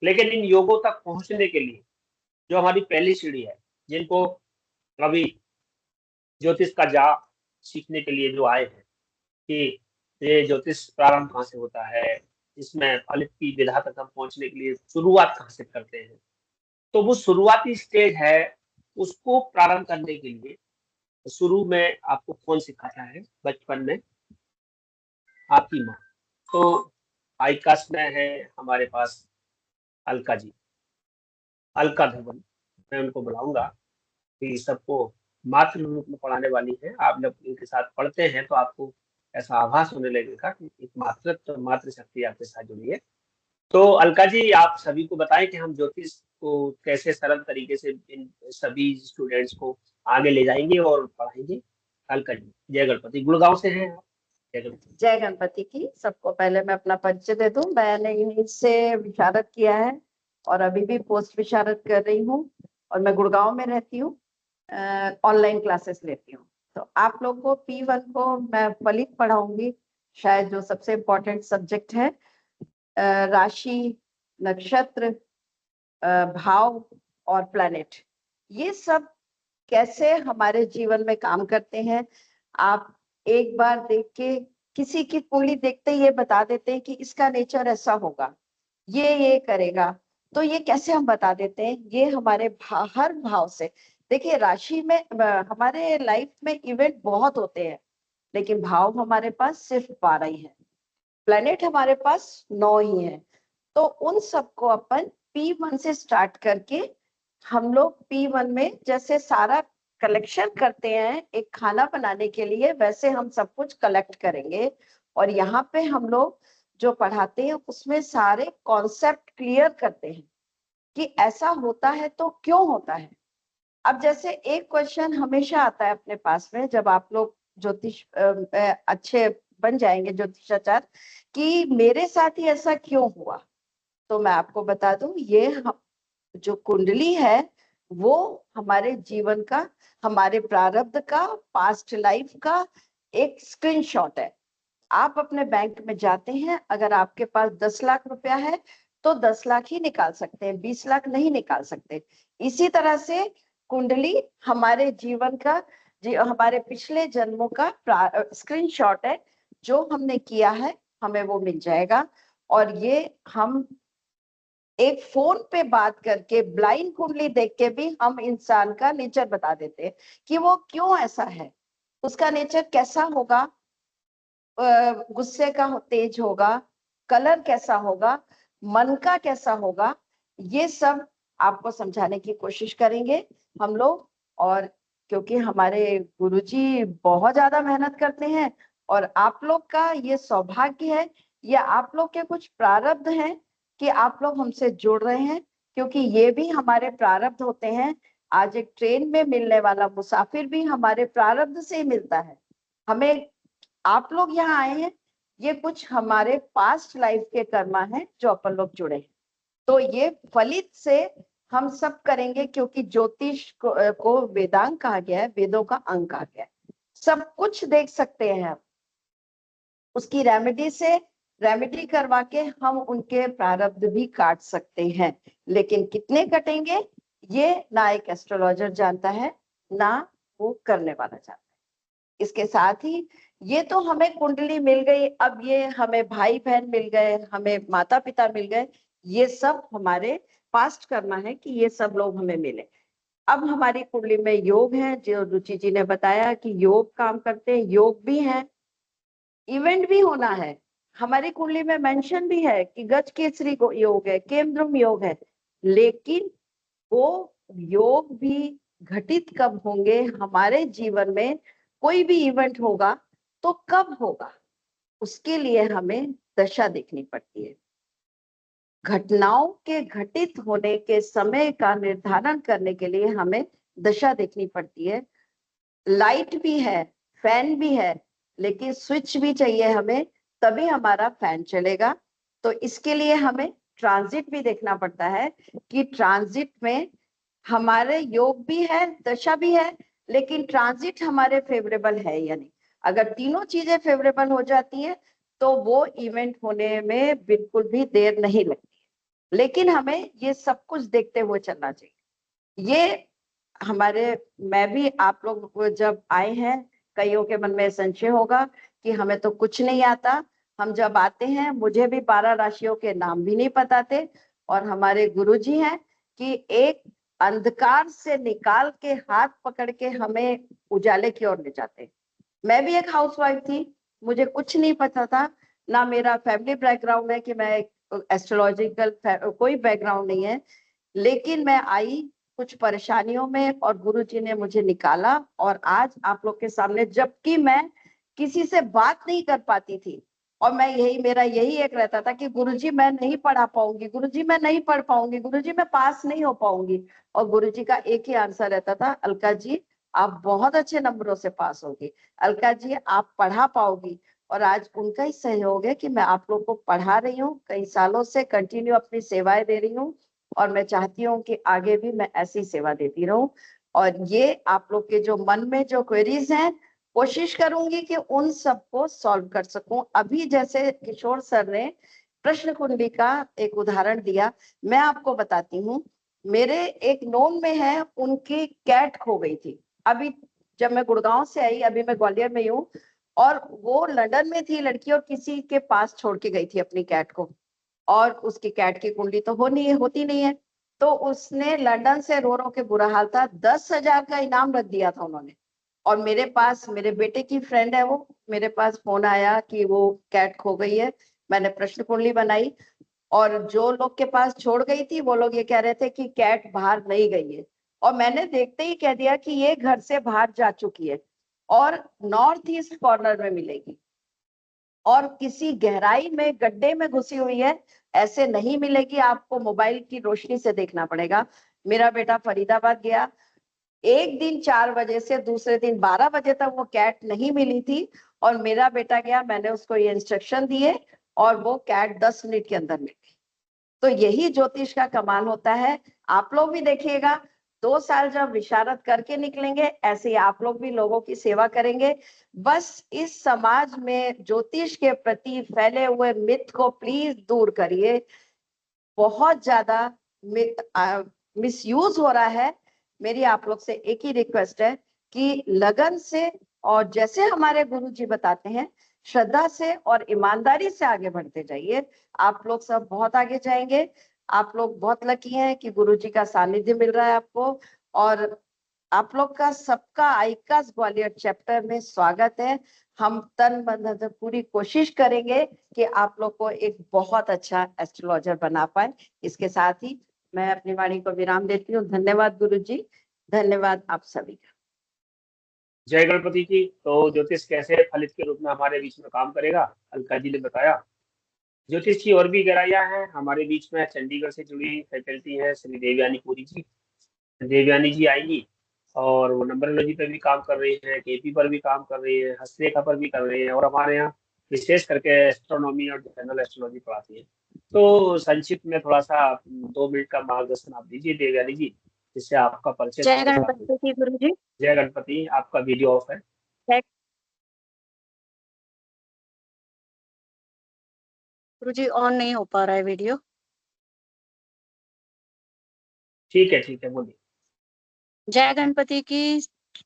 लेकिन इन योगों तक पहुंचने के लिए जो हमारी पहली सीढ़ी है, जिनको अभी ज्योतिष का जाप सीखने के लिए जो आए हैं कि ये ज्योतिष प्रारंभ कहाँ से होता है, इसमें फलित की विधा तक हम पहुंचने के लिए शुरुआत कहाँ से करते हैं, तो वो शुरुआती स्टेज है, उसको प्रारंभ करने के लिए शुरू में आपको कौन सिखाता है? बचपन में आपकी माँ। तो आईकास में है हमारे पास अलका जी, अलका धवन, मैं उनको बुलाऊंगा कि सबको मातृ रूप में पढ़ाने वाली है। आप जब इनके साथ पढ़ते हैं तो आपको ऐसा आभास होने लगेगा कि एक मातृशक्ति आपके साथ जुड़ी है। तो अलका जी, आप सभी को बताएं कि हम ज्योतिष को कैसे सरल तरीके से इन सभी स्टूडेंट्स को आगे ले जाएंगे और पढ़ाएंगे, हल करेंगे। जय गणपति। गुड़गांव से हैं आप? जय गणपति की। सबको पहले मैं अपना परिचय दे दूं। मैंने यहीं से विशारद किया है और अभी भी पोस्ट विशारद कर रही हूँ और मैं गुड़गांव में रहती हूँ, ऑनलाइन क्लासेस लेती हूँ। तो आप लोग को P1 को मैं फलित पढ़ाऊंगी, शायद जो सबसे इम्पोर्टेंट सब्जेक्ट है। राशि, नक्षत्र, भाव और प्लैनेट, ये सब कैसे हमारे जीवन में काम करते हैं। आप एक बार देख के किसी की कुंडली देखते ही ये बता देते हैं कि इसका नेचर ऐसा होगा, ये करेगा, तो ये कैसे हम बता देते हैं? ये हमारे हर भाव से। देखिए, राशि में हमारे लाइफ में इवेंट बहुत होते हैं, लेकिन भाव हमारे पास सिर्फ 12 ही है, प्लेनेट हमारे पास 9 ही है। तो उन सबको अपन P1 से स्टार्ट करके हम लोग P1 में जैसे सारा कलेक्शन करते हैं एक खाना बनाने के लिए, वैसे हम सब कुछ कलेक्ट करेंगे और यहाँ पे हम लोग जो पढ़ाते हैं उसमें सारे कॉन्सेप्ट क्लियर करते हैं कि ऐसा होता है तो क्यों होता है। अब जैसे एक क्वेश्चन हमेशा आता है अपने पास में, जब आप लोग ज्योतिष अच्छे बन जाएंगे ज्योतिषाचार्य, कि मेरे साथ ही ऐसा क्यों हुआ। तो मैं आपको बता दूं, ये जो कुंडली है वो हमारे जीवन का, हमारे प्रारब्ध का, पास्ट लाइफ का एक स्क्रीनशॉट है। आप अपने बैंक में जाते हैं, अगर आपके पास 10 लाख रुपया है तो 10 लाख ही निकाल सकते हैं, 20 लाख नहीं निकाल सकते। इसी तरह से कुंडली हमारे जीवन का, हमारे पिछले जन्मों का स्क्रीनशॉट है। जो हमने किया है हमें वो मिल जाएगा। और ये हम एक फोन पे बात करके, ब्लाइंड कुंडली देख के भी हम इंसान का नेचर बता देते हैं कि वो क्यों ऐसा है, उसका नेचर कैसा होगा, गुस्से का तेज होगा, कलर कैसा होगा, मन का कैसा होगा, ये सब आपको समझाने की कोशिश करेंगे हम लोग। और क्योंकि हमारे गुरुजी बहुत ज्यादा मेहनत करते हैं और आप लोग का ये सौभाग्य है, या आप लोग के कुछ प्रारब्ध हैं कि आप लोग हमसे जुड़ रहे हैं, क्योंकि ये भी हमारे प्रारब्ध होते हैं। आज एक ट्रेन में मिलने वाला मुसाफिर भी हमारे प्रारब्ध से ही मिलता है। हमें आप लोग यहाँ आए हैं, ये कुछ हमारे पास्ट लाइफ के कर्मा हैं जो अपन लोग जुड़े हैं। तो ये फलित से हम सब करेंगे, क्योंकि ज्योतिष को वेदांग कहा गया है, वेदों का अंग कहा गया है। सब कुछ देख सकते हैं हम, उसकी रेमेडी करवा के हम उनके प्रारब्ध भी काट सकते हैं। लेकिन कितने कटेंगे ये ना एक एस्ट्रोलॉजर जानता है, ना वो करने वाला जानता है। इसके साथ ही ये तो हमें कुंडली मिल गई, अब ये हमें भाई बहन मिल गए, हमें माता पिता मिल गए, ये सब हमारे पास्ट करना है कि ये सब लोग हमें मिले। अब हमारी कुंडली में योग है, जो रुचि जी ने बताया कि योग काम करते हैं, योग भी है, इवेंट भी होना है। हमारी कुंडली में मेंशन भी है कि गज केसरी को योग है, केमद्रुम योग है, लेकिन वो योग भी घटित कब होंगे हमारे जीवन में, कोई भी इवेंट होगा तो कब होगा, उसके लिए हमें दशा देखनी पड़ती है। घटनाओं के घटित होने के समय का निर्धारण करने के लिए हमें दशा देखनी पड़ती है। लाइट भी है, फैन भी है, लेकिन स्विच भी चाहिए हमें, तभी हमारा फैन चलेगा। तो इसके लिए हमें ट्रांजिट भी देखना पड़ता है कि ट्रांजिट में हमारे योग भी है, दशा भी है, लेकिन ट्रांजिट हमारे फेवरेबल है या नहीं। अगर तीनों चीजें फेवरेबल हो जाती हैं तो वो इवेंट होने में बिल्कुल भी देर नहीं लगती है। लेकिन हमें ये सब कुछ देखते हुए चलना चाहिए। ये हमारे, मैं भी, आप लोग जब आए हैं, कईयों के मन में संशय होगा कि हमें तो कुछ नहीं आता। हम जब आते हैं, मुझे भी 12 राशियों के नाम भी नहीं पता थे, और हमारे गुरुजी हैं कि एक अंधकार से निकाल के हाथ पकड़ के हमें उजाले की ओर ले जाते। मैं भी एक हाउसवाइफ थी, मुझे कुछ नहीं पता था, ना मेरा फैमिली बैकग्राउंड है कि मैं एस्ट्रोलॉजिकल कोई बैकग्राउंड नहीं है, लेकिन मैं आई कुछ परेशानियों में और गुरुजी ने मुझे निकाला। और आज आप लोग के सामने, जबकि मैं किसी से बात नहीं कर पाती थी, और मैं मेरा यही एक रहता था कि गुरुजी मैं नहीं पढ़ा पाऊंगी, गुरुजी मैं नहीं पढ़ पाऊंगी, गुरुजी मैं पास नहीं हो पाऊंगी। और गुरुजी का एक ही आंसर रहता था, अलका जी आप बहुत अच्छे नंबरों से पास होगी, अलका जी आप पढ़ा पाओगी। और आज उनका ही सहयोग है कि मैं आप लोग को पढ़ा रही हूँ, कई सालों से कंटिन्यू अपनी सेवाएं दे रही हूँ, और मैं चाहती हूँ कि आगे भी मैं ऐसी सेवा देती रहूं। और ये आप लोग के जो मन में जो क्वेरीज हैं, कोशिश करूंगी कि उन सबको सॉल्व कर सकूं। अभी जैसे किशोर सर ने प्रश्न कुंडली का एक उदाहरण दिया, मैं आपको बताती हूँ, मेरे एक नोन में है, उनकी कैट खो गई थी। अभी जब मैं गुड़गांव से आई, अभी मैं ग्वालियर में हूँ, और वो लंदन में थी लड़की, और किसी के पास छोड़ के गई थी अपनी कैट को, और उसकी कैट की कुंडली तो होती नहीं है। तो उसने लंदन से रो रो के, बुरा हाल था, 10,000 का इनाम रख दिया था उन्होंने। और मेरे पास, मेरे बेटे की फ्रेंड है वो, मेरे पास फोन आया कि वो कैट खो गई है। मैंने प्रश्न कुंडली बनाई, और जो लोग के पास छोड़ गई थी वो लोग ये कह रहे थे कि कैट बाहर नहीं गई है, और मैंने देखते ही कह दिया कि ये घर से बाहर जा चुकी है और नॉर्थ ईस्ट कॉर्नर में मिलेगी, और किसी गहराई में गड्ढे में घुसी हुई है, ऐसे नहीं मिलेगी, आपको मोबाइल की रोशनी से देखना पड़ेगा। मेरा बेटा फरीदाबाद गया, एक दिन 4 बजे से दूसरे दिन 12 बजे तक वो कैट नहीं मिली थी, और मेरा बेटा गया, मैंने उसको ये इंस्ट्रक्शन दिए, और वो कैट 10 मिनट के अंदर मिल गई। तो यही ज्योतिष का कमाल होता है। आप लोग भी देखिएगा, 2 साल जब विशारद करके निकलेंगे, ऐसे ही आप लोग भी लोगों की सेवा करेंगे। बस इस समाज में ज्योतिष के प्रति फैले हुए मिथ को प्लीज दूर करिए। बहुत ज्यादा मिसयूज हो रहा है। मेरी आप लोग से एक ही रिक्वेस्ट है कि लगन से, और जैसे हमारे गुरु जी बताते हैं, श्रद्धा से और ईमानदारी से आगे बढ़ते जाइए। आप लोग सब बहुत आगे जाएंगे। आप लोग बहुत लकी हैं कि गुरु जी का सानिध्य मिल रहा है आपको, और आप लोग का सबका आईकास ग्वालियर चैप्टर में स्वागत है। हम तन मन धन पूरी कोशिश करेंगे कि आप लोग को एक बहुत अच्छा एस्ट्रोलॉजर बना पाए। इसके साथ ही मैं अपनी वाणी को विराम देती हूँ। धन्यवाद गुरु जी, धन्यवाद आप सभी का। जय गणपति जी। तो ज्योतिष कैसे फलित के रूप में हमारे बीच में काम करेगा, अलका जी ने बताया। ज्योतिष की और भी गहराइयां हैं हमारे बीच में। चंडीगढ़ से जुड़ी फैकल्टी है श्री देवयानी पुरी जी, देवयानी जी आएंगी, और वो नंबरोलॉजी पर भी काम कर रही है, केपी पर भी काम कर रही है, हस्तरेखा पर भी कर रही है, और हमारे यहाँ विशेष करके एस्ट्रोनॉमी और जनरल एस्ट्रोलॉजी पढ़ाती है। तो संक्षिप्त में थोड़ा सा 2 मिनट का मार्गदर्शन आप दीजिए देवयानी जी, जिससे आपका परिचय। जय गणपति गुरु जी। जय गणपति। आपका वीडियो ऑफ है। गुरु जी ऑन नहीं हो पा रहा है वीडियो। ठीक है बोलिए। जय गणपति की।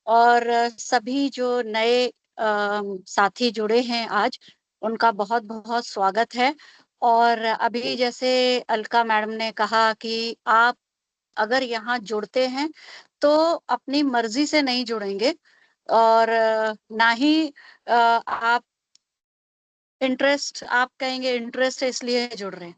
और सभी जो नए साथी जुड़े हैं आज, उनका बहुत बहुत स्वागत है। और अभी जैसे अलका मैडम ने कहा कि आप अगर यहाँ जुड़ते हैं तो अपनी मर्जी से नहीं जुड़ेंगे, और ना ही आप इंटरेस्ट, आप कहेंगे इंटरेस्ट है इसलिए जुड़ रहे हैं।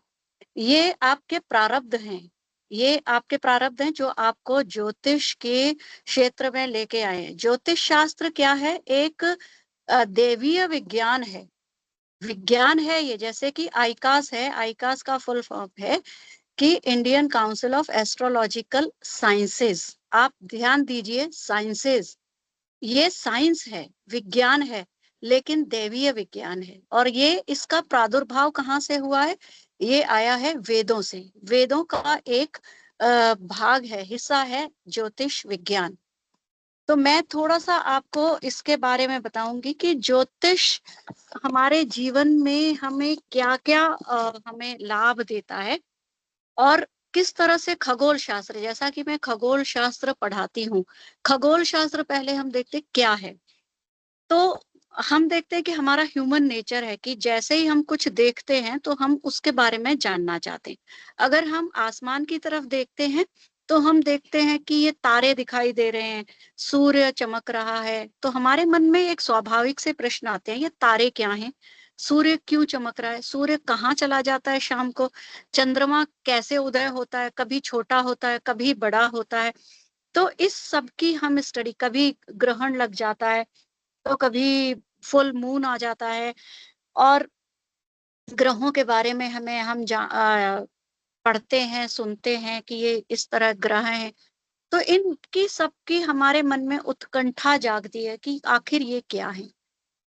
ये आपके प्रारब्ध हैं, ये आपके प्रारब्ध हैं जो आपको ज्योतिष के क्षेत्र में लेके आए हैं। ज्योतिष शास्त्र क्या है? एक देवीय विज्ञान है, विज्ञान है ये। जैसे कि आईकास है, आईकास का फुल फॉर्म है कि Indian council of astrological sciences. आप ध्यान दीजिए, साइंसेज, ये साइंस है, विज्ञान है, लेकिन देवीय विज्ञान है। और ये इसका प्रादुर्भाव कहाँ से हुआ है? ये आया है वेदों से। वेदों का एक भाग है, हिस्सा है ज्योतिष विज्ञान। तो मैं थोड़ा सा आपको इसके बारे में बताऊंगी कि ज्योतिष हमारे जीवन में हमें क्या क्या हमें लाभ देता है, और किस तरह से खगोल शास्त्र, जैसा कि मैं खगोल शास्त्र पढ़ाती हूँ। खगोल शास्त्र पहले हम देखते क्या है। तो हम देखते हैं कि हमारा ह्यूमन नेचर है कि जैसे ही हम कुछ देखते हैं तो हम उसके बारे में जानना चाहते हैं। अगर हम आसमान की तरफ देखते हैं तो हम देखते हैं कि ये तारे दिखाई दे रहे हैं, सूर्य चमक रहा है, तो हमारे मन में एक स्वाभाविक से प्रश्न आते हैं, ये तारे क्या हैं, सूर्य क्यों चमक रहा है, सूर्य कहाँ चला जाता है शाम को, चंद्रमा कैसे उदय होता है, कभी छोटा होता है कभी बड़ा होता है। तो इस सब की हम स्टडी, कभी ग्रहण लग जाता है तो कभी फुल मून आ जाता है। और ग्रहों के बारे में हम पढ़ते हैं, सुनते हैं कि ये इस तरह ग्रह हैं, तो इनकी सबकी हमारे मन में उत्कंठा जागती है कि आखिर ये क्या है।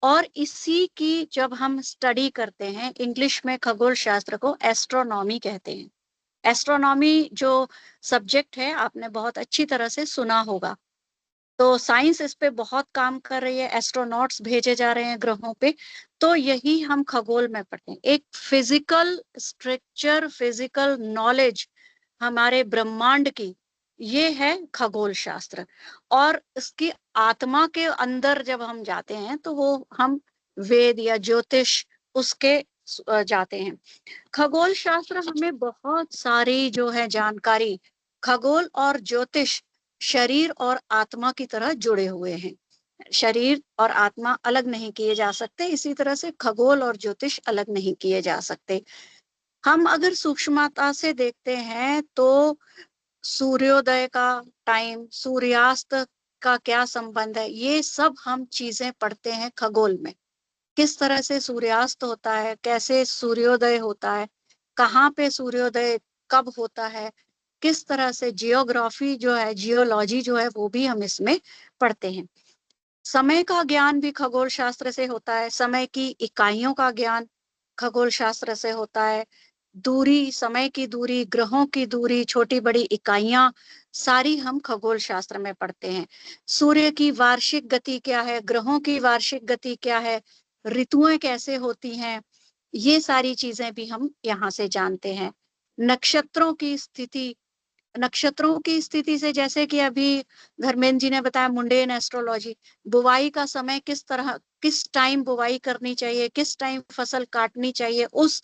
और इसी की जब हम स्टडी करते हैं, इंग्लिश में खगोल शास्त्र को एस्ट्रोनॉमी कहते हैं। एस्ट्रोनॉमी जो सब्जेक्ट है आपने बहुत अच्छी तरह से सुना होगा। तो साइंस इस पे बहुत काम कर रही है, एस्ट्रोनॉट्स भेजे जा रहे हैं ग्रहों पे। तो यही हम खगोल में पढ़ते हैं, एक फिजिकल स्ट्रक्चर, फिजिकल नॉलेज हमारे ब्रह्मांड की, ये है खगोल शास्त्र। और इसकी आत्मा के अंदर जब हम जाते हैं तो वो हम वेद या ज्योतिष उसके जाते हैं। खगोल शास्त्र हमें बहुत सारी जो है जानकारी, खगोल और ज्योतिष शरीर और आत्मा की तरह जुड़े हुए हैं। शरीर और आत्मा अलग नहीं किए जा सकते, इसी तरह से खगोल और ज्योतिष अलग नहीं किए जा सकते। हम अगर सूक्ष्मता से देखते हैं तो सूर्योदय का टाइम, सूर्यास्त का क्या संबंध है, ये सब हम चीजें पढ़ते हैं खगोल में। किस तरह से सूर्यास्त होता है, कैसे सूर्योदय होता है, कहाँ पे सूर्योदय कब होता है, किस तरह से जियोग्राफी जो है, जियोलॉजी जो है, वो भी हम इसमें पढ़ते हैं। समय का ज्ञान भी खगोल शास्त्र से होता है, समय की इकाइयों का ज्ञान खगोल शास्त्र से होता है। दूरी, समय की दूरी, ग्रहों की दूरी, छोटी बड़ी इकाइयां सारी हम खगोल शास्त्र में पढ़ते हैं। सूर्य की वार्षिक गति क्या है, ग्रहों की वार्षिक गति क्या है, ऋतुएं कैसे होती हैं, ये सारी चीजें भी हम यहाँ से जानते हैं। नक्षत्रों की स्थिति, नक्षत्रों की स्थिति से, जैसे कि अभी धर्मेंद्र जी ने बताया मुंडेन एस्ट्रोलॉजी, बुवाई का समय किस तरह, किस टाइम बुवाई करनी चाहिए, किस टाइम फसल काटनी चाहिए, उस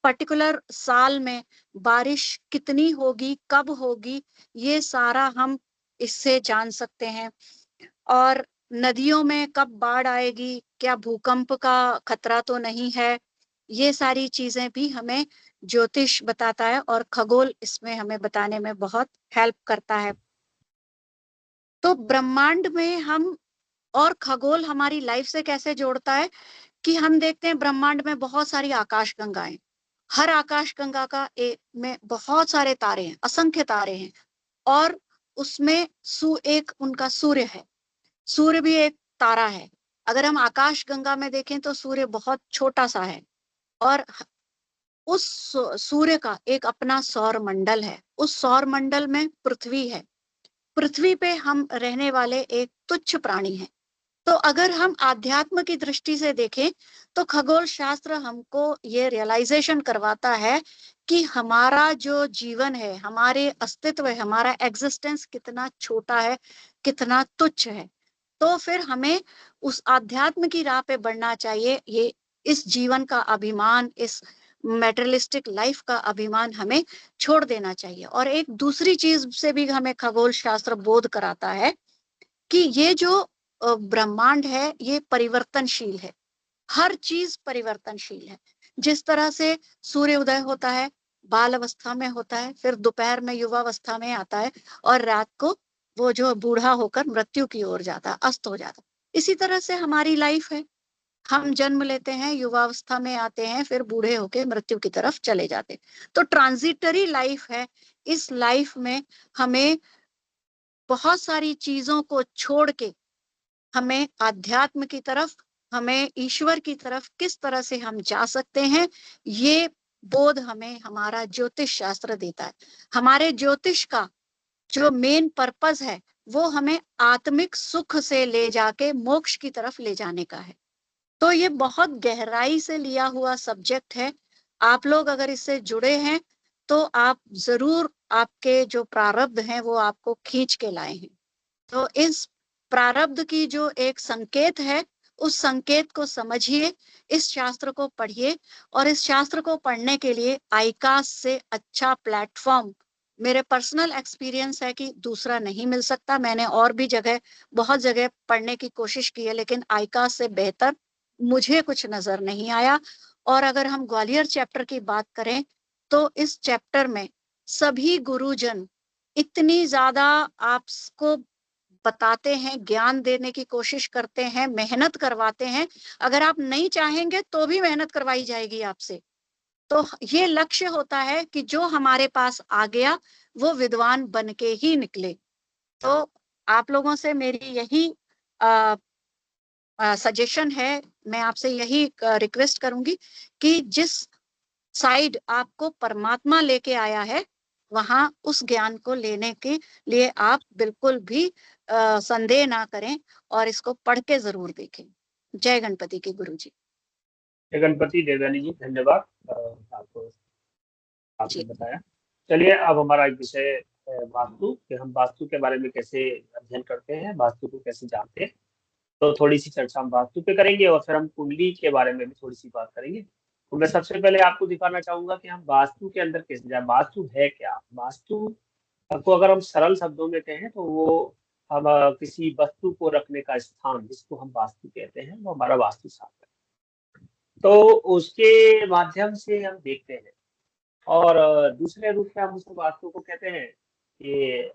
पर्टिकुलर साल में बारिश कितनी होगी, कब होगी, ये सारा हम इससे जान सकते हैं। और नदियों में कब बाढ़ आएगी, क्या भूकंप का खतरा तो नहीं है, ये सारी चीजें भी हमें ज्योतिष बताता है और खगोल इसमें हमें बताने में बहुत हेल्प करता है। तो ब्रह्मांड में हम, और खगोल हमारी लाइफ से कैसे जोड़ता है कि हम देखते हैं ब्रह्मांड में बहुत सारी आकाश गंगाएं, हर आकाश गंगा का में बहुत सारे तारे हैं, असंख्य तारे हैं, और उसमें एक उनका सूर्य है, सूर्य भी एक तारा है। अगर हम आकाश गंगा में देखें तो सूर्य बहुत छोटा सा है, और उस सूर्य का एक अपना सौर मंडल है, उस सौर मंडल में पृथ्वी है, पृथ्वी पे हम रहने वाले एक तुच्छ प्राणी हैं। तो अगर हम आध्यात्म की दृष्टि से देखें तो खगोल शास्त्र हमको ये रियलाइजेशन करवाता है कि हमारा जो जीवन है, हमारे अस्तित्व है, हमारा एग्जिस्टेंस कितना छोटा है, कितना तुच्छ है। तो फिर हमें उस आध्यात्म की राह पे बढ़ना चाहिए। ये इस जीवन का अभिमान, इस मेटेरियलिस्टिक लाइफ का अभिमान हमें छोड़ देना चाहिए। और एक दूसरी चीज से भी हमें खगोल शास्त्र बोध कराता है कि ये जो ब्रह्मांड है ये परिवर्तनशील है, हर चीज परिवर्तनशील है। जिस तरह से सूर्य उदय होता है, बाल अवस्था में होता है, फिर दोपहर में युवावस्था में आता है, और रात को वो जो बूढ़ा होकर मृत्यु की ओर जाता है, अस्त हो जाता है। इसी तरह से हमारी लाइफ है, हम जन्म लेते हैं, युवावस्था में आते हैं, फिर बूढ़े होके मृत्यु की तरफ चले जाते हैं। तो ट्रांजिटरी लाइफ है। इस लाइफ में हमें बहुत सारी चीजों को छोड़ के हमें आध्यात्म की तरफ, हमें ईश्वर की तरफ किस तरह से हम जा सकते हैं, ये बोध हमें हमारा ज्योतिष शास्त्र देता है। हमारे ज्योतिष का जो मेन पर्पस है वो हमें आत्मिक सुख से ले जाके मोक्ष की तरफ ले जाने का है। तो ये बहुत गहराई से लिया हुआ सब्जेक्ट है। आप लोग अगर इससे जुड़े हैं तो आप जरूर, आपके जो प्रारब्ध हैं वो आपको खींच के लाए हैं। तो इस प्रारब्ध की जो एक संकेत है, उस संकेत को समझिए, इस शास्त्र को पढ़िए, और इस शास्त्र को पढ़ने के लिए आईकास से अच्छा प्लेटफॉर्म, मेरे पर्सनल एक्सपीरियंस है कि दूसरा नहीं मिल सकता। मैंने और भी जगह, बहुत जगह पढ़ने की कोशिश की है, लेकिन आईकास से बेहतर मुझे कुछ नजर नहीं आया। और अगर हम ग्वालियर चैप्टर की बात करें तो इस चैप्टर में सभी गुरुजन इतनी ज्यादा आपको बताते हैं, ज्ञान देने की कोशिश करते हैं, मेहनत करवाते हैं। अगर आप नहीं चाहेंगे तो भी मेहनत करवाई जाएगी आपसे, तो ये लक्ष्य होता है कि जो हमारे पास आ गया वो विद्वान बन के ही निकले। तो आप लोगों से मेरी यही सजेशन है, मैं आपसे यही रिक्वेस्ट करूंगी कि जिस साइड आपको परमात्मा लेके आया है वहां उस ज्ञान को लेने के लिए आप बिल्कुल भी संदेह ना करें और इसको पढ़ के जरूर देखें। जय गणपति के गुरु जी। जय गणपति देवयानी जी, धन्यवाद आपको, आपने बताया। चलिए अब हमारा एक विषय है वास्तु, कि हम वास्तु के बारे में कैसे अध्ययन करते हैं, वास्तु को कैसे जानते हैं। तो थोड़ी सी चर्चा हम वास्तु पे करेंगे और फिर हम कुंडली के बारे में भी थोड़ी सी बात करेंगे। तो मैं सबसे पहले आपको दिखाना चाहूंगा कि हम वास्तु के अंदर कैसे जाए। वास्तु है क्या? वास्तु को अगर हम सरल शब्दों में कहें तो वो हम किसी वस्तु को रखने का स्थान, जिसको हम वास्तु कहते हैं, वो हमारा वास्तु शास्त्र है। तो उसके माध्यम से हम देखते हैं। और दूसरे रूप में हम उस वास्तु को कहते हैं कि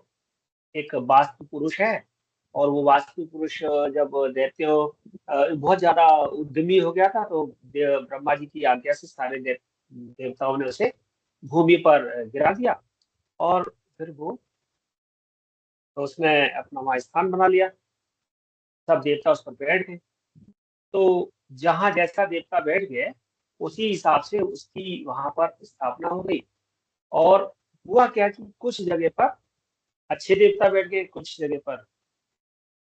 एक वास्तु पुरुष है, और वो वास्तु पुरुष जब दैत्यों बहुत ज्यादा उद्यमी हो गया था तो ब्रह्मा जी की आज्ञा से सारे देवताओं ने उसे भूमि पर गिरा दिया और फिर वो तो उसने अपना वहां स्थान बना लिया। सब देवता उस पर बैठ गए। तो जहां जैसा देवता बैठ गए उसी हिसाब से उसकी वहां पर स्थापना हो गई। और हुआ क्या कि कुछ जगह पर अच्छे देवता बैठ गए, कुछ जगह पर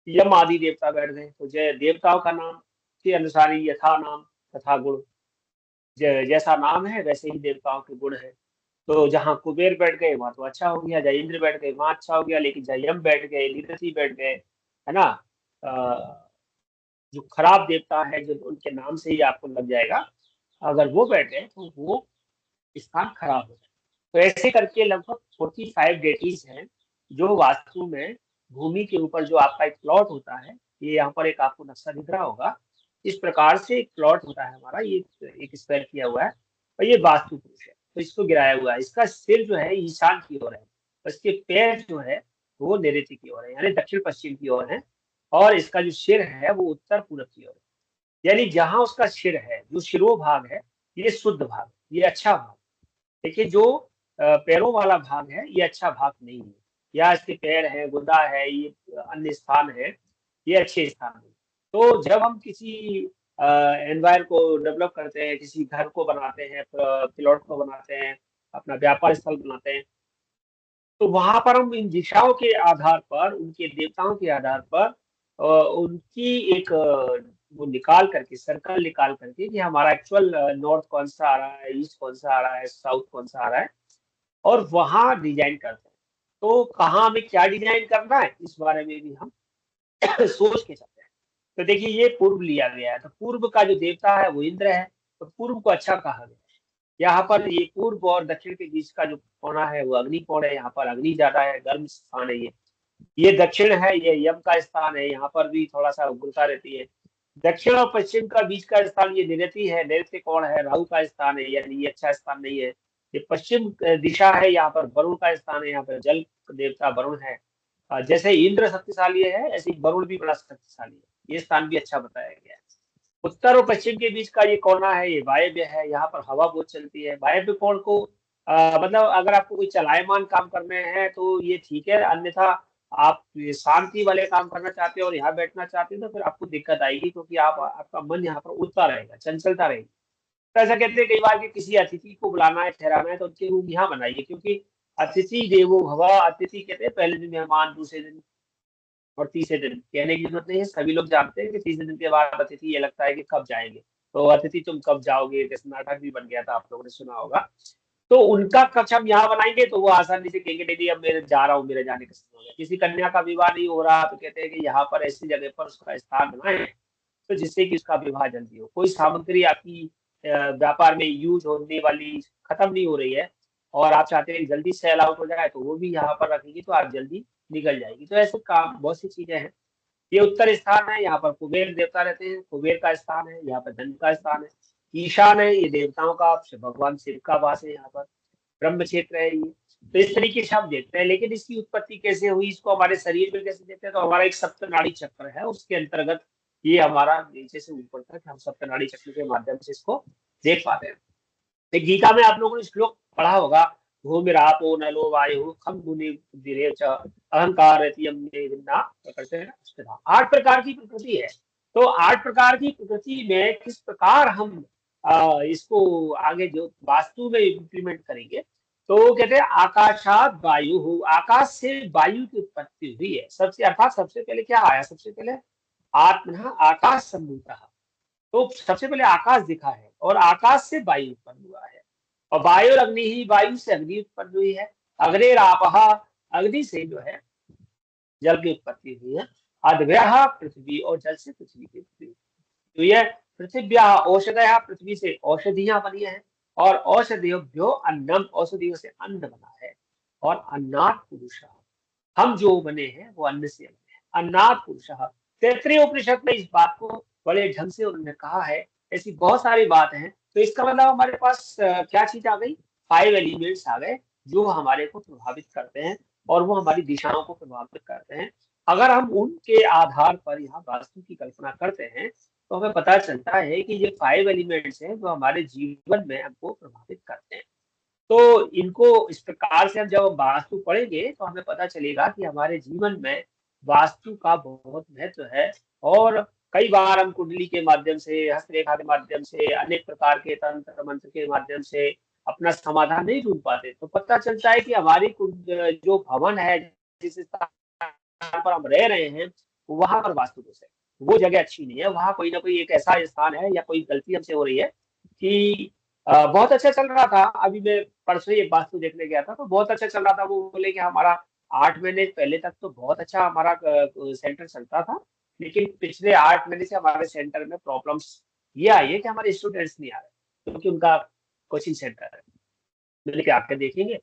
यम आदि देवता बैठ गए। तो जय देवताओं का नाम के अनुसार ही यथा नाम तथा गुण, जैसा नाम है वैसे ही देवताओं के गुण है। तो जहाँ कुबेर बैठ गए वहां तो अच्छा हो गया, जहाँ इंद्र बैठ गए वहां अच्छा हो गया, लेकिन जहाँ यम बैठ गए, निरति बैठ गए, है ना, जो खराब देवता है, जो उनके नाम से ही आपको लग जाएगा, अगर वो बैठ गए तो वो स्थान खराब हो जाए। तो ऐसे करके लगभग 45 डेटीज हैं जो वास्तु में भूमि के ऊपर जो आपका एक प्लॉट होता है, ये यहाँ पर एक आपको नक्शा दिख रहा होगा, इस प्रकार से एक प्लॉट होता है हमारा, ये एक स्क्वायर किया हुआ है और ये वास्तु पुरुष है। तो इसको गिराया हुआ है। इसका सिर जो है ईशान की ओर है, इसके पैर जो है वो नैऋत्य की ओर है, यानी दक्षिण पश्चिम की ओर है, और इसका जो सिर है वो उत्तर पूर्व की ओर है। यानी जहां उसका सिर है, जो शिरो भाग है, ये शुद्ध भाग, ये अच्छा भाग। देखिए जो पैरों वाला भाग है ये अच्छा भाग नहीं है, या इसके पैर है, गुदा है, ये अन्य स्थान है, ये अच्छे स्थान है। तो जब हम किसी एनवायर को डेवलप करते हैं, किसी घर को बनाते हैं, प्लॉट को बनाते हैं, अपना व्यापार स्थल बनाते हैं, तो वहां पर हम इन दिशाओं के आधार पर, उनके देवताओं के आधार पर उनकी एक वो निकाल करके, सर्कल निकाल करके कि हमारा एक्चुअल नॉर्थ कौन सा आ रहा है, ईस्ट कौन सा आ रहा है, साउथ कौन सा आ रहा है, और वहां डिजाइन करते हैं। तो कहाँ हमें क्या डिजाइन करना है इस बारे में भी हम सोच के चलते हैं। तो देखिए ये पूर्व लिया गया है, तो पूर्व का जो देवता है वो इंद्र है, तो पूर्व को अच्छा कहा गया है। यहाँ पर ये पूर्व और दक्षिण के बीच का जो कोना है वो अग्नि कोण है, यहाँ पर अग्नि ज्यादा है, गर्म स्थान है ये दक्षिण है, ये यम का स्थान है, यहाँ पर भी थोड़ा सा उग्रता रहती है। दक्षिण और पश्चिम का बीच का स्थान ये निरति है, निरति कोण है, राहु का स्थान है, यानी ये अच्छा स्थान नहीं है। ये पश्चिम दिशा है, यहाँ पर वरुण का स्थान है, यहाँ पर जल देवता वरुण है। जैसे इंद्र शक्तिशाली है ऐसे ही वरुण भी बड़ा शक्तिशाली है, ये स्थान भी अच्छा बताया गया है। उत्तर और पश्चिम के बीच का ये कोना है, ये वायव्य है, यहाँ पर हवा बहुत चलती है। वायव्य कोण को मतलब अगर आपको कोई चलायमान काम करने हैं तो ये ठीक है, अन्यथा आप शांति वाले काम करना चाहते हो और यहाँ बैठना चाहते हो तो फिर आपको दिक्कत आएगी, क्योंकि आपका मन यहाँ पर उड़ता रहेगा, चंचलता रहेगी। तो ऐसा कहते हैं कई बार कि किसी अतिथि को बुलाना है, ठहराना है, तो उनके रूम यहाँ बनाइए, क्योंकि अतिथि देवो भव, अतिथि कहते हैं पहले दिन मेहमान, दूसरे दिन और तीसरे दिन। कहने की जरूरत नहीं है, सभी लोग जानते हैं कि तीसरे दिन के बाद अतिथि ये लगता है कि कब जाएंगे, तो अतिथि तुम कब जाओगे, जैसे नाटक भी बन गया था, आप लोगों ने सुना होगा। तो उनका कक्ष हम यहाँ बनाएंगे तो वो आसानी से कहेंगे नहीं अब मैं जा रहा हूँ, मेरे जाने का समय हो गया। किसी कन्या का विवाह नहीं हो रहा तो कहते हैं कि यहाँ पर ऐसी जगह पर उसका स्थान बनाए तो जिससे कि उसका विवाह जल्दी हो। कोई सामग्री आपकी व्यापार में यूज होने वाली खत्म नहीं हो रही है और आप चाहते हैं जल्दी सेल आउट हो जाए, तो वो भी यहाँ पर रखेंगे तो आप जल्दी निकल जाएगी। तो ऐसे काम बहुत सी चीजें हैं। ये उत्तर स्थान है, यहाँ पर कुबेर देवता रहते हैं, कुबेर का स्थान है, यहाँ पर धन का स्थान है। ईशान है, ये देवताओं का, भगवान शिव का वास है, यहाँ पर ब्रह्म क्षेत्र है ये। तो इस तरीके से हम देखते हैं। लेकिन इसकी उत्पत्ति कैसे हुई, इसको हमारे शरीर में कैसे देखते हैं, तो हमारा एक सप्तनाड़ी चक्र है, उसके अंतर्गत ये हमारा नीचे से ऊपर तक हम सप्तनाड़ी चक्र के माध्यम से इसको देख पाते हैं। गीता में आप लोगों ने श्लोक पढ़ा होगा, भूमिरापो नलो वायु खम गुनि बुद्धिरे च अहंकार प्रकृति। 8 प्रकार की प्रकृति है। तो 8 प्रकार की प्रकृति में किस प्रकार हम इसको आगे जो वास्तु में इम्प्लीमेंट करेंगे, तो कहते हैं आकाशात वायु, आकाश से वायु की उत्पत्ति हुई है। सबसे पहले क्या आया? सबसे पहले आत्मना आकाश सम्भूतः, तो सबसे पहले आकाश दिखा है और आकाश से वायु उत्पन्न हुआ है। और वायु अग्नि ही, वायु से अग्नि उत्पन्न हुई है। अग्निरापः, अग्नि से जो है जल की उत्पत्ति हुई है। अद्भ्यः पृथ्वी, और जल से पृथ्वी की उत्पत्ति हुई है। पृथिव्याः औषधयः, पृथ्वी से औषधियां बनी है। और औषधिभ्यो अन्नम, औषधियों से अन्न बना है। और अन्नात् पुरुषः, हम जो बने हैं वो अन्न से बने हैं। अन्नात् पुरुषः, तैत्तिरीय उपनिषद में इस बात को बड़े ढंग से उन्होंने कहा है। ऐसी बहुत सारी बात हैं। तो इसका मतलब हमारे पास क्या चीज आ गई? 5 एलिमेंट्स आ गए जो हमारे को प्रभावित करते हैं और वो हमारी दिशाओं को प्रभावित करते हैं। अगर हम उनके आधार पर यहाँ वास्तु की कल्पना करते हैं तो हमें पता चलता है कि ये 5 एलिमेंट्स हैं जो हमारे जीवन में हमको प्रभावित करते हैं। तो इनको इस प्रकार से हम जब वास्तु पढ़ेंगे तो हमें पता चलेगा कि हमारे जीवन में वास्तु का बहुत महत्व है। और कई बार हम कुंडली के माध्यम से, हस्तरेखा के माध्यम से, अनेक प्रकार के तंत्र मंत्र के माध्यम से अपना समाधान नहीं ढूंढ पाते। तो पता चलता है कि हमारी जो भवन है, जिस स्थान पर हम रह रहे हैं, वहां पर वास्तु दोष है, वो जगह अच्छी नहीं है। वहां कोई ना कोई एक ऐसा स्थान है या कोई गलती हमसे हो रही है कि बहुत अच्छा चल रहा था। अभी मैं परसों ही एक वास्तु देखने गया था, तो बहुत अच्छा चल रहा था। वो बोले कि हमारा 8 महीने पहले तक तो बहुत अच्छा हमारा सेंटर चलता था, लेकिन पिछले 8 महीने से हमारे सेंटर में प्रॉब्लम्स ये आई है कि हमारे स्टूडेंट्स नहीं आ रहे, क्योंकि उनका कोचिंग सेंटर है। मैंने कहा आके देखेंगे।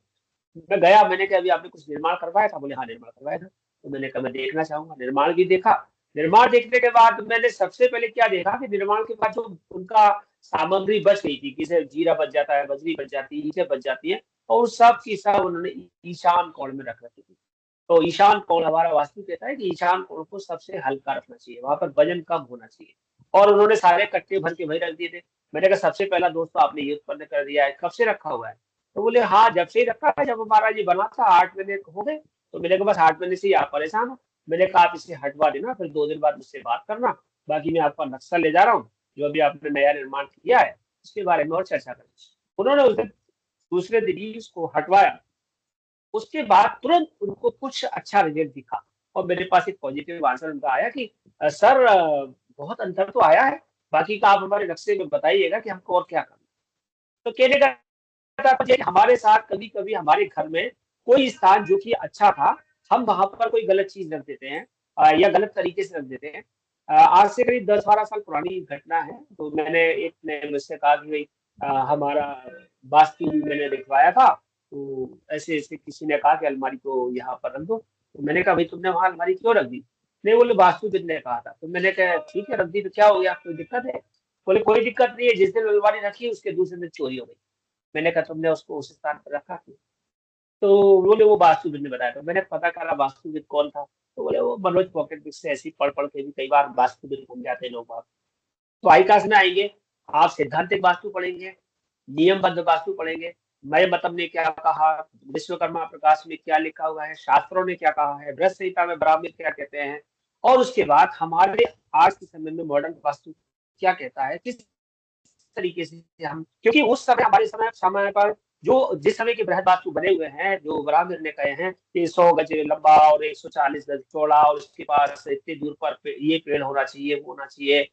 मैं गया, मैंने कहा अभी आपने कुछ निर्माण करवाया था? बोले हाँ निर्माण करवाया था। तो मैंने कहा मैं देखना चाहूंगा। निर्माण भी देखा। निर्माण देखने के बाद मैंने सबसे पहले क्या देखा कि निर्माण के बाद जो उनका सामग्री बच गई थी, किसे जीरा बच जाता है, बजरी बच जाती है, ईंटें बच जाती है, और सब की सब उन्होंने ईशान कोण में रख रखी थी। तो ईशान कोण, हमारा वास्तु कहता है कि ईशान कोण को सबसे हल्का रखना चाहिए, वहां पर वजन कम होना चाहिए। और उन्होंने सारे कट्टे भर के वही रख दिए थे। मैंने कहा सबसे पहला दोस्त तो आपने ये उत्पन्न कर दिया है, कब से रखा हुआ है? तो बोले हाँ जब से ही रखा था, जब हमारा ये बना था 8 महीने हो गए। तो मैंने कहा बस 8 महीने से ही आप परेशान हो। मैंने कहा आप इसे हटवा देना, फिर 2 दिन बाद मुझसे बात करना। बाकी मैं आपका नक्शा ले जा रहा हूँ, जो अभी आपने नया निर्माण किया है उसके बारे में और चर्चा करें। उन्होंने उस दिन दूसरे दिन ही उसको हटवाया। उसके बाद तुरंत उनको कुछ अच्छा रिजल्ट दिखा और मेरे पास एक पॉजिटिव आंसर उनका आया कि सर बहुत अंतर तो आया है, बाकी का आप हमारे नक्शे में बताइएगा कि हमको और क्या करना। तो कहने का हमारे साथ कभी कभी हमारे घर में कोई स्थान जो कि अच्छा था, हम वहां पर कोई गलत चीज रख देते हैं या गलत तरीके से रख देते हैं। आज से करीब 10-12 साल पुरानी घटना है। तो मैंने एक ने मुझसे कहा कि भाई हमारा वास्तु मैंने लिखवाया था, तो ऐसे ऐसे किसी ने कहा कि अलमारी को यहाँ पर रख दो। तो मैंने कहा भाई तुमने वहां अलमारी क्यों रख दी? नहीं, बोले वास्तुविद ने कहा था। तो मैंने कहा ठीक है रख दी, तो क्या हो गया, कोई दिक्कत है? बोले कोई दिक्कत नहीं है, जिस दिन अलमारी रखी उसके दूसरे दिन चोरी हो गई। मैंने कहा तुमने उसको उस स्थान पर रखा क्यों? तो बोले वो वास्तुविद ने बताया। तो मैंने पता करा वास्तुविद कौन था, तो बोले वो मनोज पॉकेट बुक से ऐसी पढ़ पढ़ के भी कई बार वास्तुविद घूम जाते हैं लोग बाग। तो आईकास में आएंगे, आप सैद्धांतिक वास्तु पढ़ेंगे, नियमबद्ध वास्तु पढ़ेंगे, मय मतम ने क्या कहा, विश्वकर्मा प्रकाश में क्या लिखा हुआ है, शास्त्रों ने क्या कहा है, बृहत संहिता में ब्राह्मण क्या कहते हैं, और उसके बाद हमारे आज के समय में मॉडर्न वास्तु क्या कहता है, किस तरीके से हम, क्योंकि उस समय हमारे समय पर जो जिस समय के बृहद वास्तु बने हुए हैं, जो ब्राह्मण ने कहे हैं कि 100 गज लंबा और 140 गज चौड़ा और उसके पास इतनी दूर पर ये पेड़ होना चाहिए, वो होना चाहिए,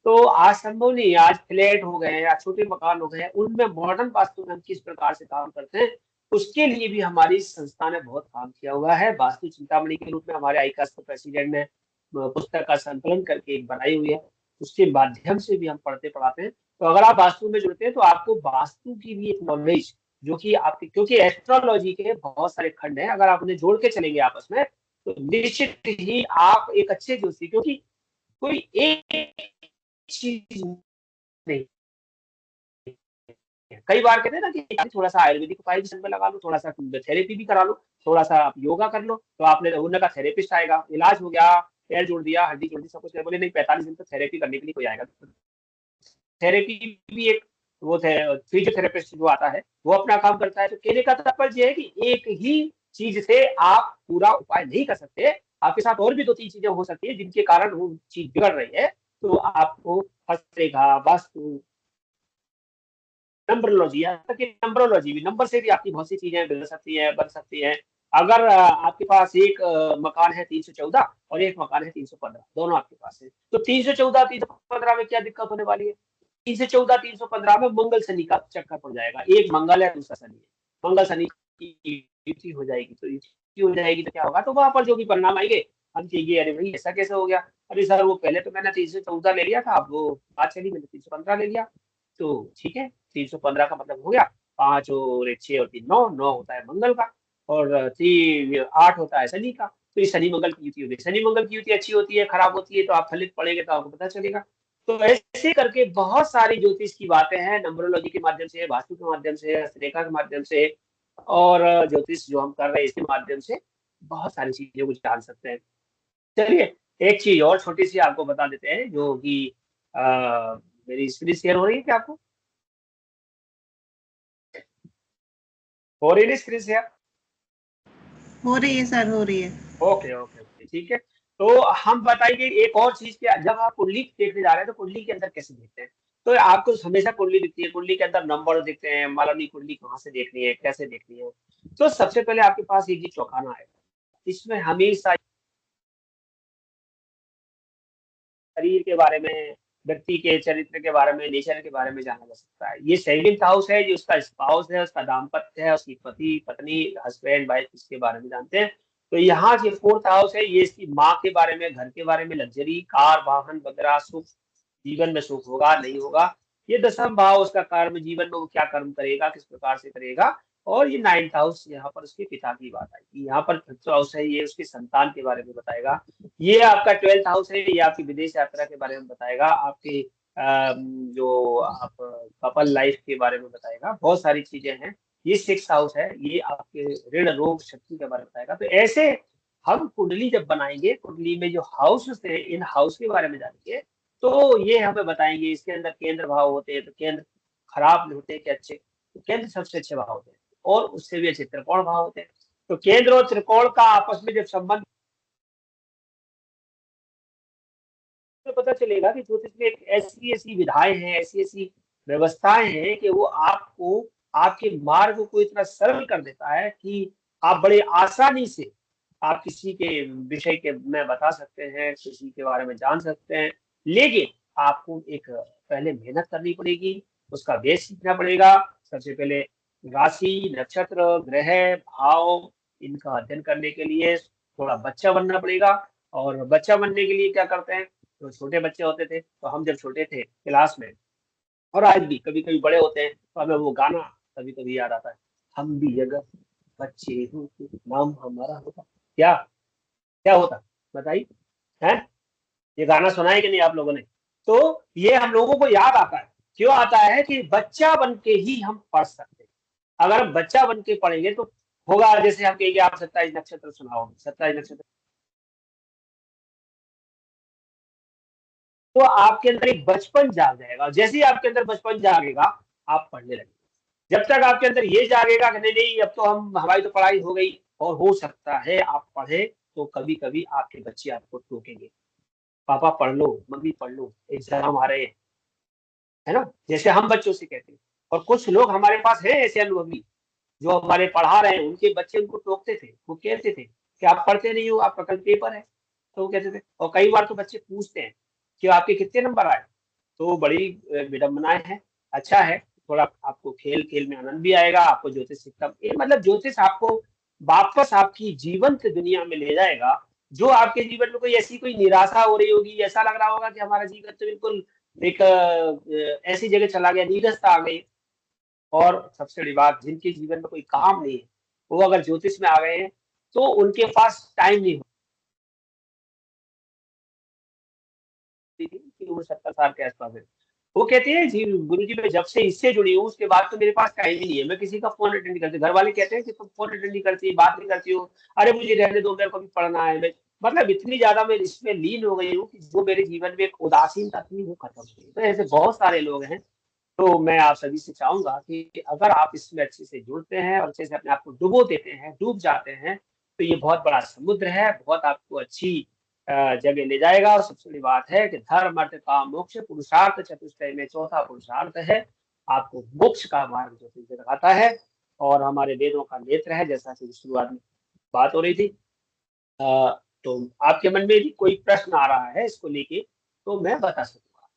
तो आज संभव नहीं। आज फ्लैट हो गए हैं या छोटे मकान हो गए हैं, उनमें मॉडर्न वास्तु में हम किस प्रकार से काम करते हैं, उसके लिए भी हमारी संस्था ने बहुत काम किया हुआ है। वास्तु चिंतामणि के रूप में हमारे आईकास प्रेसिडेंट ने पुस्तक का संकलन करके एक बनाई हुई है, उसके माध्यम से भी हम पढ़ते पढ़ाते हैं। तो अगर आप वास्तु में जुड़ते हैं तो आपको वास्तु की भी एक नॉलेज जो कि आपकी, क्योंकि एस्ट्रोलॉजी के बहुत सारे खंड हैं, अगर आप उन्हें जोड़ के चलेंगे आपस में तो निश्चित ही आप एक अच्छे ज्योतिषी, क्योंकि कोई एक चीज नहीं, कई बार कहते हैं ना कि थोड़ा सा आयुर्वेदिक उपाय भी में लगा लो, थोड़ा सा थेरेपी भी करा लो, थोड़ा सा आप योगा कर लो, तो आपने उन्होंने का थेरेपिस्ट आएगा, इलाज हो गया, पैर जोड़ दिया, हड्डी जोड़ दी, सब कुछ। बोले नहीं 45 दिन तक थेरेपी करने के लिए कोई आएगा। थेरेपी भी एक वो फिजियोथेरेपिस्ट जो आता है वो अपना काम करता है। तो कहने का तात्पर्य है कि एक ही चीज से आप पूरा उपाय नहीं कर सकते, आपके साथ और भी 2-3 चीजें हो सकती है जिनके कारण वो चीज बिगड़ रही है। तो आपको हस्तरेखा, वास्तु, नंबरोलॉजी, यहाँ तक कि नंबरोलॉजी भी, नंबर से भी आपकी बहुत सी चीजें बिगड़ सकती हैं, बन सकती हैं। अगर आपके पास एक मकान है 314 और एक मकान है 315, दोनों आपके पास है, तो 314 315 में क्या दिक्कत होने वाली है? 314 315 में मंगल शनि का चक्कर पड़ जाएगा, एक मंगल है दूसरा शनि है, मंगल शनि की युति हो जाएगी। तो युति हो जाएगी तो क्या होगा, तो वहां पर जो भी परिणाम आएंगे हम कहेंगे अरे भाई ऐसा कैसे हो गया, अरे सर वो पहले तो मैंने 314 ले लिया था, अब वो बात चली मैंने 315 ले लिया। तो ठीक है, 315 का मतलब हो गया 5 और 1 6 और 3 9, 9 होता है मंगल का, और 8 होता है शनि का। तो ये शनि मंगल की युति हो गई। शनि मंगल की युति अच्छी होती है, खराब होती है, तो आप फलित पढ़ेंगे तो आपको पता चलेगा। तो ऐसे करके बहुत सारी ज्योतिष की बातें हैं, नंबरोलॉजी के माध्यम से, वास्तु के माध्यम से, हस्तरेखा के माध्यम से, और ज्योतिष जो हम कर रहे हैं इसके माध्यम से बहुत सारी चीजों को जान सकते हैं। चलिए एक चीज और छोटी सी आपको बता देते हैं, जो कि मेरी स्क्रीन शेयर हो रही है क्या आपको? हो रही है स्क्रीन शेयर? हो रही है सर, हो रही है। ओके ओके ओके, ठीक है। तो हम बताएंगे एक और चीज कि जब आप कुंडली देखने जा रहे हैं तो कुंडली के अंदर कैसे देखते हैं। तो आपको हमेशा कुंडली दिखती है, कुंडली के अंदर नंबर दिखते हैं, मालूम नहीं कुंडली कहाँ से देखनी है, कैसे देखनी है। तो सबसे पहले आपके पास एक चौखाना आएगा, इसमें हमेशा शरीर के बारे में, व्यक्ति के चरित्र के बारे में, नेचर के बारे में जाना जा सकता है। ये 7th हाउस है, जो उसका स्पाउस है, उसका दाम्पत्य है, उसकी पति पत्नी, हस्बैंड वाइफ, इसके बारे में जानते हैं। तो यहाँ जो 4th हाउस है, ये इसकी माँ के बारे में, घर के बारे में, लग्जरी, कार, वाहन वगैरह, सुख, जीवन में सुख होगा नहीं होगा। ये 10वां भाव, उसका कर्म, जीवन में वो क्या कर्म करेगा, किस प्रकार से करेगा। और ये 9th हाउस, यहाँ पर उसके पिता की बात आएगी। यहाँ पर 5th हाउस है, ये उसके संतान के बारे में बताएगा। ये आपका 12th हाउस है, ये आपकी विदेश यात्रा के बारे में बताएगा, आपके जो आप कपल लाइफ के बारे में बताएगा, बहुत सारी चीजें हैं। ये 6th हाउस है, ये आपके ऋण रोग शक्ति के बारे में बताएगा। तो ऐसे हम कुंडली जब बनाएंगे, कुंडली में जो हाउस थे, इन हाउस के बारे में जानेंगे, तो ये हमें बताएंगे। इसके अंदर केंद्र भाव होते हैं, तो केंद्र खराब होते हैं कि अच्छे? तो केंद्र सबसे अच्छे भाव होते हैं, और उससे भी अच्छे त्रिकोण भाव होते हैं। तो केंद्र और त्रिकोण का आपस में जब संबंध, तो पता चलेगा कि ज्योतिष में एक ऐसी विधाएं हैं, ऐसी व्यवस्थाएं हैं कि वो आपको, आपके मार्ग को इतना सरल कर देता है कि आप बड़े आसानी से आप किसी के विषय के में बता सकते हैं, किसी के बारे में जान सकते हैं। लेकिन आपको एक पहले मेहनत करनी पड़ेगी, उसका बेस सीखना पड़ेगा। सबसे पहले राशि, नक्षत्र, ग्रह, भाव, इनका अध्ययन करने के लिए थोड़ा बच्चा बनना पड़ेगा। और बच्चा बनने के लिए क्या करते हैं, तो छोटे बच्चे होते थे, तो हम जब छोटे थे क्लास में, और आज भी कभी कभी बड़े होते हैं, तो हमें वो गाना कभी कभी याद आता है, हम भी अगर बच्चे हो तो नाम हमारा होता, क्या क्या होता बताइए, हैं? ये गाना सुना है कि नहीं आप लोगों ने? तो ये हम लोगों को याद आता है, क्यों आता है कि बच्चा बन के ही हम पढ़ सकते हैं। अगर हम बच्चा बन के पढ़ेंगे तो होगा, जैसे हम कहेंगे आप 27 नक्षत्र सुनाओ, 27 नक्षत्र, तो आपके अंदर एक बचपन जाग जाएगा। जैसे ही आपके अंदर बचपन जागेगा, आप पढ़ने लगेंगे। जब तक आपके अंदर ये जागेगा कि नहीं नहीं अब तो हमारी तो पढ़ाई हो गई, और हो सकता है आप पढ़े तो कभी कभी आपके बच्चे आपको टोकेंगे, पापा पढ़ लो, मम्मी पढ़ लो, एग्जाम आ रहे हैं, है ना, जैसे हम बच्चों से कहते हैं। और कुछ लोग हमारे पास हैं ऐसे अनुभवी, जो हमारे पढ़ा रहे हैं, उनके बच्चे उनको टोकते थे, वो कहते थे कि आप पढ़ते नहीं हो, आपका कल पेपर है, तो वो कहते थे। और कई बार तो बच्चे पूछते हैं कि आपके कितने नंबर आए, तो बड़ी विडम्बनाएं हैं। अच्छा है, थोड़ा आपको खेल खेल में आनंद भी आएगा, आपको ज्योतिष सीखता, मतलब ज्योतिष आपको वापस आपकी जीवंत दुनिया में ले जाएगा। जो आपके जीवन में कोई ऐसी कोई निराशा हो रही होगी, ऐसा लग रहा होगा कि हमारा जीवन तो बिल्कुल एक ऐसी जगह चला गया, नीरसता आ गई। और सबसे बड़ी बात, जिनके जीवन में कोई काम नहीं है, वो अगर ज्योतिष में आ गए हैं तो उनके पास टाइम नहीं होती कि वो 70 साल के आसपास है। वो कहते हैं जी गुरु जी, मैं जब से इससे जुड़ी हूँ उसके बाद तो मेरे पास टाइम ही नहीं है, मैं किसी का फोन अटेंड नहीं करती। घर वाले कहते हैं कि तुम फोन अटेंड नहीं करती, बात नहीं करती हो, अरे मुझे रहने दो, मेरे को भी पढ़ना है। मतलब इतनी ज्यादा मैं इसमें लीन हो गई हूँ कि जो मेरे जीवन में एक उदासीनता थी वो खत्म हो गई। तो ऐसे बहुत सारे लोग हैं तो मैं आप सभी से चाहूंगा कि अगर आप इसमें अच्छे से जुड़ते हैं और अच्छे से अपने आप को डुबो देते हैं, डूब जाते हैं, तो ये बहुत बड़ा समुद्र है, बहुत आपको अच्छी जगह ले जाएगा। और सबसे बड़ी बात है कि धर्म अर्थ काम मोक्ष पुरुषार्थ चतुष्टय में चौथा पुरुषार्थ है, आपको मोक्ष का मार्ग जो दिखाता है और हमारे वेदों का नेत्र है, जैसा कि शुरुआत में बात हो रही थी। तो आपके मन में भी कोई प्रश्न आ रहा है इसको लेके तो मैं बता सकूंगा।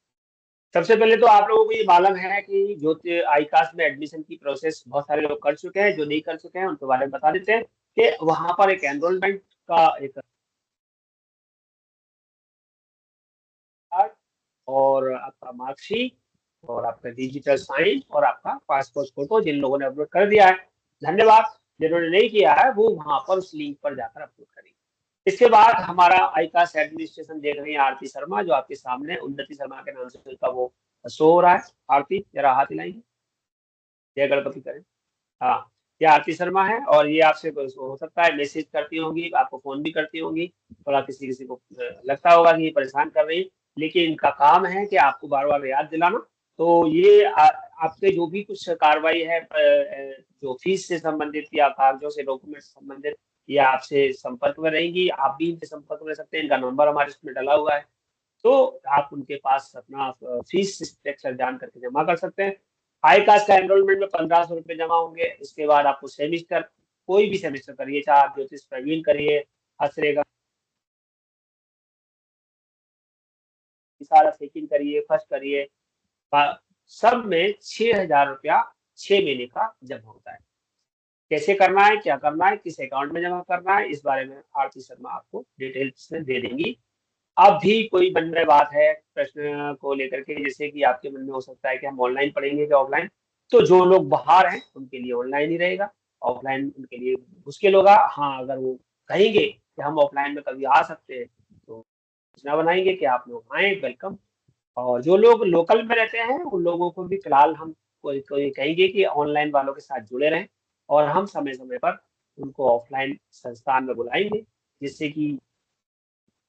सबसे पहले तो आप लोगों को ये मालूम है कि जो आईकास्ट में एडमिशन की प्रोसेस बहुत सारे लोग कर चुके हैं, जो नहीं कर चुके हैं उनके बारे में बता देते हैं कि वहां पर एक एनरोलमेंट का एक और आपका मार्कशीट और आपका डिजिटल साइन और आपका पासपोर्ट फोटो जिन लोगों ने अपलोड कर दिया है, धन्यवाद। जिन्होंने नहीं किया है वो वहां पर उस लिंक पर जाकर अपलोड करेंगे। इसके बाद हमारा आईकास्ट एडमिनिस्ट्रेशन देख रही है आरती शर्मा, जो आपके सामने उन्नति शर्मा के नाम से उसका वो शो हो रहा है। आरती जरा हाथ हिलाएंगे, जय गणपति करें। हाँ, ये आरती शर्मा है और ये आपसे हो सकता है मैसेज करती होंगी, आपको फोन भी करती होंगी, थोड़ा किसी किसी को लगता होगा कि ये परेशान कर रही है, लेकिन इनका काम है कि आपको बार बार याद दिलाना। तो ये आपके जो भी कुछ कार्रवाई है, जो फीस से संबंधित या कागजों से डॉक्यूमेंट से संबंधित, ये आपसे संपर्क में रहेंगी। आप भी इनसे संपर्क में रह सकते हैं, इनका नंबर हमारे इसमें डला हुआ है, तो आप उनके पास अपना फीस स्ट्रक्चर जान करके जमा कर सकते हैं। आईकास्ट का एनरोलमेंट में 1500 रुपए जमा होंगे। इसके बाद आपको सेमिस्टर, कोई भी सेमिस्टर करिए, चाहे आप ज्योतिष प्रवीण करिए, आश्रेगा सारा सेकंड करिए, फर्स्ट करिए, सब में 6000 रुपया 6 महीने का जमा होता है। कैसे करना है, क्या करना है, किस अकाउंट में जमा करना है, इस बारे में आरती शर्मा आपको डिटेल्स में दे देंगी। अब भी कोई मन में बात है प्रश्न को लेकर के, जैसे कि आपके मन में हो सकता है कि हम ऑनलाइन पढ़ेंगे कि ऑफलाइन, तो जो लोग बाहर हैं उनके लिए ऑनलाइन ही रहेगा, ऑफलाइन उनके लिए मुश्किल होगा। हाँ, अगर वो कहेंगे कि हम ऑफलाइन में कभी आ सकते हैं तो योजना बनाएंगे कि आप लोग आए, वेलकम। और जो लोग लोकल में रहते हैं उन लोगों को भी फिलहाल हम कोई कहेंगे कि ऑनलाइन वालों के साथ जुड़े रहें और हम समय समय पर उनको ऑफलाइन संस्थान में बुलाएंगे, जिससे कि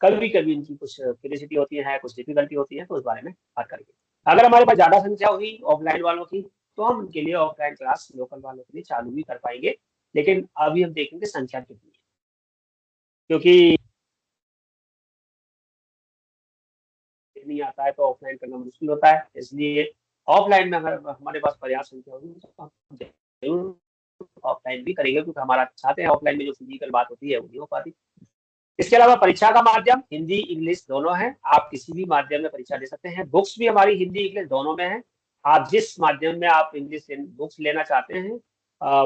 कभी कभी इनकी कुछ क्यूरियोसिटी होती है, कुछ डिफिकल्टी होती है, तो उस बारे में बात करेंगे। अगर हमारे पास ज्यादा संख्या हुई ऑफलाइन वालों की तो हम उनके लिए ऑफलाइन क्लास लोकल वालों के लिए चालू भी कर पाएंगे, लेकिन अभी हम देखेंगे संख्या कितनी है, क्योंकि नहीं आता है तो ऑफलाइन करना मुश्किल होता है। इसलिए ऑफलाइन में अगर हमारे पास पर्याप्त संख्या होगी तो हम जरूर ऑफलाइन भी करेंगे, क्योंकि हमारा चाहते हैं ऑफलाइन में जो फिजिकल बात होती है वो नहीं हो पाती। इसके अलावा परीक्षा का माध्यम हिंदी इंग्लिश दोनों है, आप किसी भी माध्यम में परीक्षा दे सकते हैं। बुक्स भी हमारी हिंदी इंग्लिश दोनों में है। आप जिस माध्यम में आप इंग्लिश बुक्स लेना चाहते हैं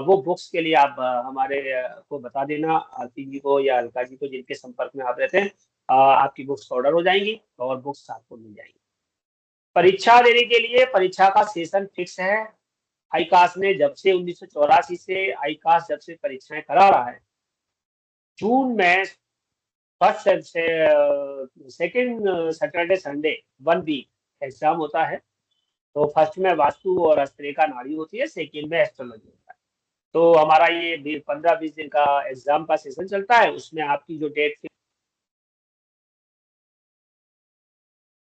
वो बुक्स के लिए आप हमारे को बता देना, आरती जी को या अलका जी को, जिनके संपर्क में आप रहते हैं, आपकी बुक्स ऑर्डर हो जाएंगी और बुक्स आपको मिल जाएंगी। परीक्षा देने के लिए परीक्षा का सेशन फिक्स है। आईकास्ट ने जब से 1984 से आईकास्ट जब से परीक्षाएं करा रहा है, जून में फर्स्ट से second Saturday Sunday 1 week exam होता है। तो फर्स्ट में वास्तु और हस्तरेखा नाड़ी होती है, सेकेंड में एस्ट्रोलॉजी होता है। तो हमारा ये 15-20 दिन का एग्जाम का सेशन चलता है, उसमें आपकी जो डेट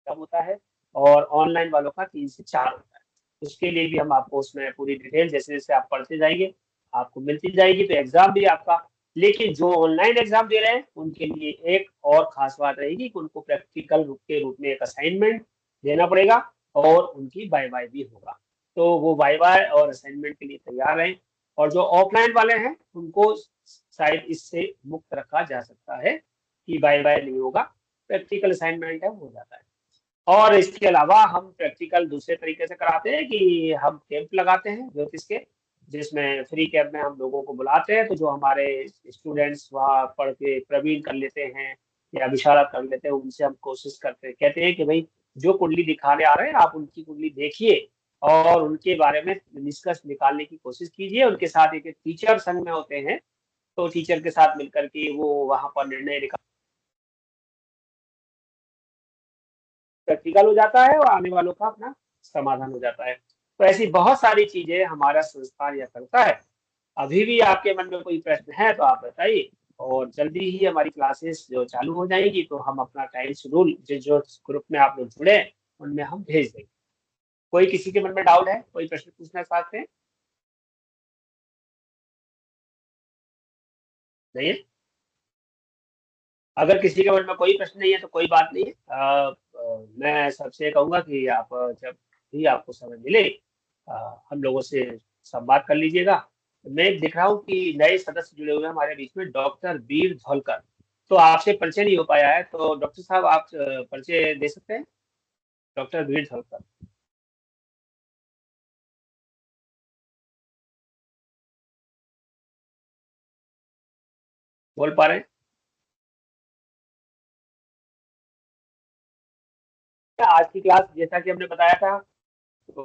होता है और ऑनलाइन वालों का 3 से 4 होता है। उसके लिए भी हम आपको उसमें पूरी डिटेल जैसे जैसे आप पढ़ते जाएंगे आपको मिलती जाएगी। तो एग्जाम भी आपका, लेकिन जो ऑनलाइन एग्जाम दे रहे हैं उनके लिए एक और खास बात रहेगी कि उनको प्रैक्टिकल के रूप में एक असाइनमेंट देना पड़ेगा और उनकी वाइवा भी होगा। तो वो वाइवा और असाइनमेंट के लिए तैयार रहें। और जो ऑफलाइन वाले हैं उनको शायद इससे मुक्त रखा जा सकता है कि वाइवा नहीं होगा, प्रैक्टिकल असाइनमेंट है हो जाता है। और इसके अलावा हम प्रैक्टिकल दूसरे तरीके से कराते हैं कि हम कैंप लगाते हैं ज्योतिष के, जिसमें फ्री कैंप में हम लोगों को बुलाते हैं। तो जो हमारे स्टूडेंट्स वहाँ पढ़ के प्रवीण कर लेते हैं या विशारद कर लेते हैं, उनसे हम कोशिश करते हैं, कहते हैं कि भाई जो कुंडली दिखाने आ रहे हैं आप उनकी कुंडली देखिए और उनके बारे में निष्कर्ष निकालने की कोशिश कीजिए। उनके साथ एक टीचर संग में होते हैं, तो टीचर के साथ मिलकर के वो वहाँ पर निर्णय निकाल प्रैक्टिकल हो जाता है और आने वालों का अपना समाधान हो जाता है। तो ऐसी बहुत सारी चीजें हमारा संस्थान यह करता है। अभी भी आपके मन में कोई प्रश्न है तो आप बताइए, और जल्दी ही हमारी क्लासेस जो चालू हो जाएंगी तो हम अपना टाइम शेड्यूल जो ग्रुप में आप लोग जुड़े उनमें हम भेज देंगे। कोई किसी के मन में डाउट है, कोई प्रश्न पूछना चाहते हैं? नहीं है? अगर किसी के मन में कोई प्रश्न नहीं है तो कोई बात नहीं है। मैं सबसे कहूंगा कि आप जब भी आपको समय मिले हम लोगों से संवाद कर लीजिएगा। मैं देख रहा हूँ कि नए सदस्य जुड़े हुए हैं हमारे बीच में, डॉक्टर वीर धौलकर। तो आपसे परिचय नहीं हो पाया है, तो डॉक्टर साहब आप परिचय दे सकते हैं? डॉक्टर वीर धौलकर। बोल पा रहे हैं? आज की क्लास जैसा कि हमने बताया था तो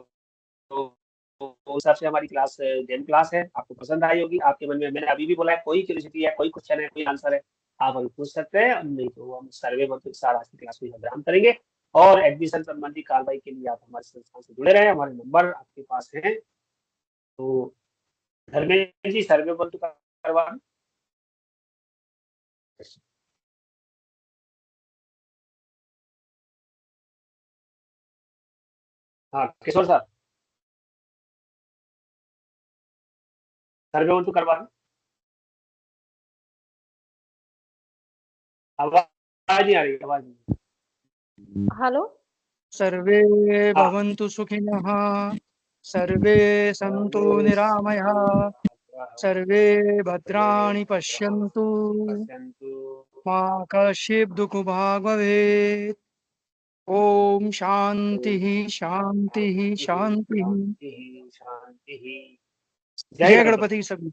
उस हिसाब से हमारी क्लास जेम क्लास है। आपको पसंद आई होगी। आपके मन में, मैंने अभी भी बोला है, कोई क्यूरियोसिटी है, कोई क्वेश्चन है, कोई आंसर है, आप हमें पूछ सकते हैं। नहीं तो हम सर्वे मंत्र के साथ आज की क्लास को विराम करेंगे। और एडमिशन संबंधी कार्रवाई के लिए आप हमारे संस्थान से जुड़े रहे। हमारे नंबर आपके पास है। तो धर्मेंद्र जी सर्वे मंत्र करवा। हाँ किशोर साहब, सर्वे मंत्र करवा। आवाज नहीं आ रही, आवाज नहीं। हेलो। सर्वे भवन्तु सुखिनः, सर्वे सन्तु निरामयाः, सर्वे भद्राणि पश्यन्तु, मा कश्चित् दुःखभाग् भवेत्। ओम शांति शांति शांति। जय गणपति सभी।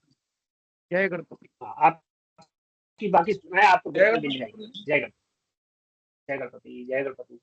जय गणपति। आपकी बाकी मैं आपको बिल्कुल मिल जाएगी। जय गणपति, जय गणपति, जय गणपति।